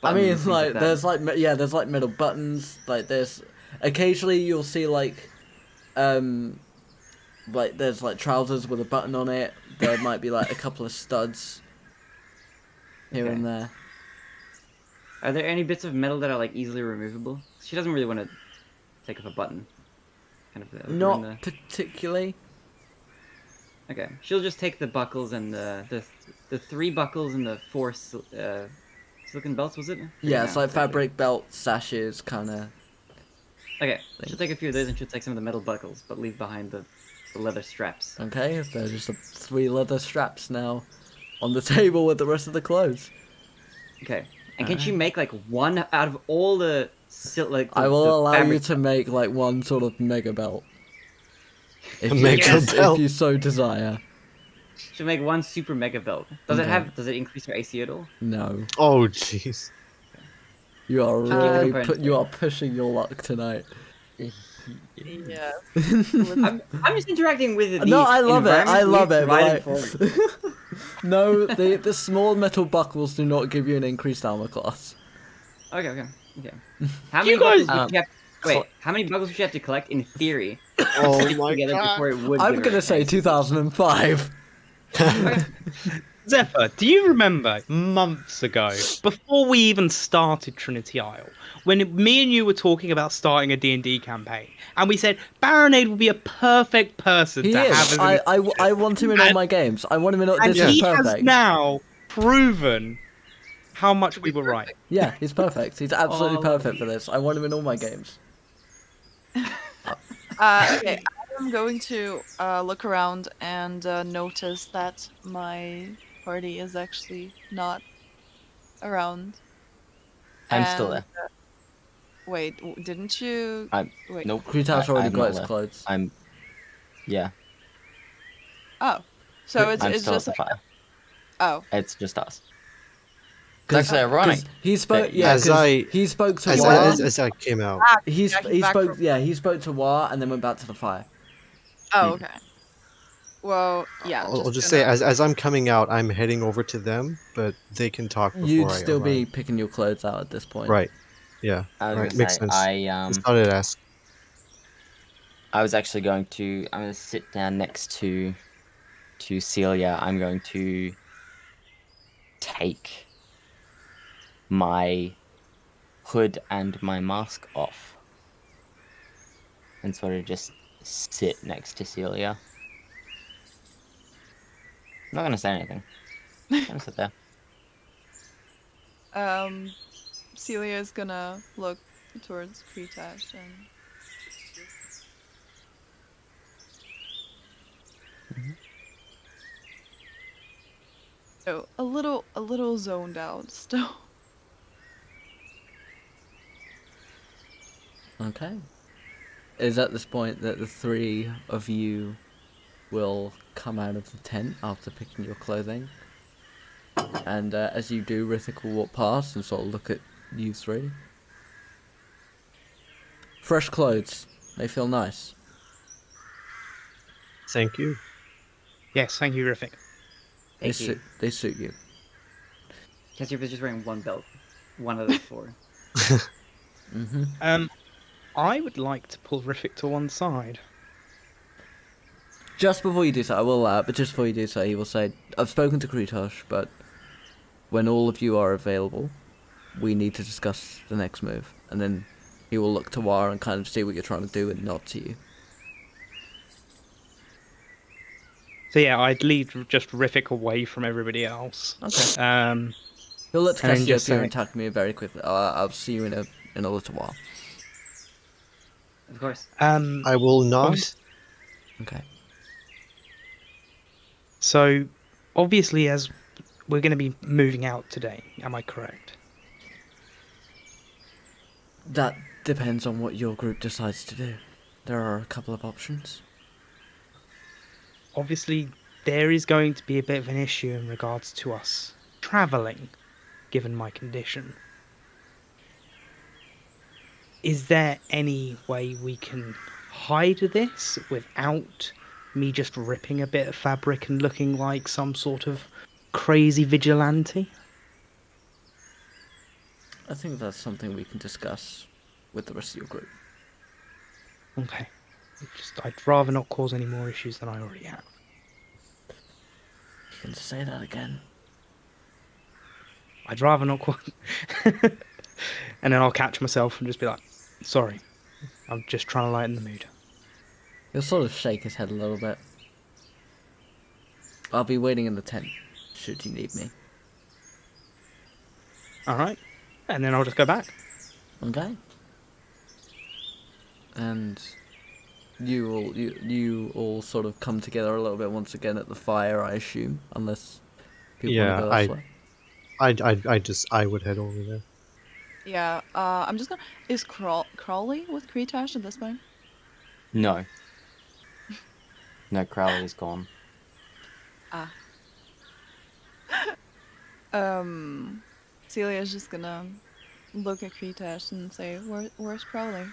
I mean, Buttons, it's things like that. there's like there's like metal buttons. Like there's occasionally you'll see like there's like trousers with a button on it. There might be like a couple of studs here Okay. and there. Are there any bits of metal that are like easily removable? She doesn't really want to take off a button. Kind of. Not particularly. Okay, she'll just take the buckles and the 3 buckles and the 4 silicon belts. Was it? Yeah, it's No, like exactly. fabric belt sashes, kind of. Okay, she'll take a few of those and she'll take some of the metal buckles, but leave behind the leather straps. Okay, they're just 3 leather straps now on the table with the rest of the clothes. Okay, and can she make like one out of all the I will allow you fabric to make like one sort of mega belt. If Mega if belt. you so desire. She'll make one super mega belt. Does Okay. does it increase her AC at all? No. Oh, jeez. You are keep the really components you are pushing your luck tonight. Yeah. I'm just interacting with the No, I love it. I environment love we've it. But provided like, for you. no, the small metal buckles do not give you an increased armor class. Okay. How many You guys- buckles would you have? Wait, how many buckles would you have to collect in theory Oh stick my together god. before it would? I'm give her gonna an say AC? 2005. Zephyr, do you remember months ago, before we even started Trinity Isle, when me and you were talking about starting a D&D campaign, and we said Barinade would be a perfect person He to have is. as an I want him in all and, my games. I want him in all. and This is he has perfect. now proven how much we were right. Yeah, he's perfect. He's absolutely All perfect of for this. I want him in all my games. Okay, I'm going to look around and notice that my party is actually not around. I'm still And, there. Wait, didn't you? I'm Wait. nope. Kretash already I'm got not his there. clothes. Yeah. Oh, so I'm it's still at just the like fire. oh. It's just us. It's Because actually ironic. he spoke. that Yeah, As because I he spoke to as Wa. I, as I came out, He Yeah, he's he back spoke. from- Yeah, he spoke to Wa and then went back to the fire. Oh, okay. Well, yeah. I'll just say gonna- as I'm coming out, I'm heading over to them, but they can talk before You'd I still be arrive. picking your clothes out at this point. Right. Yeah. I was Right. gonna Makes say sense. Just thought I'd ask. I was actually going to. I'm going to sit down next to Seelia. I'm going to take my hood and my mask off, and sort of just sit next to Seelia. I'm not gonna say anything. I'm gonna sit there. Celia is gonna look towards Kretash and so a little zoned out still. Okay. It is at this point that the three of you will come out of the tent after picking your clothing. And as you do, Rithik will walk past and sort of look at you three. Fresh clothes. They feel nice. Thank you. Yes, thank you, Riffic. Thank you. They suit you. Cassiopeia's just wearing one belt. One out of 4. Mm-hmm. I would like to pull Riffic to one side. Just before you do so, I will but just before you do so, he will say, I've spoken to Kretash, but when all of you are available, we need to discuss the next move. And then he will look to War and kind of see what you're trying to do and nod to you. So yeah, I'd lead just Riffic away from everybody else. Okay. He'll look to and then just Cassiopeia say- and Takumi very quickly. I'll see you in a little while. Of course. I will nod. obvious- Okay. So, obviously, as we're going to be moving out today, am I correct? That depends on what your group decides to do. There are a couple of options. Obviously, there is going to be a bit of an issue in regards to us travelling, given my condition. Is there any way we can hide this without me just ripping a bit of fabric and looking like some sort of crazy vigilante? I think that's something we can discuss with the rest of your group. Okay. I'd rather not cause any more issues than I already have. You can say that again. I'd rather not cause... And then I'll catch myself and just be like, sorry, I'm just trying to lighten the mood. He'll sort of shake his head a little bit. I'll be waiting in the tent, should you need me. Alright. And then I'll just go back. Okay. And you all sort of come together a little bit once again at the fire, I assume, unless people want to go elsewhere. I would head over there. Yeah. I'm just gonna. Is Crawley with Kretash at this point? No. No, Crowley's gone. Ah. Celia's just gonna look at Kretash and say, "Where's Crowley?"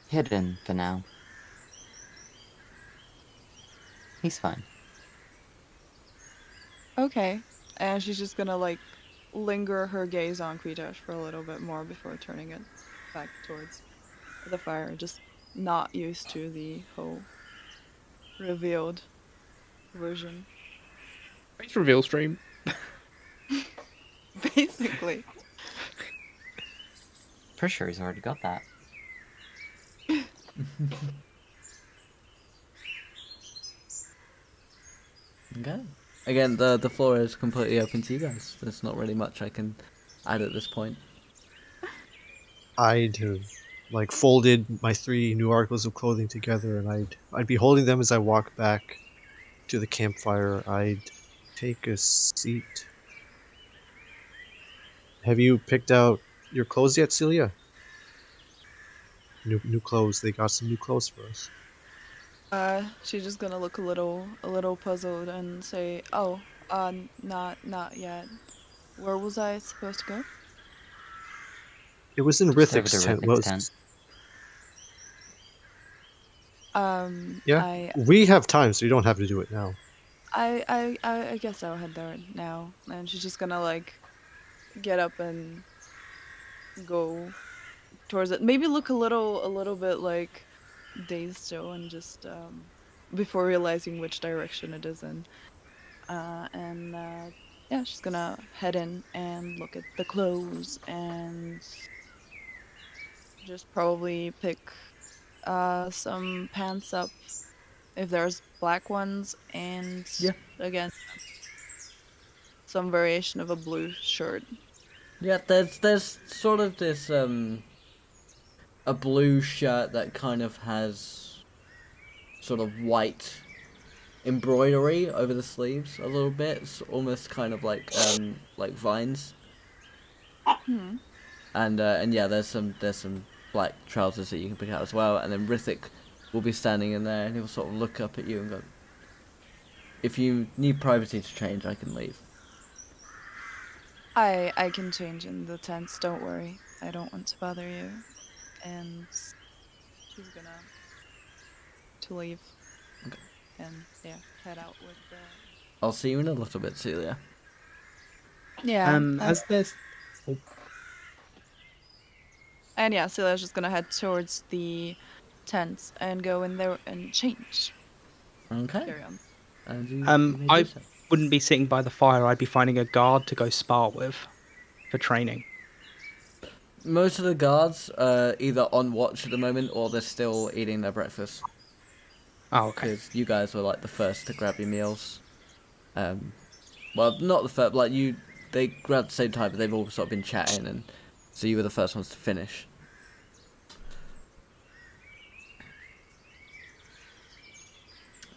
Hidden for now. He's fine. Okay. And she's just gonna like linger her gaze on Kretash for a little bit more before turning it back towards the fire. Just not used to the whole revealed version. Face reveal stream. Basically. Pretty sure he's already got that. Okay. Again, the floor is completely open to you guys. There's not really much I can add at this point. I'd have like folded my 3 new articles of clothing together, and I'd be holding them as I walk back to the campfire. I'd take a seat. Have you picked out your clothes yet, Seelia? New clothes. They got some new clothes for us. She's just gonna look a little puzzled and say, "Oh, not yet. Where was I supposed to go?" It was in Just over to Rithik's tent. Rithik's tent. Yeah, I we have time, so you don't have to do it now. I guess I'll head there now. And she's just gonna like get up and go towards it. Maybe look a little bit like dazed still, and just before realizing which direction it is in. Yeah, she's gonna head in and look at the clothes and just probably pick some pants up if there's black ones, and Yeah. again some variation of a blue shirt. Yeah, there's sort of this a blue shirt that kind of has sort of white embroidery over the sleeves a little bit. It's almost kind of like vines. And yeah, there's some black trousers that you can pick out as well. And then Rithik will be standing in there, and he'll sort of look up at you and go, "If you need privacy to change, I can leave." I can change in the tents, don't worry. I don't want to bother you. And she's gonna to leave. Okay. And yeah, head out with the I'll see you in a little bit, Seelia. yeah. As there's And yeah, Celia's just gonna head towards the tents and go in there and change. Okay. Carry on. And you may I do so. wouldn't be sitting by the fire. I'd be finding a guard to go spar with for training. Most of the guards are either on watch at the moment or they're still eating their breakfast. Oh, okay. Because you guys were like the first to grab your meals. Well, not the first. Like they grabbed at the same time, but they've all sort of been chatting, and so you were the first ones to finish.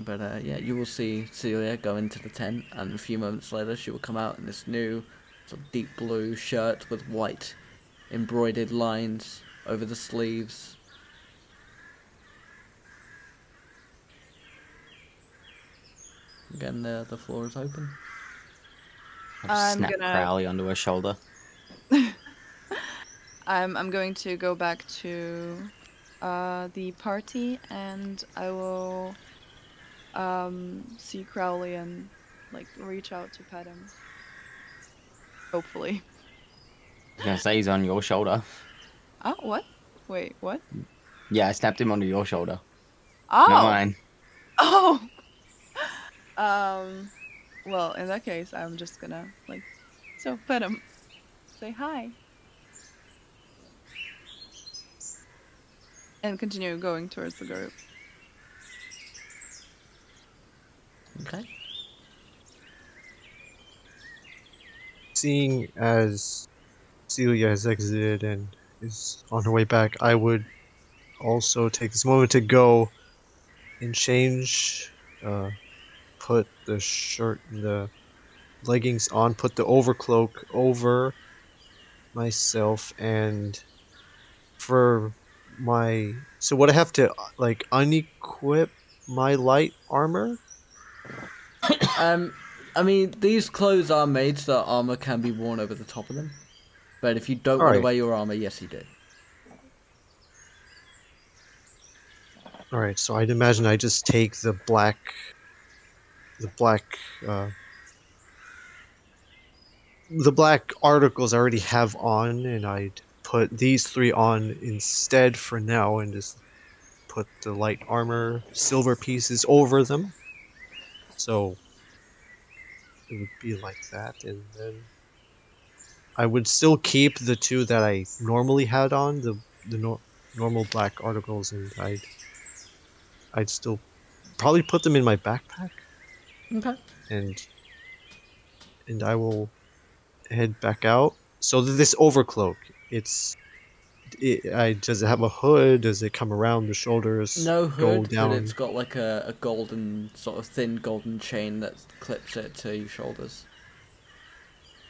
But yeah, you will see Seelia go into the tent, and a few moments later, she will come out in this new sort of deep blue shirt with white embroidered lines over the sleeves. Again, the floor is open. I'll just I'm snap gonna- Crowley onto her shoulder. I'm going to go back to the party, and I will see Crowley and like reach out to pet him. Hopefully. I was gonna say he's on your shoulder. Oh, what? Wait, what? Yeah, I snapped him onto your shoulder. Oh. Not mine. Oh. Well, in that case, I'm just gonna like pet him. Say hi. And continue going towards the group. Okay. Seeing as Seelia has exited and is on her way back, I would also take this moment to go and change, put the shirt and the leggings on, put the overcloak over myself, and for my... So would I have to, like, unequip my light armor? I mean, these clothes are made so that armor can be worn over the top of them. But if you don't want to Alright. wear your armor, yes, you do. Alright, so I'd imagine I just take the black, uh, the black articles I already have on, and I'd put these 3 on instead for now, and just put the light armor silver pieces over them. So it would be like that, and then I would still keep the two that I normally had on, the normal black articles, and I'd still probably put them in my backpack, Okay. and I will head back out. So this overcloak, does it have a hood? Does it come around the shoulders? No Go hood, but it's down? got like a golden, sort of thin golden chain that clips it to your shoulders.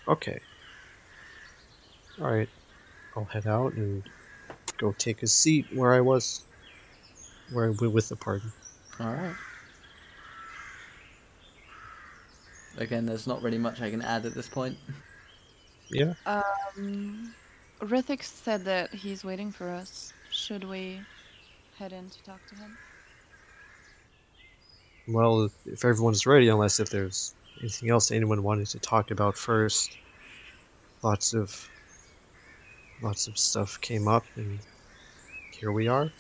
Okay. All right. I'll head out and go take a seat where I was, where I with the party. Alright. Again, there's not really much I can add at this point. Yeah. Rithik said that he's waiting for us. Should we head in to talk to him? Well, if everyone's ready, unless if there's anything else anyone wanted to talk about first. Lots of stuff came up, and here we are.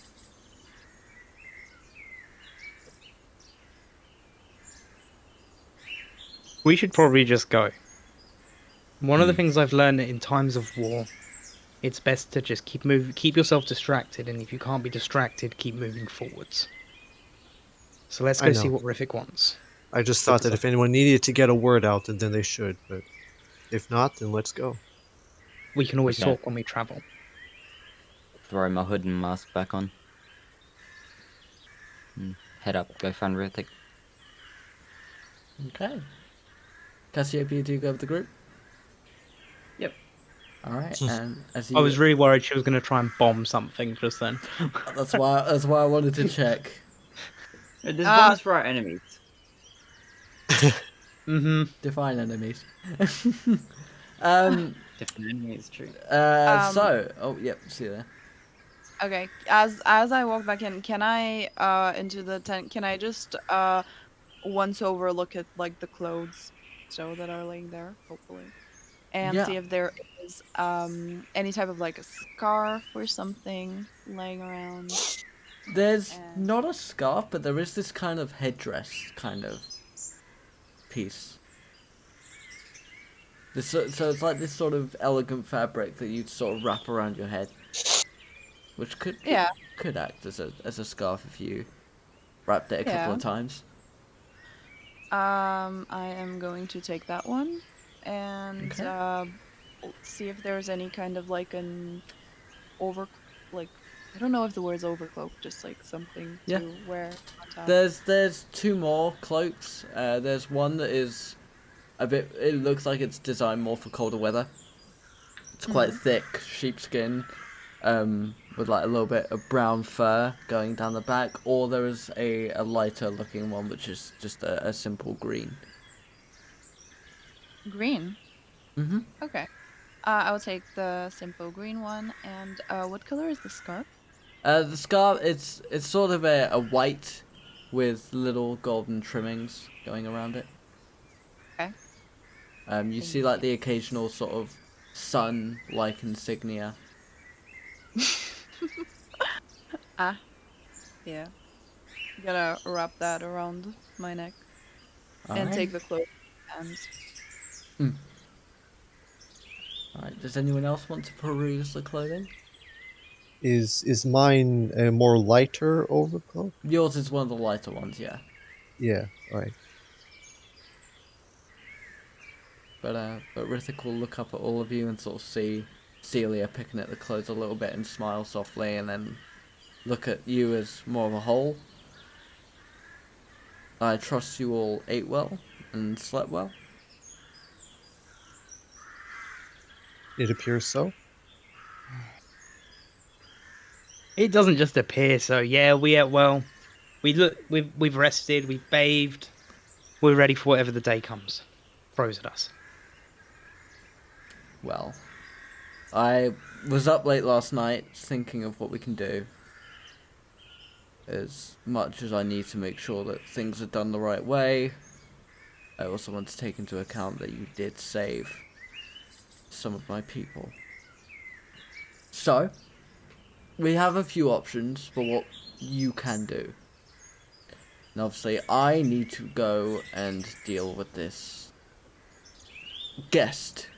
We should probably just go. One of the Hmm. things I've learned in times of war, it's best to just keep yourself distracted, and if you can't be distracted, keep moving forwards. So let's I go know. see what Riffic wants. I just thought that if anyone needed to get a word out, then they should. But if not, then let's go. We can always Okay. talk when we travel. Throw my hood and mask back on. Head up, go find Rithik. Okay. Cassiopeia, do you go with the group? Yep. Alright, and as you... I was really worried she was going to try and bomb something just then. That's why I wanted to check. There's bombs for our enemies. Mm-hmm. Define enemies. Different enemies, true. Oh, yep, see you there. Okay. As I walk back in, can I into the tent? Can I just once over look at like the clothes so that are laying there, hopefully, and Yeah. see if there is any type of like a scarf or something laying around. There's And- not a scarf, but there is this kind of headdress kind of piece. So it's like this sort of elegant fabric that you sort of wrap around your head, which could act as a scarf if you wrapped it a couple of times. I am going to take that one and Okay. see if there's any kind of like an I don't know if the word's overcloak, just like something Yeah. to wear on top. There's two more cloaks. There's one that is a bit. It looks like it's designed more for colder weather. It's quite thick sheepskin, with like a little bit of brown fur going down the back. Or there is a lighter looking one, which is just a simple green. Green. Mhm. Okay. I will take the simple green one. And what color is the scarf? The scarf, it's sort of a white with little golden trimmings going around it. Okay. You see like the occasional sort of sun-like insignia. Yeah. Gonna wrap that around my neck and Alright. take the cloak and Alright, does anyone else want to peruse the clothing? Is mine a more lighter overcloak? Yours is one of the lighter ones, yeah. Yeah. All right. But Rithik will look up at all of you and sort of see Seelia picking at the clothes a little bit and smile softly, and then look at you as more of a whole. I trust you all ate well and slept well. It appears so. It doesn't just appear so. Yeah, we ate well. We've rested. We've bathed. We're ready for whatever the day comes. Throws at us. Well, I was up late last night thinking of what we can do. As much as I need to make sure that things are done the right way, I also want to take into account that you did save some of my people. So, we have a few options for what you can do. And obviously, I need to go and deal with this guest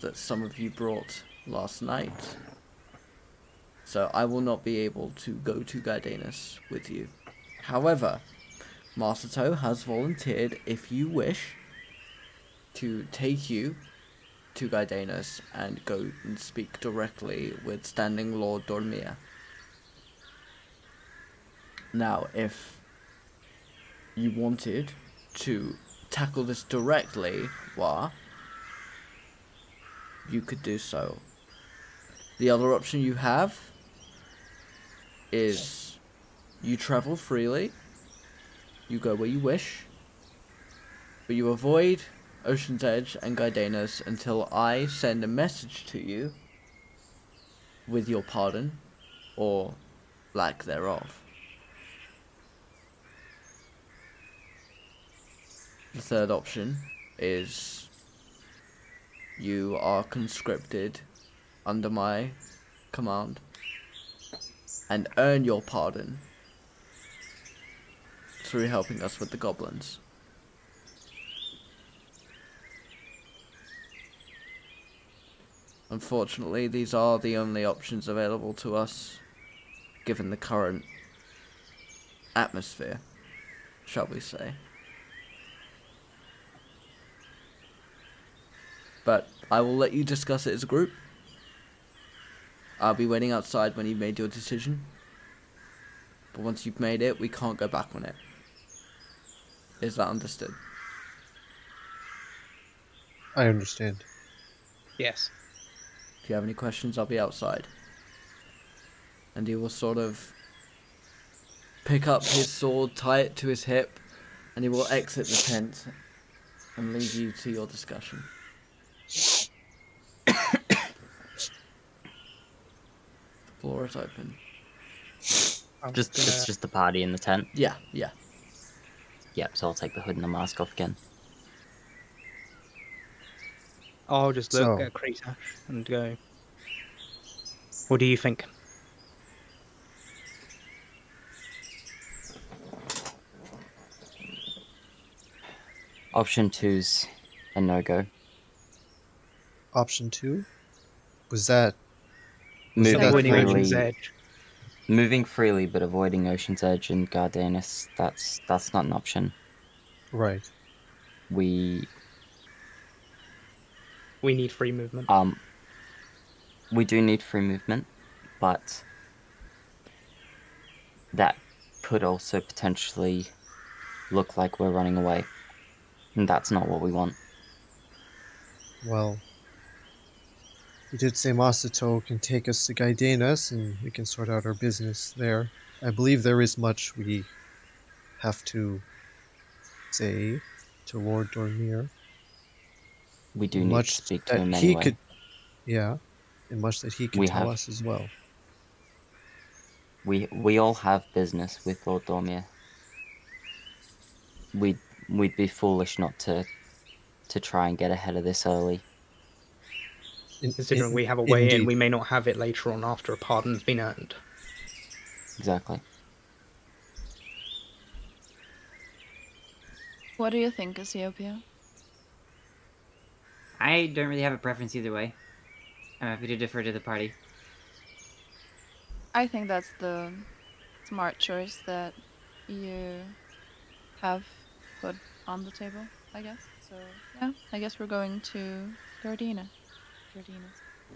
that some of you brought last night. So I will not be able to go to Gaidanus with you. However, Masato has volunteered, if you wish, to take you to Gaidanus and go and speak directly with Standing Lord Dormir. Now, if you wanted to tackle this directly, you could do so. The other option you have is you travel freely, you go where you wish, but you avoid Ocean's Edge and Gaidanus until I send a message to you with your pardon, or lack thereof. The third option is you are conscripted under my command and earn your pardon through helping us with the goblins. Unfortunately, these are the only options available to us, given the current atmosphere, shall we say. But I will let you discuss it as a group. I'll be waiting outside when you've made your decision. But once you've made it, we can't go back on it. Is that understood? I understand. Yes. If you have any questions, I'll be outside. And he will sort of pick up his sword, tie it to his hip, and he will exit the tent and leave you to your discussion. The floor is open. It's just the party in the tent. Yeah. Yep, so I'll take the hood and the mask off again. I'll just look at Kretash and go, what do you think? Option 2's a no-go. Option 2? Was that... Moving Avoiding freely, Ocean's Edge. moving freely, but avoiding Ocean's Edge and Gardanus, that's not an option. Right. We need free movement. We do need free movement, but that could also potentially look like we're running away. And that's not what we want. Well, you did say Masato can take us to Gaidanus, and we can sort out our business there. I believe there is much we have to say to Lord Dormir. We do need Much to speak to that him he anyway. could, yeah, and much that he can We tell have- us as well. We all have business with Lord Dormir. We'd be foolish not to try and get ahead of this early. Considering we have a way in, Indeed. we may not have it later on after a pardon's been earned. Exactly. What do you think, Cassiopeia? I don't really have a preference either way. I'm happy to defer to the party. I think that's the smart choice that you have put on the table, I guess. So, yeah, I guess we're going to Gardena.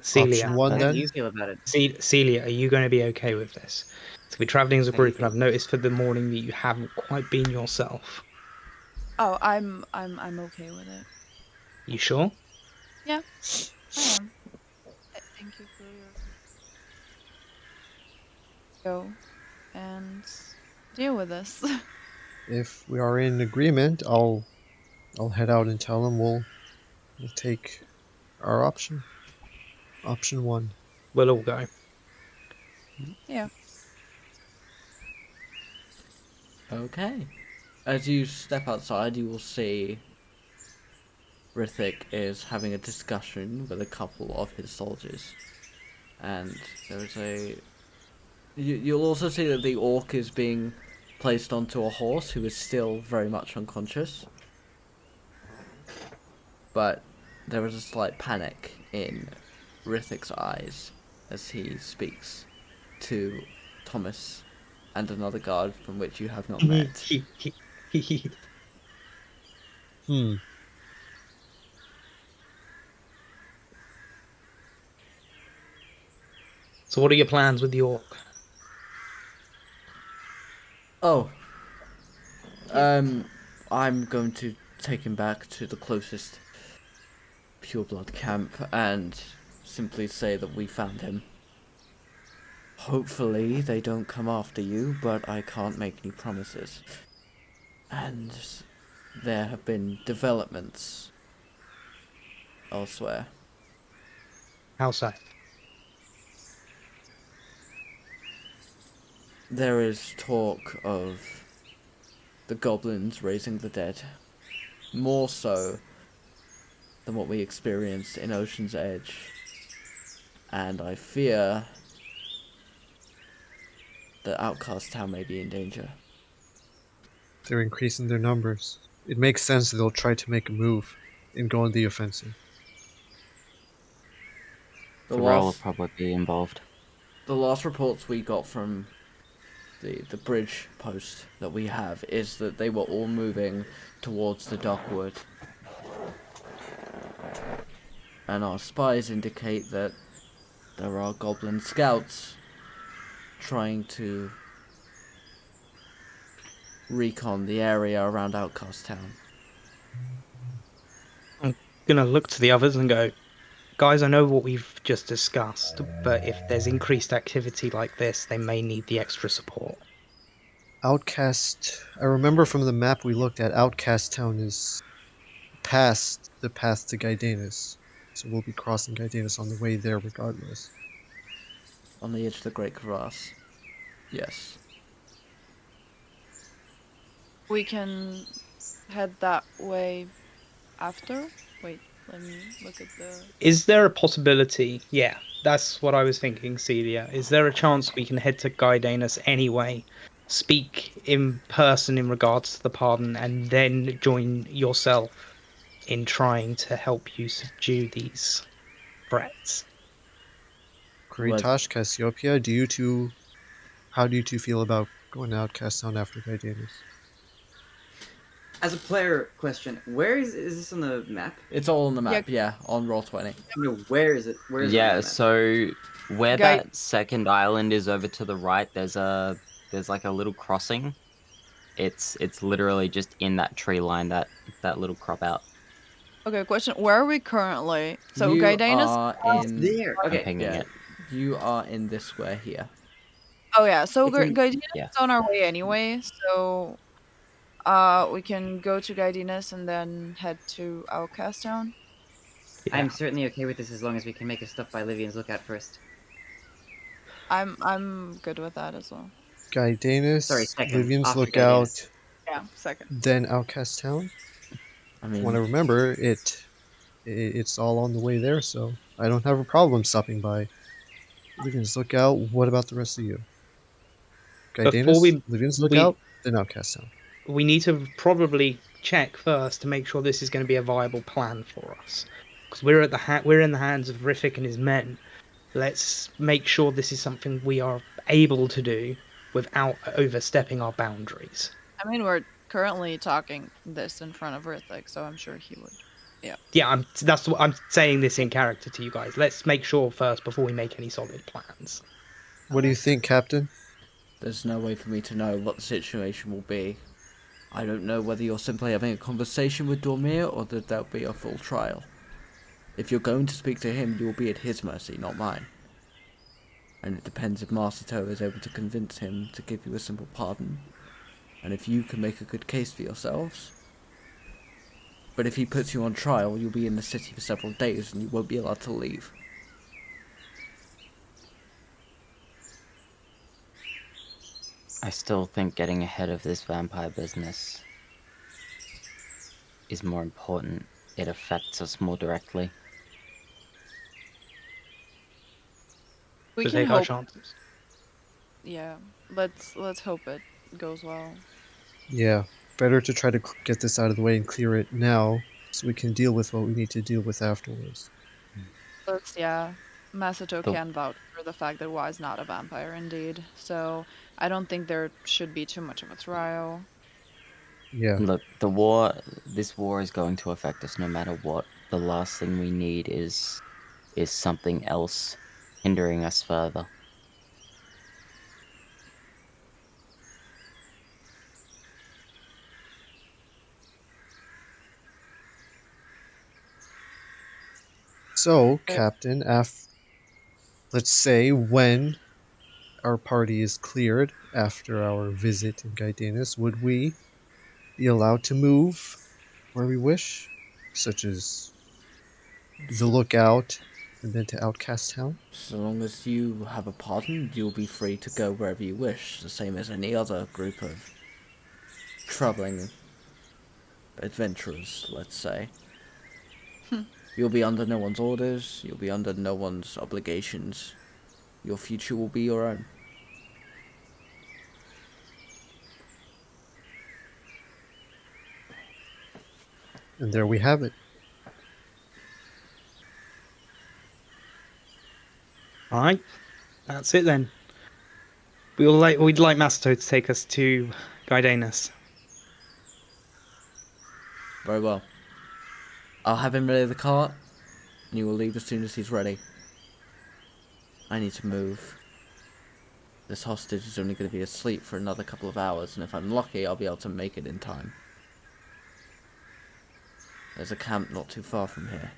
Celia, Option 1 How then? do you feel about it? Celia, are you going to be okay with this? So we're traveling as a How do you group, and I've noticed for the morning that you haven't quite been yourself. Oh, I'm okay with it. You sure? Yeah, I am. Thank you for your go and deal with this. If we are in agreement, I'll head out and tell him we'll take our option. Option 1. We'll all go. Yeah. Okay. As you step outside, you will see Rithik is having a discussion with a couple of his soldiers. And there is you'll also see that the orc is being placed onto a horse who is still very much unconscious. But there is a slight panic in Rithik's eyes as he speaks to Thomas and another guard from which you have not met. Hmm. So what are your plans with the orc? Oh, I'm going to take him back to the closest pureblood camp and simply say that we found him. Hopefully they don't come after you, but I can't make any promises. And there have been developments elsewhere. How so? There is talk of the goblins raising the dead. More so than what we experienced in Ocean's Edge. And I fear that Outcast Town may be in danger. They're increasing their numbers. It makes sense that they'll try to make a move and go on the offensive. The TheMrWa will last, probably be involved. the last reports we got from the bridge post that we have is that they were all moving towards the Darkwood. And our spies indicate that there are goblin scouts trying to recon the area around Outcast Town. I'm gonna look to the others and go, guys, I know what we've just discussed, but if there's increased activity like this, they may need the extra support. Outcast. I remember from the map we looked at, Outcast Town is past the path to Gaidanus. So we'll be crossing Gaidanus on the way there regardless. On the edge of the Great Crevasse. Yes. We can head that way after. Wait, let me look at the. Is there a possibility? Yeah, that's what I was thinking, Seelia. Is there a chance we can head to Gaidanus anyway, speak in person in regards to the pardon, and then join yourself in trying to help you subdue these threats? Kretash, Cassiopeia, how do you two feel about going to Outcast Town after Gaidanus? As a player question, where is this on the map? It's all on the map, yeah, on Roll20. No, where is it? Where is it on Yeah, the map? so where Guy- that second island is over to the right, there's like a little crossing. It's literally just in that tree line, that little crop out. Okay, question. Where are we currently? So You Gaidanus. are in... There. I'm Okay. pinging Yeah, it. you are in this square here. Oh yeah, so It's in- Gaidanus yeah. is on our way anyway. So, we can go to Gaidanus and then head to Outcast Town. Yeah. I'm certainly okay with this as long as we can make a stop by Livian's Lookout first. I'm good with that as well. Gaidanus, Sorry, second, Vivian's after Lookout, Gaidanus. Yeah, second. then Outcast Town. I From mean, what I remember, it's all on the way there, so I don't have a problem stopping by. Vivian's Lookout. What about the rest of you? Before Gaidanus, Vivian's Lookout, then Outcast Town. we need to probably check first to make sure this is going to be a viable plan for us, because we're in the hands of Rithik and his men. Let's make sure this is something we are able to do without overstepping our boundaries. I mean, we're currently talking this in front of Rithik, so I'm sure he would. Yeah, that's what I'm saying this in character to you guys. Let's make sure first before we make any solid plans. What do you think, Captain? there's no way for me to know what the situation will be. I don't know whether you're simply having a conversation with Dormir or that there'll be a full trial. If you're going to speak to him, you will be at his mercy, not mine. And it depends if Master Toe is able to convince him to give you a simple pardon. And if you can make a good case for yourselves. But if he puts you on trial, you'll be in the city for several days and you won't be allowed to leave. I still think getting ahead of this vampire business is more important. It affects us more directly. We To can take our hope. chances. Yeah, let's hope it goes well. Yeah, better to try to get this out of the way and clear it now, so we can deal with what we need to deal with afterwards. But yeah, Masato The- can vouch for the fact that Wa is not a vampire indeed. So I don't think there should be too much of a trial. Yeah, Look, this war is going to affect us no matter what. The last thing we need is something else hindering us further. so Captain, let's say when our party is cleared after our visit in Gaidanus, would we be allowed to move where we wish, such as the lookout and then to Outcast Town? So long as you have a pardon, you'll be free to go wherever you wish, the same as any other group of traveling adventurers, let's say. You'll be under no one's orders, you'll be under no one's obligations. Your future will be your own. And there we have it. All right, that's it then. We'd like Masato to take us to Gaidanus. Very well. I'll have him ready the cart, and you will leave as soon as he's ready. I need to move. This hostage is only going to be asleep for another couple of hours, and if I'm lucky, I'll be able to make it in time. There's a camp not too far from here.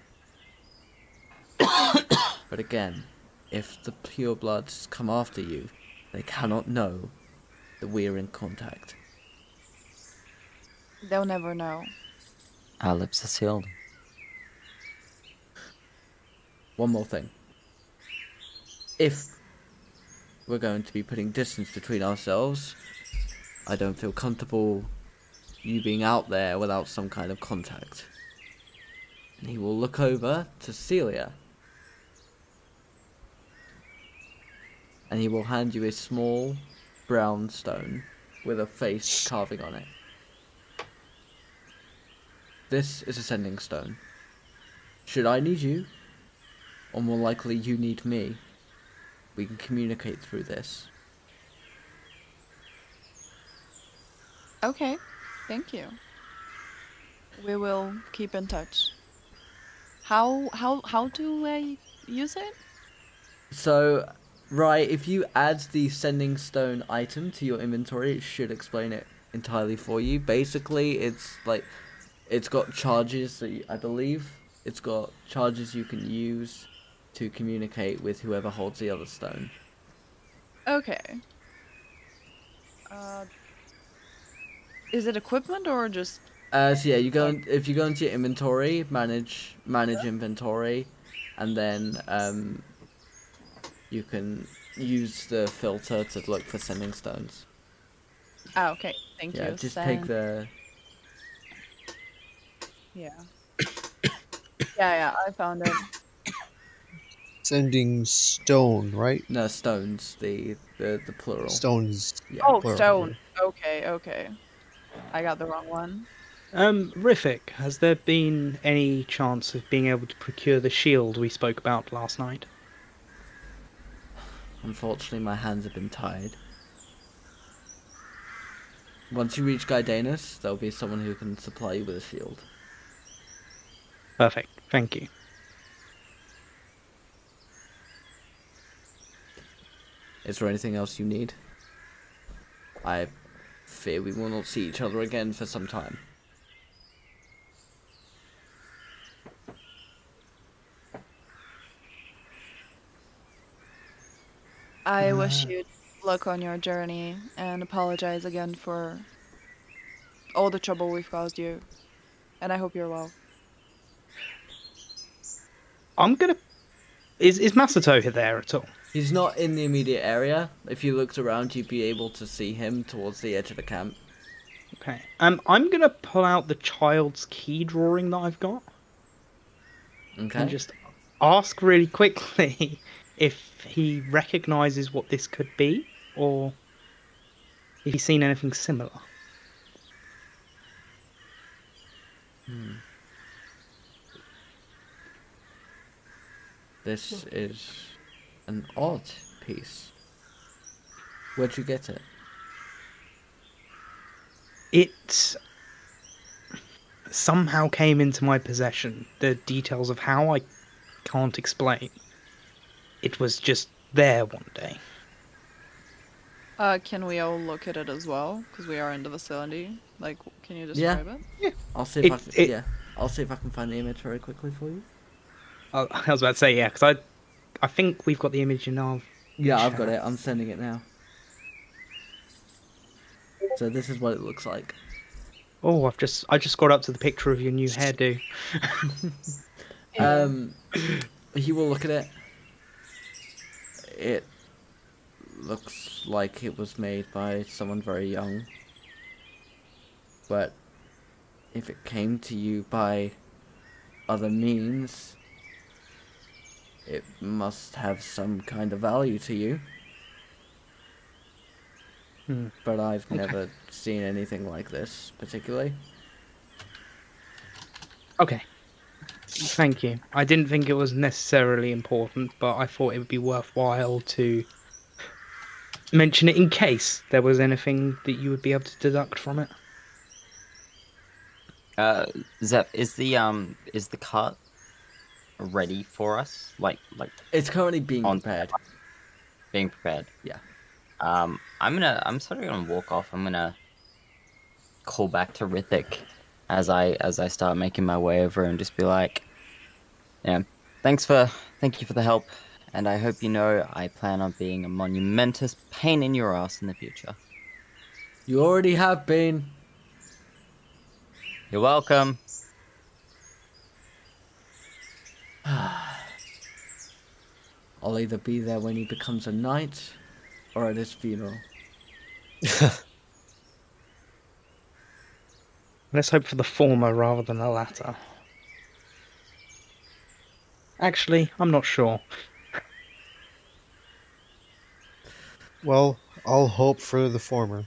But again, if the purebloods come after you, they cannot know that we are in contact. They'll never know. Our lips are sealed. One more thing. If we're going to be putting distance between ourselves, I don't feel comfortable you being out there without some kind of contact. And he will look over to Seelia. And he will hand you a small brown stone with a face carving on it. This is a sending stone. Should I need you, or more likely you need me, we can communicate through this. Okay, thank you. We will keep in touch. How do I use it? So, right, if you add the sending stone item to your inventory, it should explain it entirely for you. Basically, it's got charges that I believe it's got charges you can use to communicate with whoever holds the other stone. Okay. Is it equipment or just? So yeah, if you go into your inventory, manage inventory, and then you can use the filter to look for sending stones. Ah, okay. Thank Yeah, you. just take Send. the. Yeah. Yeah, I found it. Sending stone, right? No, stones, the plural. Stones. Yeah. Oh, plural, stone. yeah. Okay. I got the wrong one. Riffic, has there been any chance of being able to procure the shield we spoke about last night? Unfortunately, my hands have been tied. Once you reach Gaidanus, there'll be someone who can supply you with a shield. Perfect, thank you. Is there anything else you need? I fear we will not see each other again for some time. I wish you luck on your journey and apologize again for all the trouble we've caused you. And I hope you're well. Is Masato there at all? He's not in the immediate area. If you looked around, you'd be able to see him towards the edge of the camp. Okay. I'm gonna pull out the child's key drawing that I've got Okay. and just ask really quickly if he recognizes what this could be, or Have you seen anything similar? This is an odd piece. Where'd you get it? It somehow came into my possession. The details of how I can't explain. It was just there one day. Can we all look at it as well? Because we are in the vicinity. Like, can you Yeah. describe it? I'll see if I can. It- Yeah, I'll see if I can find the image very quickly for you. I was about to say, yeah, because I think we've got the image in our. Yeah, I've got chat. it. I'm sending it now. So this is what it looks like. Oh, I just got up to the picture of your new hairdo. He will look at it. It looks like it was made by someone very young. But if it came to you by other means, it must have some kind of value to you. But I've never seen anything like this, particularly. Okay. Thank you. I didn't think it was necessarily important, but I thought it would be worthwhile to mention it in case there was anything that you would be able to deduct from it. Zeph, is the cart ready for us? Like It's currently being On- prepared. being prepared? Yeah. I'm sort of gonna walk off. I'm gonna call back to Rithik as I start making my way over and just be like, yeah, thank you for the help, and I hope you know I plan on being a monumentous pain in your ass in the future. You already have been. You're welcome. I'll either be there when he becomes a knight, or at his funeral. Let's hope for the former rather than the latter. Actually, I'm not sure. Well, I'll hope for the former.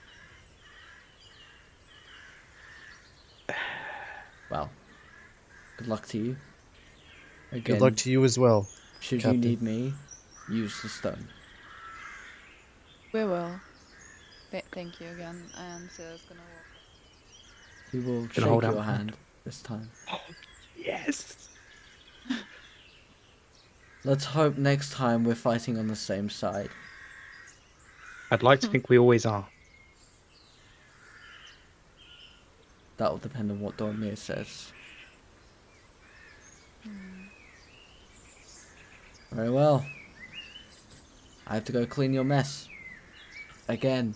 Well, good luck to you. Again, Good luck to you as well. should Captain. you need me, use the stone. We will. Thank you again. And Sealia's gonna walk. He will Gonna hold shake out your my hand this time. Yes. Let's hope next time we're fighting on the same side. I'd like to think we always are. That will depend on what Dormir says. Very well. I have to go clean your mess. Again.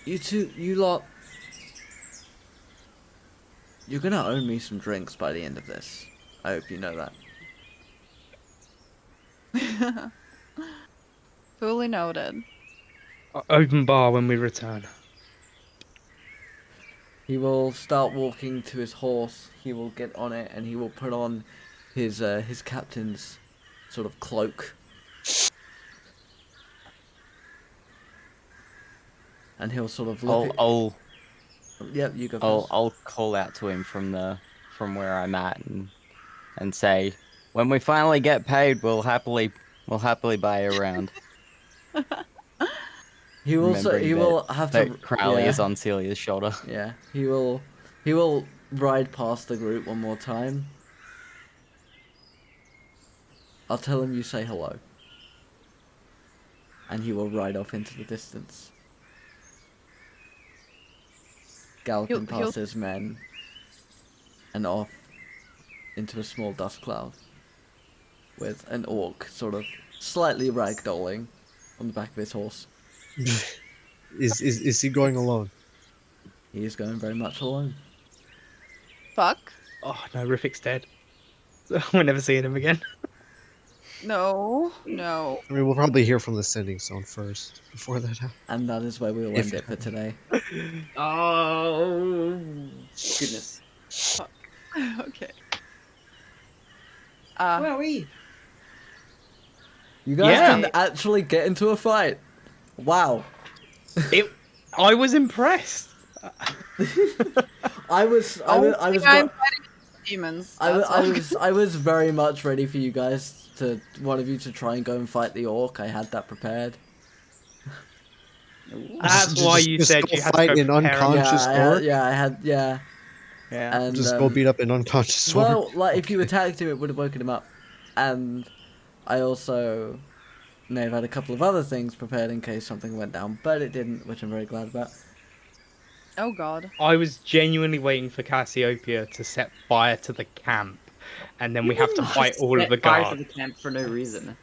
You two, you lot. You're gonna owe me some drinks by the end of this. I hope you know that. Fully noted. Open bar when we return. He will start walking to his horse. He will get on it, and he will put on his captain's sort of cloak. And he'll sort of look. Yep, you go first. I'll call out to him from where I'm at and say, when we finally get paid, we'll happily buy you around. He will have to. Crowley yeah. is on Celia's shoulder. Yeah, he will ride past the group one more time. I'll tell him you say hello. And he will ride off into the distance. Galloping He'll- past his men. And off into a small dust cloud. With an orc sort of slightly ragdolling on the back of his horse. Is he going alone? He is going very much alone. Fuck. Oh no, Riffic's dead. We're never seeing him again. No. I mean, we'll probably hear from the sending zone first before that happens. And that is where we will If end it it for today. Oh goodness. Okay. Where are we? You guys Yeah. can actually get into a fight. Wow. I was impressed. I was I'm ver- fighting demons. That's all. I was very much ready for you guys to one of you to try and go and fight the orc. I had that prepared. That's why you just said go you had fight to go an prepare him. unconscious orc. Yeah. And Just go beat up an unconscious orc. well, like if you attacked him, it would have woken him up. And I also may have had a couple of other things prepared in case something went down, but it didn't, which I'm very glad about. Oh god. I was genuinely waiting for Cassiopeia to set fire to the camp, and then we have to fight all of the Set fire to guards. the camp for no reason.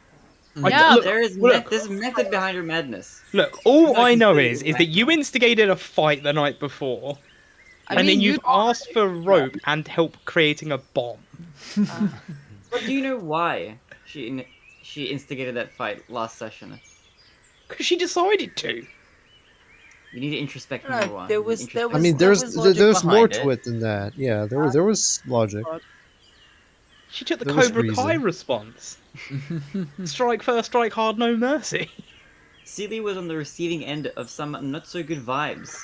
Yeah, look, There is look, there's method behind your madness. look, all Not I know completely is that you instigated a fight the night before, I and mean, then you've you asked for rope and help creating a bomb. But do you know why she instigated that fight last session? Because she decided to. You need to introspect No, more. there was- there I mean, there there's was logic there's more behind to it than that. Yeah, there was logic. She took the There was Cobra Kai reason. response. Strike first, strike hard, no mercy. Seelia was on the receiving end of some not so good vibes.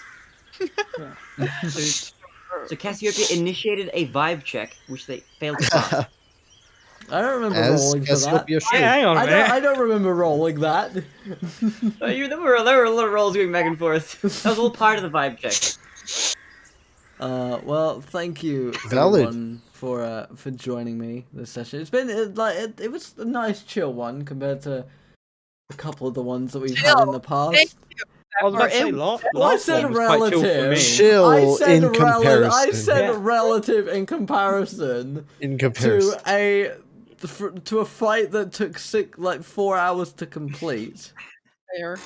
So Cassiopeia initiated a vibe check, which they failed to pass. I don't remember As rolling for that. Cassiopeia should. Yeah, hang on a minute. I don't remember rolling that. There were a lot of rolls going back and forth. That was all part of the vibe check. Well, thank you Valid. everyone for joining me this session. It's been it was a nice chill one compared to a couple of the ones that we've had in the past. I was about to say, It- last Well, I one said was quite chill for relative. me. Chill I said in comparison. I said Yeah. relative in comparison In comparison. to a fight that took 4 hours to complete. there.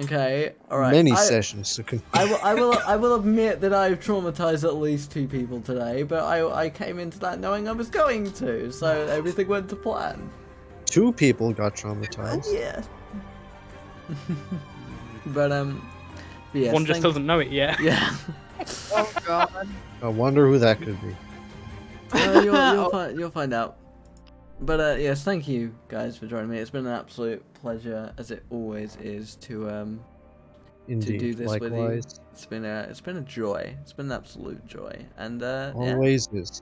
Okay, all right. Many I- sessions to complete. I will admit that I've traumatized at least 2 people today, but I came into that knowing I was going to, so everything went to plan. 2 people got traumatized. Yeah. but yes, One just doesn't know it yet. Yeah. Oh god. I wonder who that could be. You'll find out. But yes, thank you guys for joining me. It's been an absolute pleasure, as it always is, to Indeed. do this with you. Likewise. It's been a joy. It's been an absolute joy, and yeah. Always is.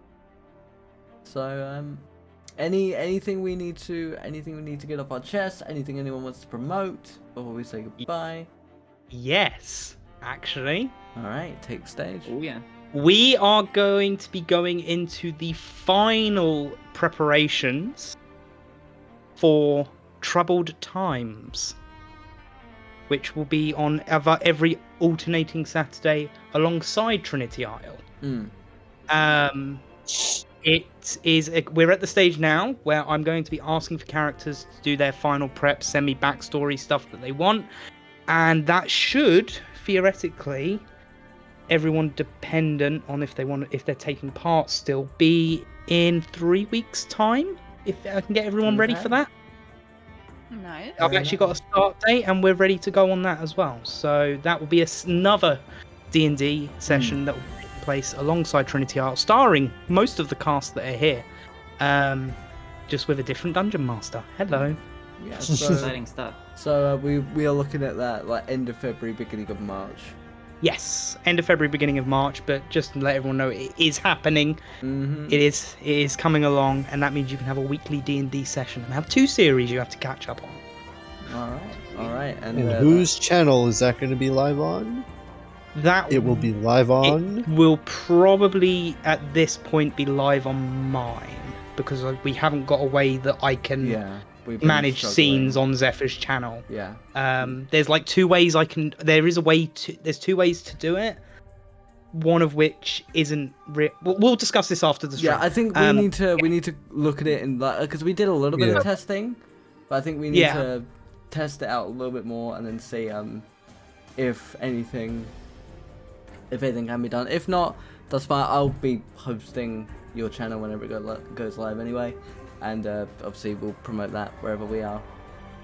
So anything we need to get off our chest, anything anyone wants to promote before we say goodbye. Yes, actually. All right, take stage. Oh yeah. We are going to be going into the final preparations for Troubled Times, which will be on every alternating Saturday alongside Trinity Isle. We're at the stage now where I'm going to be asking for characters to do their final prep, send me backstory stuff that they want, and that should theoretically, everyone dependent on if they're taking part still, be in 3 weeks' time. If I can get everyone ready for that. Nice. I've actually got a start date and we're ready to go on that as well. So that will be another D&D session that will take place alongside Trinity Isle, starring most of the cast that are here, just with a different dungeon master. Hello. Yeah. Exciting stuff. So we are looking at that like end of February, beginning of March. Yes, end of February, beginning of March, but just to let everyone know, it is happening. Mm-hmm. It is coming along, and that means you can have a weekly D&D session and have 2 series you have to catch up on. All right. And whose channel is that going to be live on? That It will be live on. It will probably at this point be live on mine because we haven't got a way that I can we've been manage struggling. scenes on Zephyr's channel. Yeah. There's like 2 ways I can. There's 2 ways to do it. One of which isn't. We'll discuss this after the stream. Yeah, I think we need to look at it in that because we did a little bit of testing, but I think we need to test it out a little bit more and then see if anything can be done. If not, that's fine. I'll be hosting your channel whenever it goes live anyway, and obviously we'll promote that wherever we are.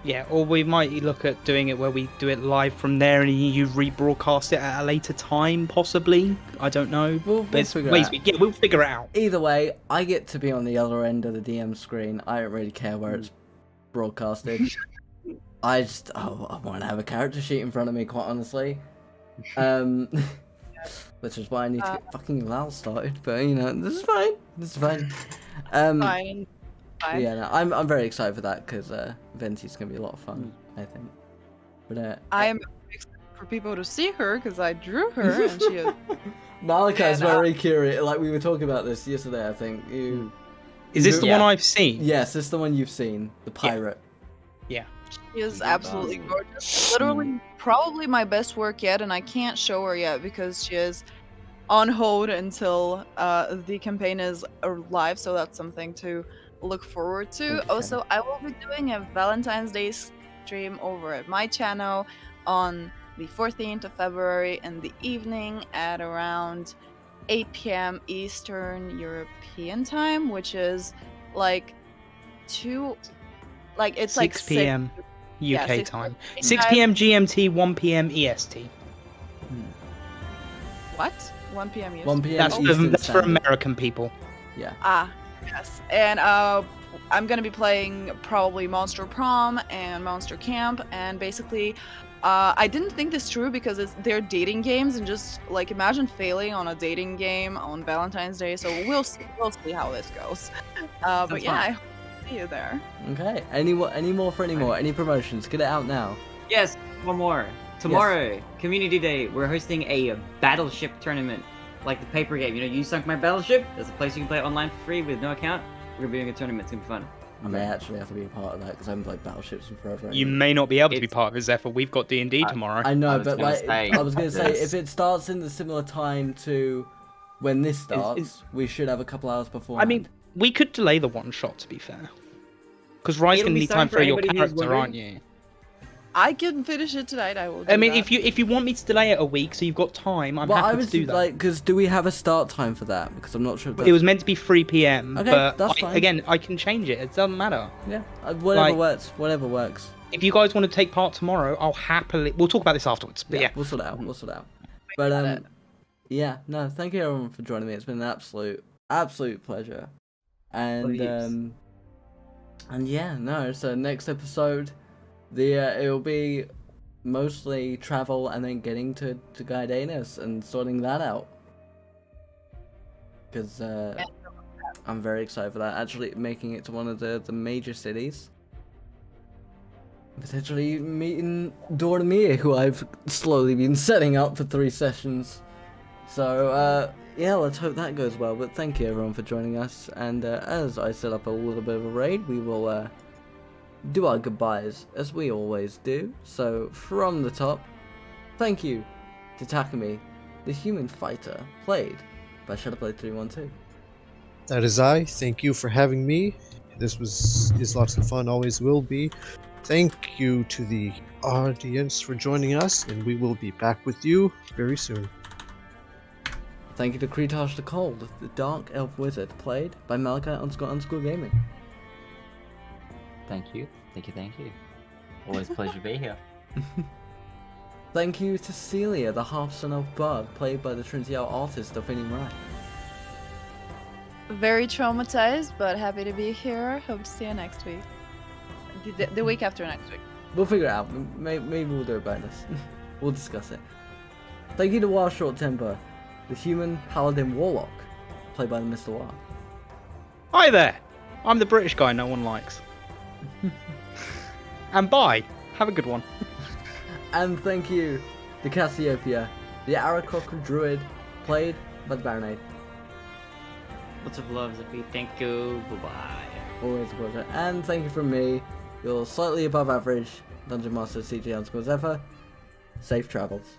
Yeah, or we might look at doing it where we do it live from there and you rebroadcast it at a later time, possibly. I don't know. We'll There's figure ways it out. we'll figure it out. Either way, I get to be on the other end of the DM screen. I don't really care where it's broadcasted. I want to have a character sheet in front of me, quite honestly. Which is why I need to get fucking Lal started. But you know, this is fine. This is fine. Fine. Yeah, no, I'm very excited for that because Venti's gonna be a lot of fun. I think. But I'm excited for people to see her because I drew her and she is. Malika is And, very curious. Like we were talking about this yesterday. I think you. Is this the Yeah. one I've seen? Yes, this is the one you've seen. The pirate. Yeah. She is absolutely gorgeous. Literally, probably my best work yet, and I can't show her yet because she is on hold until the campaign is live. So that's something to look forward to. Okay. Also, I will be doing a Valentine's Day stream over at my channel on the 14th of February in the evening at around 8 p.m. Eastern European time, which is like it's 6 like p.m. yeah, UK 6 time. p.m. 6 p.m. GMT, 1 p.m. EST. What? 1 p.m. EST? 1 p.m. That's for, Eastern that's for Standard. American people. Yeah. Yes. And I'm gonna be playing probably Monster Prom and Monster Camp, and basically, I didn't think this through because they're dating games, and just like imagine failing on a dating game on Valentine's Day. So we'll see how this goes. But yeah, fun. I hope to see you there. Okay. Any more? Any promotions? Get it out now. Yes, one more. Tomorrow, Community Day, we're hosting a battleship tournament. Like the paper game. You know, You Sunk My Battleship? There's a place you can play online for free with no account. We're doing a tournament. It's going to be fun. I may actually have to be a part of that because I haven't played battleships in forever. You may not be able to be It's- part of it, Zephyr. We've got D&D tomorrow. I know, was but gonna like, say, I was gonna say, yes. if it starts in the similar time to when this starts, we should have a couple hours before. I mean, we could delay the one shot, to be fair. Because Rai's It'll going to be need fun time for for your anybody who's character, aren't you? I can finish it tonight. I will. I mean, that. if you want me to delay it a week so you've got time, I'm happy to do that. like, because do we have a start time for that? Because I'm not sure. If It was meant to be 3 p.m. Okay, but that's fine. again, I can change it. It doesn't matter. yeah, whatever like- works. Whatever works. If you guys want to take part tomorrow, I'll happily. We'll talk about this afterwards. But yeah. We'll sort it out. We'll sort it out. But yeah, no, thank you everyone for joining me. It's been an absolute pleasure. And yeah, no. So next episode, it'll be mostly travel and then getting to Gaidanis and sorting that out. Because I'm very excited for that. Actually, making it to one of the major cities. Potentially meeting Dormir, who I've slowly been setting up for 3 sessions. So, yeah, let's hope that goes well. But thank you everyone for joining us. And as I set up a little bit of a raid, we will do our goodbyes as we always do. So, from the top, thank you to Takumi, the human fighter, played by Shadowblade312. That is I. Thank you for having me. This is lots of fun, always will be. Thank you to the audience for joining us, and we will be back with you very soon. Thank you to Kretash the Cold, the Dark Elf Wizard, played by Malachi__Gaming. Thank you. Always a pleasure to be here. Thank you to Seelia, the half-son of Bard, played by the Trinity Isle artist DelphiniumRai. Very traumatized, but happy to be here. Hope to see you next week. The week after next week. We'll figure it out. Maybe we'll do a bonus. We'll discuss it. Thank you to War Short Temper, the human paladin warlock, played by the TheMrWa. Hi there. I'm the British guy no one likes. And bye. Have a good one. And thank you to Cassiopeia, the Aarakocra druid, played by TheBarinade. Lots of love, Zippy. Thank you. Bye-bye. Always a pleasure. And thank you from me, your slightly above average Dungeon Master CG_Zephyr. Safe travels.